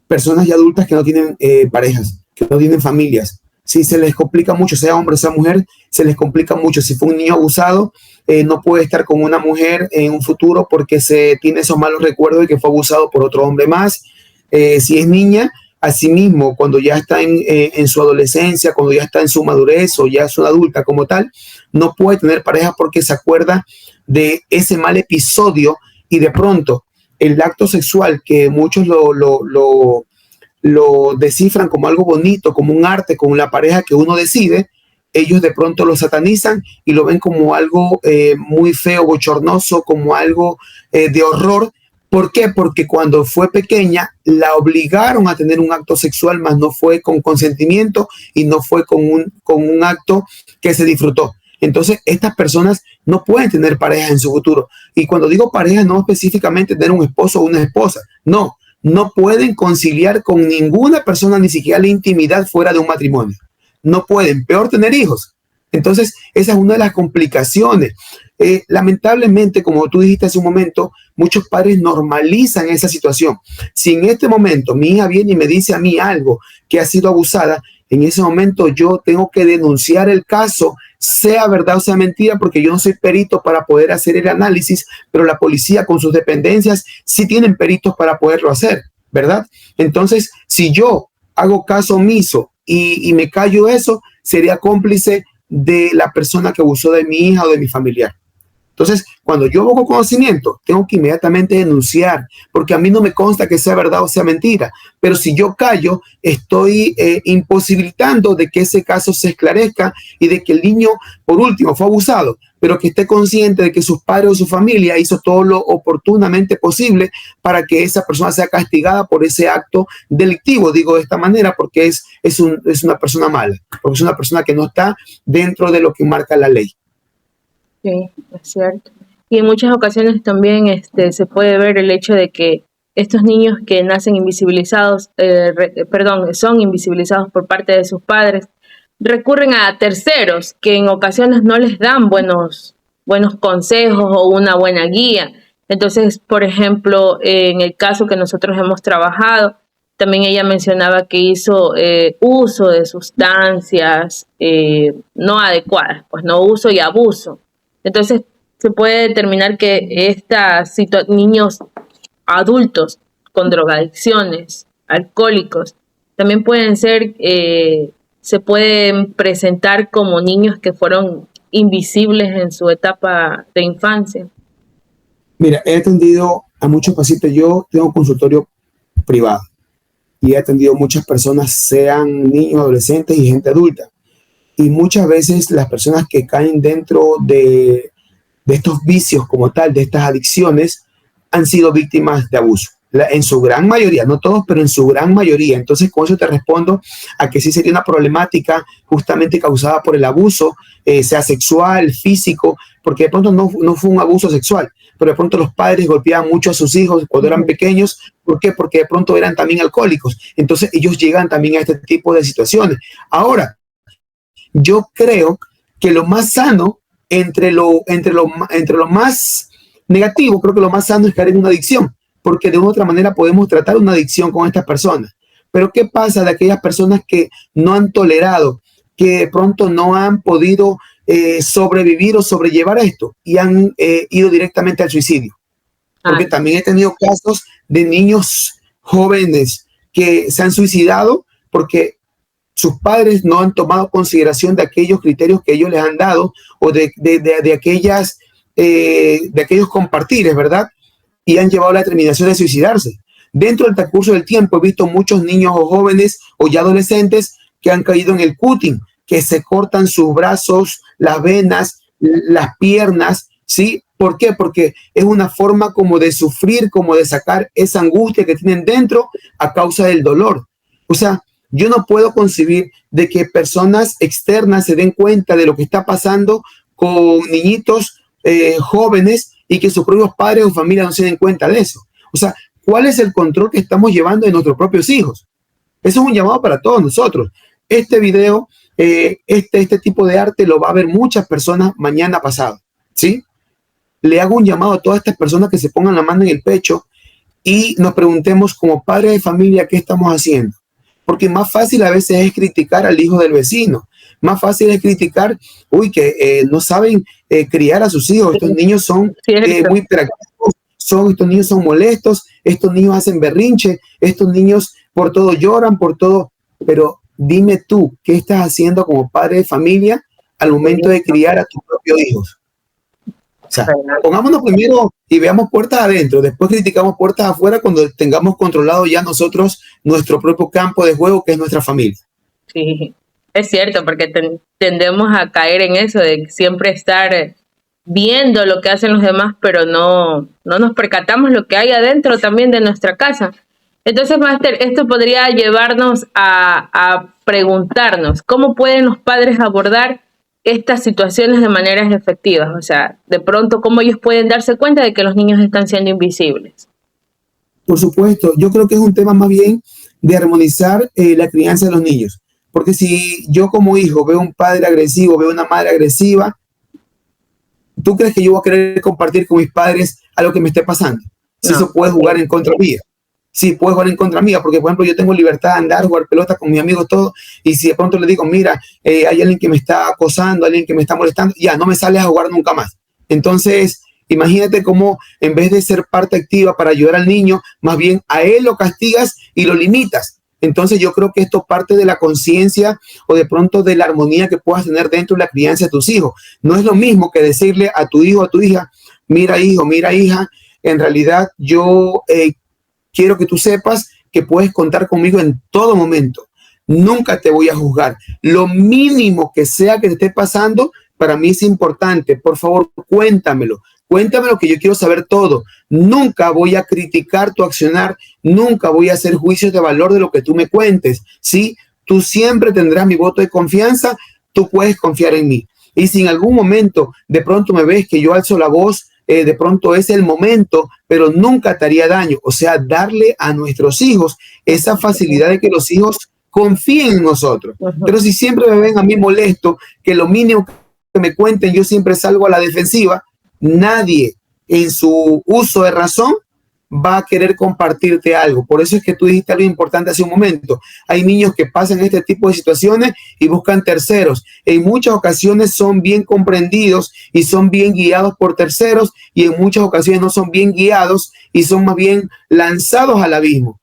personas ya adultas que no tienen parejas, que no tienen familias. Si se les complica mucho, sea hombre o sea mujer, se les complica mucho. Si fue un niño abusado, no puede estar con una mujer en un futuro porque se tiene esos malos recuerdos de que fue abusado por otro hombre más. Si es niña, asimismo, cuando ya está en su adolescencia, cuando ya está en su madurez o ya es una adulta como tal, no puede tener pareja porque se acuerda de ese mal episodio y de pronto el acto sexual que muchos lo descifran como algo bonito, como un arte, como la pareja que uno decide, ellos de pronto lo satanizan y lo ven como algo muy feo, bochornoso, como algo de horror. ¿Por qué? Porque cuando fue pequeña la obligaron a tener un acto sexual, mas no fue con consentimiento y no fue con un acto que se disfrutó. Entonces, estas personas no pueden tener pareja en su futuro. Y cuando digo pareja, no específicamente tener un esposo o una esposa. No pueden conciliar con ninguna persona, ni siquiera la intimidad fuera de un matrimonio. No pueden, peor tener hijos. Entonces, esa es una de las complicaciones. Lamentablemente, como tú dijiste hace un momento, muchos padres normalizan esa situación. Si en este momento mi hija viene y me dice a mí algo que ha sido abusada, en ese momento yo tengo que denunciar el caso, sea verdad o sea mentira, porque yo no soy perito para poder hacer el análisis, pero la policía con sus dependencias sí tienen peritos para poderlo hacer, ¿verdad? Entonces, si yo hago caso omiso y me callo eso, sería cómplice de la persona que abusó de mi hija o de mi familiar. Entonces, cuando yo busco conocimiento, tengo que inmediatamente denunciar, porque a mí no me consta que sea verdad o sea mentira. Pero si yo callo, estoy imposibilitando de que ese caso se esclarezca y de que el niño, por último, fue abusado, pero que esté consciente de que sus padres o su familia hizo todo lo oportunamente posible para que esa persona sea castigada por ese acto delictivo. Digo de esta manera porque es una persona mala, porque es una persona que no está dentro de lo que marca la ley. Sí, es cierto. Y en muchas ocasiones también se puede ver el hecho de que estos niños que nacen invisibilizados, son invisibilizados por parte de sus padres, recurren a terceros que en ocasiones no les dan buenos consejos o una buena guía. Entonces, por ejemplo, en el caso que nosotros hemos trabajado, también ella mencionaba que hizo uso de sustancias no adecuadas, pues no uso y abuso. Entonces, se puede determinar que niños adultos con drogadicciones, alcohólicos, también se pueden presentar como niños que fueron invisibles en su etapa de infancia. Mira, he atendido a muchos pacientes. Yo tengo consultorio privado y he atendido muchas personas, sean niños, adolescentes y gente adulta. Y muchas veces las personas que caen dentro de estos vicios como tal, de estas adicciones, han sido víctimas de abuso. En su gran mayoría, no todos, pero en su gran mayoría. Entonces, con eso te respondo a que sí sería una problemática justamente causada por el abuso, sea sexual, físico, porque de pronto no fue un abuso sexual, pero de pronto los padres golpeaban mucho a sus hijos cuando eran pequeños. ¿Por qué? Porque de pronto eran también alcohólicos. Entonces, ellos llegan también a este tipo de situaciones. Ahora, yo creo que lo más sano, entre lo más negativo, creo que lo más sano es caer en una adicción, porque de una u otra manera podemos tratar una adicción con estas personas. Pero ¿qué pasa de aquellas personas que no han tolerado, que de pronto no han podido sobrevivir o sobrellevar esto y han ido directamente al suicidio? Porque también he tenido casos de niños jóvenes que se han suicidado porque sus padres no han tomado consideración de aquellos criterios que ellos les han dado o de aquellos compartires, ¿verdad? Y han llevado a la determinación de suicidarse. Dentro del transcurso del tiempo he visto muchos niños o jóvenes o ya adolescentes que han caído en el cutting, que se cortan sus brazos, las venas, las piernas, ¿sí? ¿Por qué? Porque es una forma como de sufrir, como de sacar esa angustia que tienen dentro a causa del dolor. O sea, yo no puedo concebir de que personas externas se den cuenta de lo que está pasando con niñitos jóvenes y que sus propios padres o familia no se den cuenta de eso. O sea, ¿cuál es el control que estamos llevando de nuestros propios hijos? Eso es un llamado para todos nosotros. Este video, este tipo de arte lo va a ver muchas personas mañana pasado, ¿sí? Le hago un llamado a todas estas personas que se pongan la mano en el pecho y nos preguntemos como padres de familia qué estamos haciendo. Porque más fácil a veces es criticar al hijo del vecino. Más fácil es criticar, que no saben criar a sus hijos. Estos niños son muy hiperactivos, estos niños son molestos, estos niños hacen berrinche, estos niños por todo lloran, por todo. Pero dime tú, ¿qué estás haciendo como padre de familia al momento de criar a tus propios hijos? O sea, pongámonos primero y veamos puertas adentro, después criticamos puertas afuera cuando tengamos controlado ya nosotros nuestro propio campo de juego, que es nuestra familia. Sí, es cierto, porque tendemos a caer en eso de siempre estar viendo lo que hacen los demás, pero no nos percatamos lo que hay adentro también de nuestra casa. Entonces, Máster, esto podría llevarnos a preguntarnos, ¿cómo pueden los padres abordar estas situaciones de maneras efectivas? O sea, de pronto, ¿cómo ellos pueden darse cuenta de que los niños están siendo invisibles? Por supuesto, yo creo que es un tema más bien de armonizar la crianza de los niños. Porque si yo como hijo veo un padre agresivo, veo una madre agresiva, ¿tú crees que yo voy a querer compartir con mis padres algo que me esté pasando? Si eso puede jugar en contra mía. Sí, puede jugar en contra mía, porque por ejemplo yo tengo libertad de andar, jugar pelota con mis amigos, todo, y si de pronto le digo, mira, hay alguien que me está acosando, alguien que me está molestando, ya, no me sales a jugar nunca más. Entonces, imagínate cómo en vez de ser parte activa para ayudar al niño, más bien a él lo castigas y lo limitas. Entonces yo creo que esto parte de la conciencia o de pronto de la armonía que puedas tener dentro de la crianza de tus hijos. No es lo mismo que decirle a tu hijo o a tu hija, mira hijo, mira hija, en realidad yo quiero que tú sepas que puedes contar conmigo en todo momento. Nunca te voy a juzgar. Lo mínimo que sea que te esté pasando, para mí es importante. Por favor, cuéntamelo. Cuéntamelo que yo quiero saber todo. Nunca voy a criticar tu accionar. Nunca voy a hacer juicios de valor de lo que tú me cuentes. ¿Sí? Tú siempre tendrás mi voto de confianza. Tú puedes confiar en mí. Y si en algún momento de pronto me ves que yo alzo la voz, de pronto es el momento, pero nunca te haría daño. O sea, darle a nuestros hijos esa facilidad de que los hijos confíen en nosotros. Pero si siempre me ven a mí molesto, que lo mínimo que me cuenten, yo siempre salgo a la defensiva, nadie en su uso de razón va a querer compartirte algo. Por eso es que tú dijiste algo importante hace un momento. Hay niños que pasan este tipo de situaciones y buscan terceros. En muchas ocasiones son bien comprendidos y son bien guiados por terceros, y en muchas ocasiones no son bien guiados y son más bien lanzados al abismo.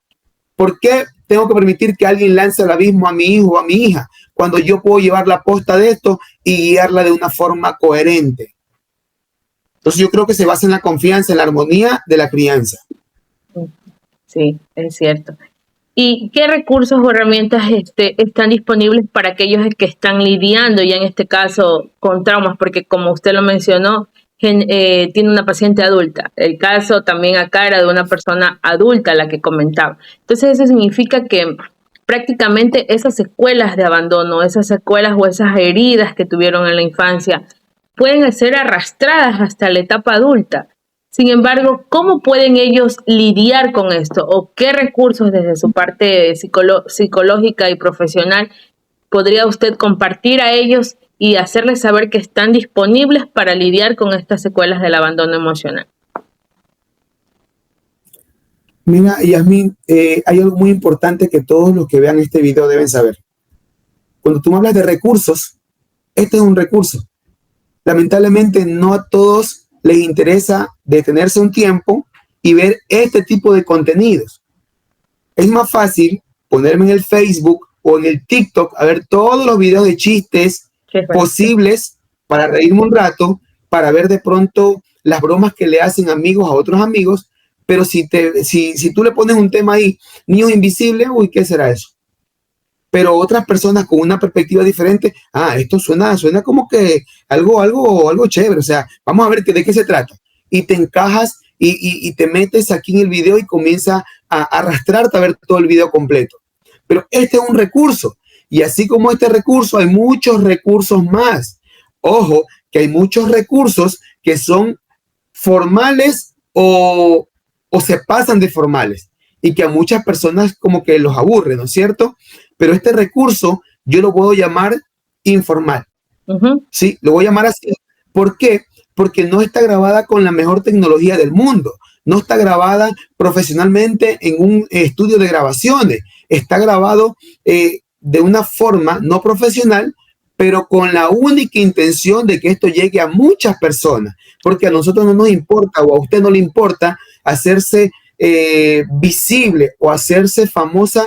¿Por qué tengo que permitir que alguien lance al abismo a mi hijo o a mi hija cuando yo puedo llevar la posta de esto y guiarla de una forma coherente? Entonces yo creo que se basa en la confianza, en la armonía de la crianza. Sí, es cierto. ¿Y qué recursos o herramientas están disponibles para aquellos que están lidiando ya en este caso con traumas? Porque como usted lo mencionó, tiene una paciente adulta. El caso también acá era de una persona adulta la que comentaba. Entonces eso significa que prácticamente esas secuelas de abandono, esas secuelas o esas heridas que tuvieron en la infancia pueden ser arrastradas hasta la etapa adulta. Sin embargo, ¿cómo pueden ellos lidiar con esto? ¿O qué recursos desde su parte psicológica y profesional podría usted compartir a ellos y hacerles saber que están disponibles para lidiar con estas secuelas del abandono emocional? Mira, Yasmín, hay algo muy importante que todos los que vean este video deben saber. Cuando tú me hablas de recursos, este es un recurso. Lamentablemente no a todos les interesa detenerse un tiempo y ver este tipo de contenidos. Es más fácil ponerme en el Facebook o en el TikTok a ver todos los videos de chistes posibles para reírme un rato, para ver de pronto las bromas que le hacen amigos a otros amigos, pero si tú le pones un tema ahí, niños invisibles, uy, ¿qué será eso? pero otras personas con una perspectiva diferente, esto suena como que algo chévere, o sea, vamos a ver de qué se trata. Y te encajas y te metes aquí en el video y comienza a arrastrarte a ver todo el video completo. Pero este es un recurso, y así como este recurso, hay muchos recursos más. Ojo, que hay muchos recursos que son formales o se pasan de formales y que a muchas personas como que los aburre, ¿no es cierto? Pero este recurso yo lo puedo llamar informal. Sí, lo voy a llamar así. ¿Por qué? Porque no está grabada con la mejor tecnología del mundo. No está grabada profesionalmente en un estudio de grabaciones. Está grabado de una forma no profesional, pero con la única intención de que esto llegue a muchas personas. Porque a nosotros no nos importa, o a usted no le importa, hacerse visible o hacerse famosa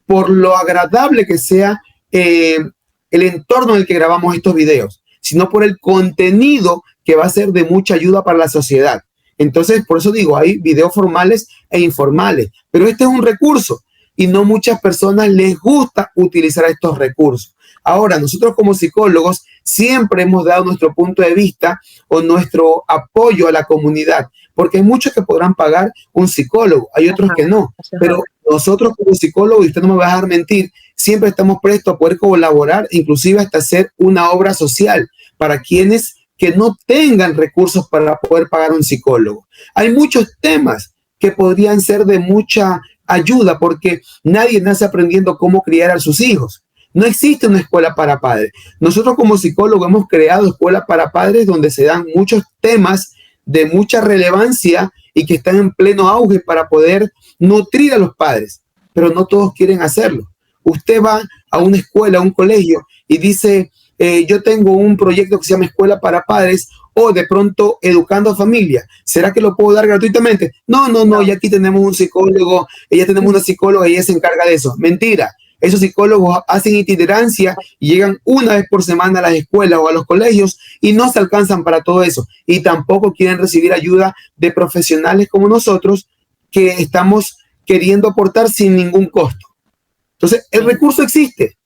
por lo agradable que sea el entorno en el que grabamos estos videos, sino por el contenido que va a ser de mucha ayuda para la sociedad. Entonces, por eso digo, hay videos formales e informales, pero este es un recurso y no muchas personas les gusta utilizar estos recursos. Ahora, nosotros como psicólogos siempre hemos dado nuestro punto de vista o nuestro apoyo a la comunidad, porque hay muchos que podrán pagar un psicólogo, hay otros que no, pero nosotros como psicólogos, y usted no me va a dejar mentir, siempre estamos prestos a poder colaborar, inclusive hasta hacer una obra social para quienes que no tengan recursos para poder pagar un psicólogo. Hay muchos temas que podrían ser de mucha ayuda porque nadie nace aprendiendo cómo criar a sus hijos. No existe una escuela para padres. Nosotros como psicólogos hemos creado escuelas para padres donde se dan muchos temas de mucha relevancia y que están en pleno auge para poder nutrir a los padres, pero no todos quieren hacerlo. Usted va a una escuela, a un colegio y dice, yo tengo un proyecto que se llama Escuela para Padres o de pronto Educando a Familia. ¿Será que lo puedo dar gratuitamente? No, ya aquí tenemos un psicólogo, ya tenemos una psicóloga y ella se encarga de eso. Mentira. Esos psicólogos hacen itinerancia y llegan una vez por semana a las escuelas o a los colegios y no se alcanzan para todo eso. Y tampoco quieren recibir ayuda de profesionales como nosotros que estamos queriendo aportar sin ningún costo. Entonces, el recurso existe.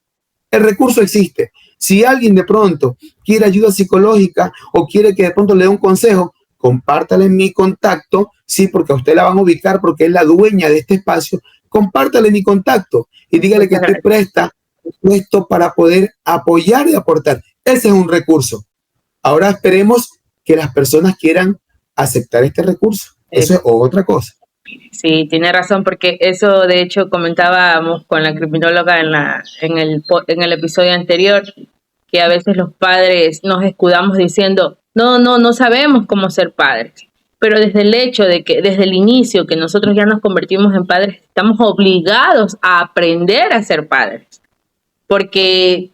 El recurso existe. Si alguien de pronto quiere ayuda psicológica o quiere que de pronto le dé un consejo, compártale mi contacto, sí, porque a usted la van a ubicar porque es la dueña de este espacio. Compártale mi contacto y dígale que estoy presto para poder apoyar y aportar. Ese es un recurso. Ahora esperemos que las personas quieran aceptar este recurso. Eso es otra cosa. Sí, tiene razón, porque eso de hecho comentábamos con la criminóloga en el episodio anterior, que a veces los padres nos escudamos diciendo, no sabemos cómo ser padres. Pero desde el hecho de que desde el inicio que nosotros ya nos convertimos en padres, estamos obligados a aprender a ser padres. Porque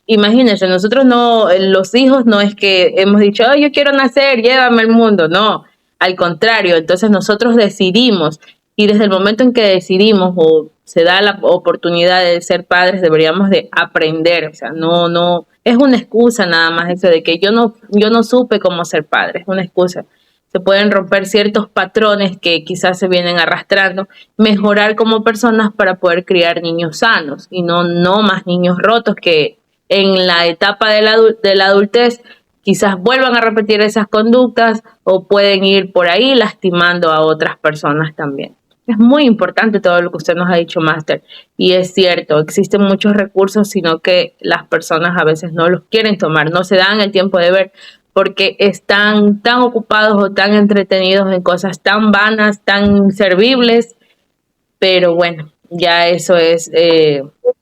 imagínense, nosotros los hijos no es que hemos dicho, yo quiero nacer, llévame al mundo. No, al contrario, entonces nosotros decidimos y desde el momento en que decidimos o se da la oportunidad de ser padres, deberíamos de aprender. O sea, no es una excusa nada más eso de que yo no supe cómo ser padre, es una excusa. Se pueden romper ciertos patrones que quizás se vienen arrastrando, mejorar como personas para poder criar niños sanos y no más niños rotos que en la etapa de la adultez quizás vuelvan a repetir esas conductas o pueden ir por ahí lastimando a otras personas también. Es muy importante todo lo que usted nos ha dicho, Máster, y es cierto, existen muchos recursos, sino que las personas a veces no los quieren tomar, no se dan el tiempo de ver, porque están tan ocupados o tan entretenidos en cosas tan vanas, tan inservibles, pero bueno, ya eso es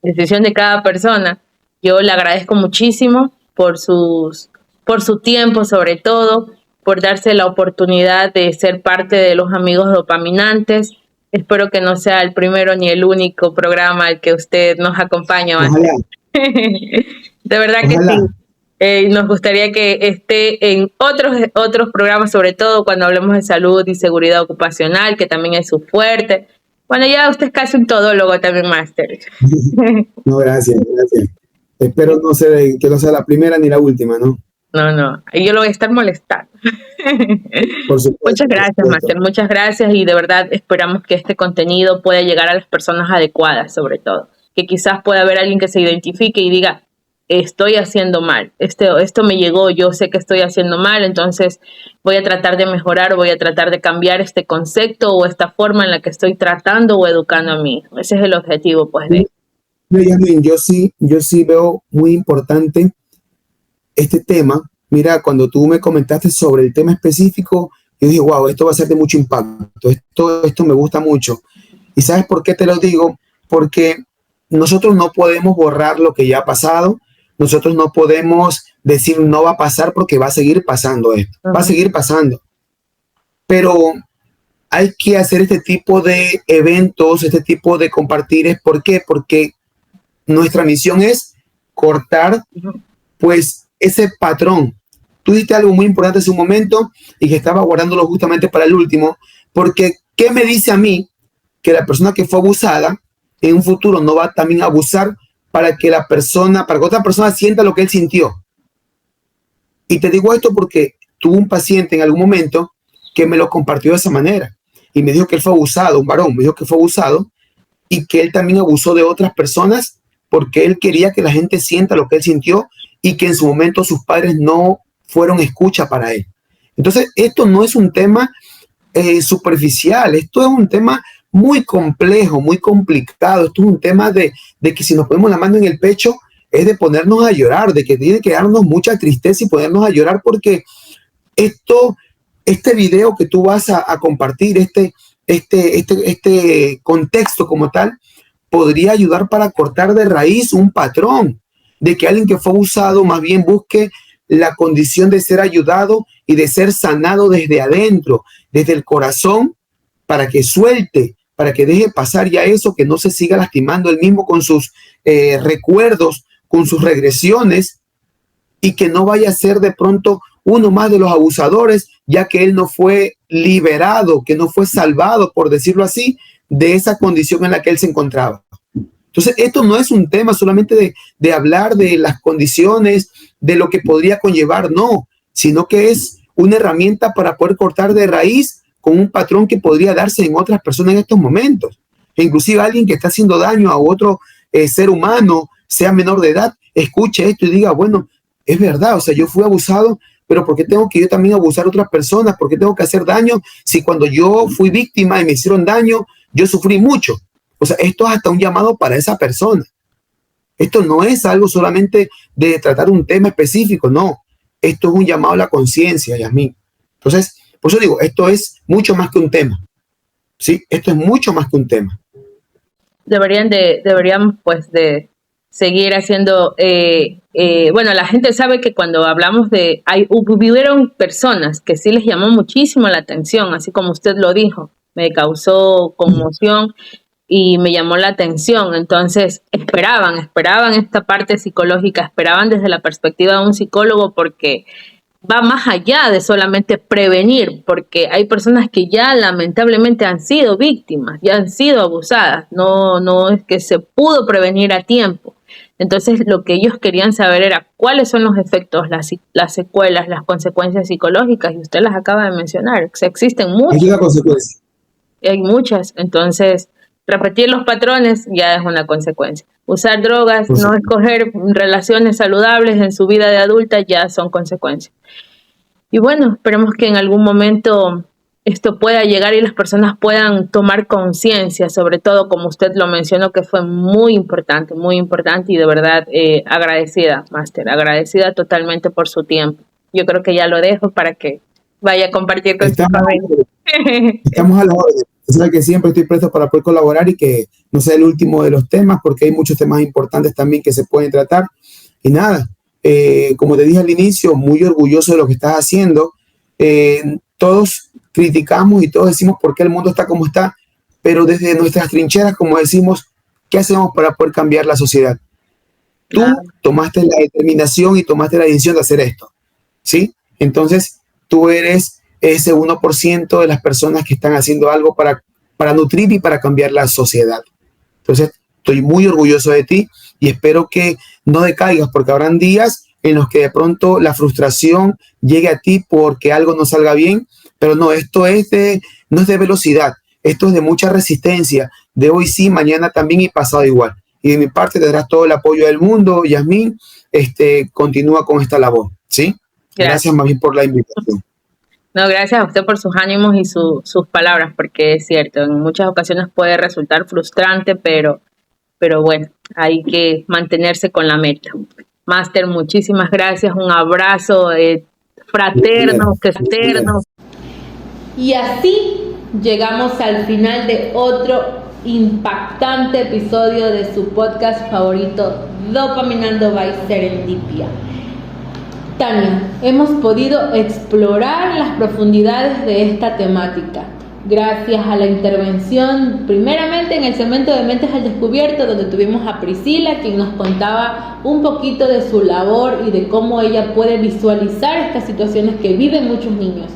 decisión de cada persona. Yo le agradezco muchísimo por su tiempo, sobre todo, por darse la oportunidad de ser parte de los amigos dopaminantes. Espero que no sea el primero ni el único programa al que usted nos acompaña. De verdad que sí. Nos gustaría que esté en otros programas, sobre todo cuando hablemos de salud y seguridad ocupacional, que también es su fuerte. Bueno, ya usted es casi un todólogo también, Máster. No, gracias. Espero que no sea la primera ni la última, ¿no? No, yo lo voy a estar molestando. Por supuesto, muchas gracias, Máster, muchas gracias, y de verdad esperamos que este contenido pueda llegar a las personas adecuadas, sobre todo. que quizás pueda haber alguien que se identifique y diga, estoy haciendo mal, esto me llegó, yo sé que estoy haciendo mal, entonces voy a tratar de mejorar, voy a tratar de cambiar este concepto o esta forma en la que estoy tratando o educando a mí. Ese es el objetivo, pues, de... Yasmin, yo sí veo muy importante este tema. Mira, cuando tú me comentaste sobre el tema específico, yo dije, wow, esto va a ser de mucho impacto, esto me gusta mucho. ¿Y sabes por qué te lo digo? Porque nosotros no podemos borrar lo que ya ha pasado, nosotros no podemos decir no va a pasar porque va a seguir pasando esto, va a seguir pasando. Pero hay que hacer este tipo de eventos, este tipo de compartires. ¿Por qué? Porque nuestra misión es cortar, pues, ese patrón. Tú dijiste algo muy importante hace un momento y que estaba guardándolo justamente para el último, porque ¿qué me dice a mí que la persona que fue abusada en un futuro no va también a abusar para que otra persona sienta lo que él sintió? Y te digo esto porque tuve un paciente en algún momento que me lo compartió de esa manera y me dijo que él fue abusado, un varón me dijo que fue abusado y que él también abusó de otras personas porque él quería que la gente sienta lo que él sintió y que en su momento sus padres no fueron escucha para él. Entonces, esto no es un tema superficial, esto es un tema muy complejo, muy complicado. Esto es un tema de que si nos ponemos la mano en el pecho es de ponernos a llorar, de que tiene que darnos mucha tristeza y ponernos a llorar porque este video que tú vas a compartir, este contexto como tal, podría ayudar para cortar de raíz un patrón de que alguien que fue abusado más bien busque la condición de ser ayudado y de ser sanado desde adentro, desde el corazón, para que suelte, para que deje pasar ya eso, que no se siga lastimando él mismo con sus recuerdos, con sus regresiones, y que no vaya a ser de pronto uno más de los abusadores, ya que él no fue liberado, que no fue salvado, por decirlo así, de esa condición en la que él se encontraba. Entonces, esto no es un tema solamente de hablar de las condiciones, de lo que podría conllevar, no, sino que es una herramienta para poder cortar de raíz con un patrón que podría darse en otras personas en estos momentos. E inclusive alguien que está haciendo daño a otro ser humano, sea menor de edad, escuche esto y diga, bueno, es verdad, o sea, yo fui abusado, pero ¿por qué tengo que yo también abusar a otras personas? ¿Por qué tengo que hacer daño si cuando yo fui víctima y me hicieron daño, yo sufrí mucho? O sea, esto es hasta un llamado para esa persona. Esto no es algo solamente de tratar un tema específico, no. Esto es un llamado a la conciencia, Yasmin. Entonces, por eso digo, esto es mucho más que un tema. ¿Sí? Esto es mucho más que un tema. Deberían pues de seguir haciendo, bueno, la gente sabe que cuando hablamos hubieron personas que sí les llamó muchísimo la atención, así como usted lo dijo, me causó conmoción y me llamó la atención. Entonces esperaban esta parte psicológica, esperaban desde la perspectiva de un psicólogo, porque va más allá de solamente prevenir, porque hay personas que ya lamentablemente han sido víctimas, ya han sido abusadas, no es que se pudo prevenir a tiempo. Entonces lo que ellos querían saber era cuáles son los efectos, las secuelas, las consecuencias psicológicas, y usted las acaba de mencionar. O sea, existen muchas. Hay muchas, entonces repetir los patrones ya es una consecuencia. Usar drogas, no escoger relaciones saludables en su vida de adulta ya son consecuencias. Y bueno, esperemos que en algún momento esto pueda llegar y las personas puedan tomar conciencia, sobre todo como usted lo mencionó, que fue muy importante y de verdad agradecida, Máster, agradecida totalmente por su tiempo. Yo creo que ya lo dejo para que vaya a compartir con su familia. Estamos a la orden. Sabe que siempre estoy presto para poder colaborar y que no sea el último de los temas, porque hay muchos temas importantes también que se pueden tratar. Y nada, como te dije al inicio, muy orgulloso de lo que estás haciendo. Todos criticamos y todos decimos por qué el mundo está como está, pero desde nuestras trincheras, como decimos, ¿qué hacemos para poder cambiar la sociedad? Tú tomaste la determinación y tomaste la decisión de hacer esto, ¿sí? Entonces, tú eres ese 1% de las personas que están haciendo algo para nutrir y para cambiar la sociedad. Entonces, estoy muy orgulloso de ti y espero que no decaigas, porque habrán días en los que de pronto la frustración llegue a ti porque algo no salga bien, pero no, esto no es de velocidad, esto es de mucha resistencia, de hoy sí, mañana también y pasado igual. y de mi parte tendrás todo el apoyo del mundo. Yasmín, continúa con esta labor, ¿sí? Gracias más bien por la invitación. No, gracias a usted por sus ánimos y sus palabras, porque es cierto, en muchas ocasiones puede resultar frustrante, pero bueno, hay que mantenerse con la meta. Máster, muchísimas gracias, un abrazo fraterno, externo. Y así llegamos al final de otro impactante episodio de su podcast favorito, Dopaminando by Serendipia. Tania, hemos podido explorar las profundidades de esta temática gracias a la intervención primeramente en el segmento de Mentes al Descubierto, donde tuvimos a Priscila, quien nos contaba un poquito de su labor y de cómo ella puede visualizar estas situaciones que viven muchos niños.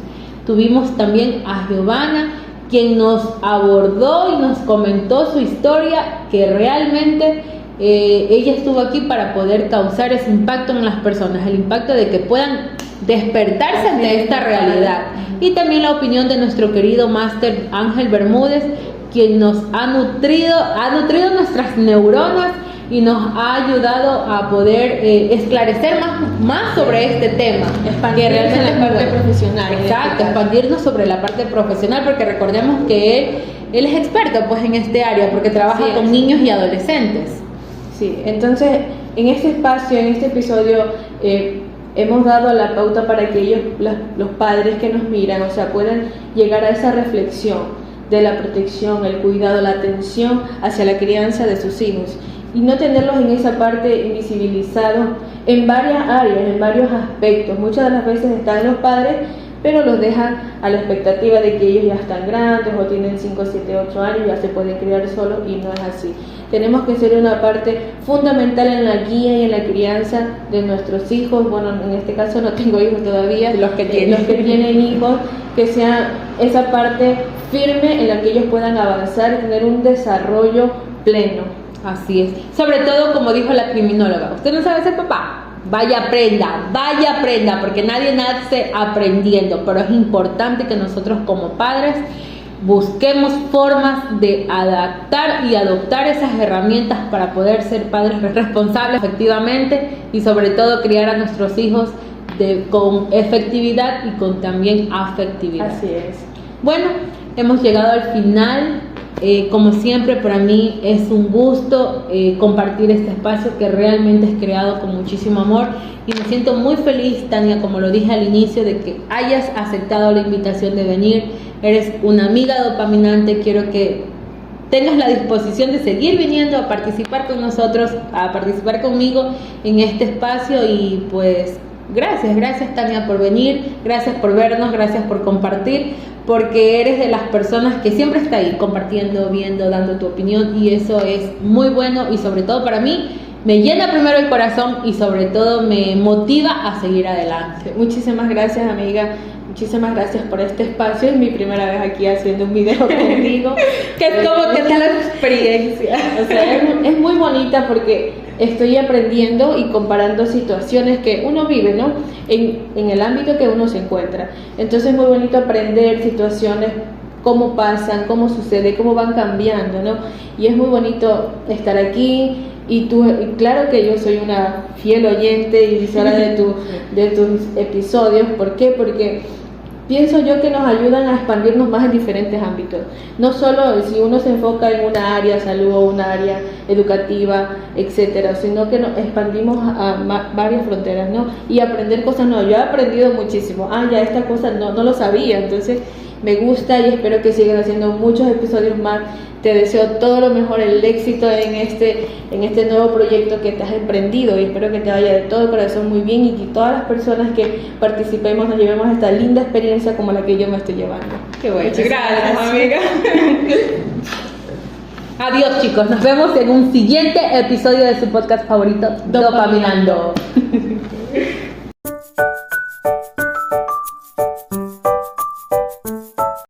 Tuvimos también a Giovanna, quien nos abordó y nos comentó su historia, que realmente ella estuvo aquí para poder causar ese impacto en las personas, el impacto de que puedan despertarse ante esta realidad. Y también la opinión de nuestro querido máster Ángel Bermúdez, quien nos ha nutrido nuestras neuronas y nos ha ayudado a poder esclarecer más sobre este tema, expandirnos en la parte profesional. Exacto, expandirnos sobre la parte profesional, porque recordemos que él es experto pues en este área, porque trabaja con niños y adolescentes. Sí, entonces en este espacio, en este episodio, hemos dado la pauta para que ellos, los padres que nos miran, o sea, puedan llegar a esa reflexión de la protección, el cuidado, la atención hacia la crianza de sus hijos y no tenerlos en esa parte invisibilizados en varias áreas, en varios aspectos. Muchas de las veces están los padres, pero los dejan a la expectativa de que ellos ya están grandes o tienen 5, 7, 8 años, ya se pueden criar solos, y no es así. Tenemos que ser una parte fundamental en la guía y en la crianza de nuestros hijos. Bueno, en este caso no tengo hijos todavía, los que tienen hijos, que sea esa parte firme en la que ellos puedan avanzar y tener un desarrollo pleno. Así es. Sobre todo, como dijo la criminóloga, usted no sabe ser papá, vaya aprenda, porque nadie nace aprendiendo, pero es importante que nosotros como padres busquemos formas de adaptar y adoptar esas herramientas para poder ser padres responsables efectivamente, y sobre todo criar a nuestros hijos con efectividad y con también afectividad. Así es. Bueno, hemos llegado al final. Como siempre, para mí es un gusto compartir este espacio que realmente es creado con muchísimo amor, y me siento muy feliz, Tania, como lo dije al inicio, de que hayas aceptado la invitación de venir. Eres una amiga dopaminante, quiero que tengas la disposición de seguir viniendo a participar con nosotros, a participar conmigo en este espacio. Y pues gracias Tania por venir, gracias por vernos, gracias por compartir, porque eres de las personas que siempre está ahí compartiendo, viendo, dando tu opinión, y eso es muy bueno, y sobre todo para mí me llena primero el corazón y sobre todo me motiva a seguir adelante. Muchísimas gracias, amiga. Muchísimas gracias por este espacio. Es mi primera vez aquí haciendo un video contigo. ¿Qué tal la experiencia? O sea, es muy bonita porque estoy aprendiendo y comparando situaciones que uno vive, ¿no? En el ámbito que uno se encuentra. Entonces es muy bonito aprender situaciones, cómo pasan, cómo sucede, cómo van cambiando, ¿no? Y es muy bonito estar aquí. Y claro que yo soy una fiel oyente y visora de tus episodios. ¿Por qué? Porque pienso yo que nos ayudan a expandirnos más en diferentes ámbitos. No solo si uno se enfoca en una área, salud, o una área educativa, etcétera, sino que nos expandimos a varias fronteras, ¿no? Y aprender cosas nuevas. Yo he aprendido muchísimo. Ya esta cosa no lo sabía, entonces me gusta y espero que sigan haciendo muchos episodios más. Te deseo todo lo mejor, el éxito en este nuevo proyecto que te has emprendido, y espero que te vaya de todo corazón muy bien, y que todas las personas que participemos nos llevemos esta linda experiencia como la que yo me estoy llevando. Qué bueno. Gracias, amiga. Adiós, chicos, nos vemos en un siguiente episodio de su podcast favorito, Dopaminando.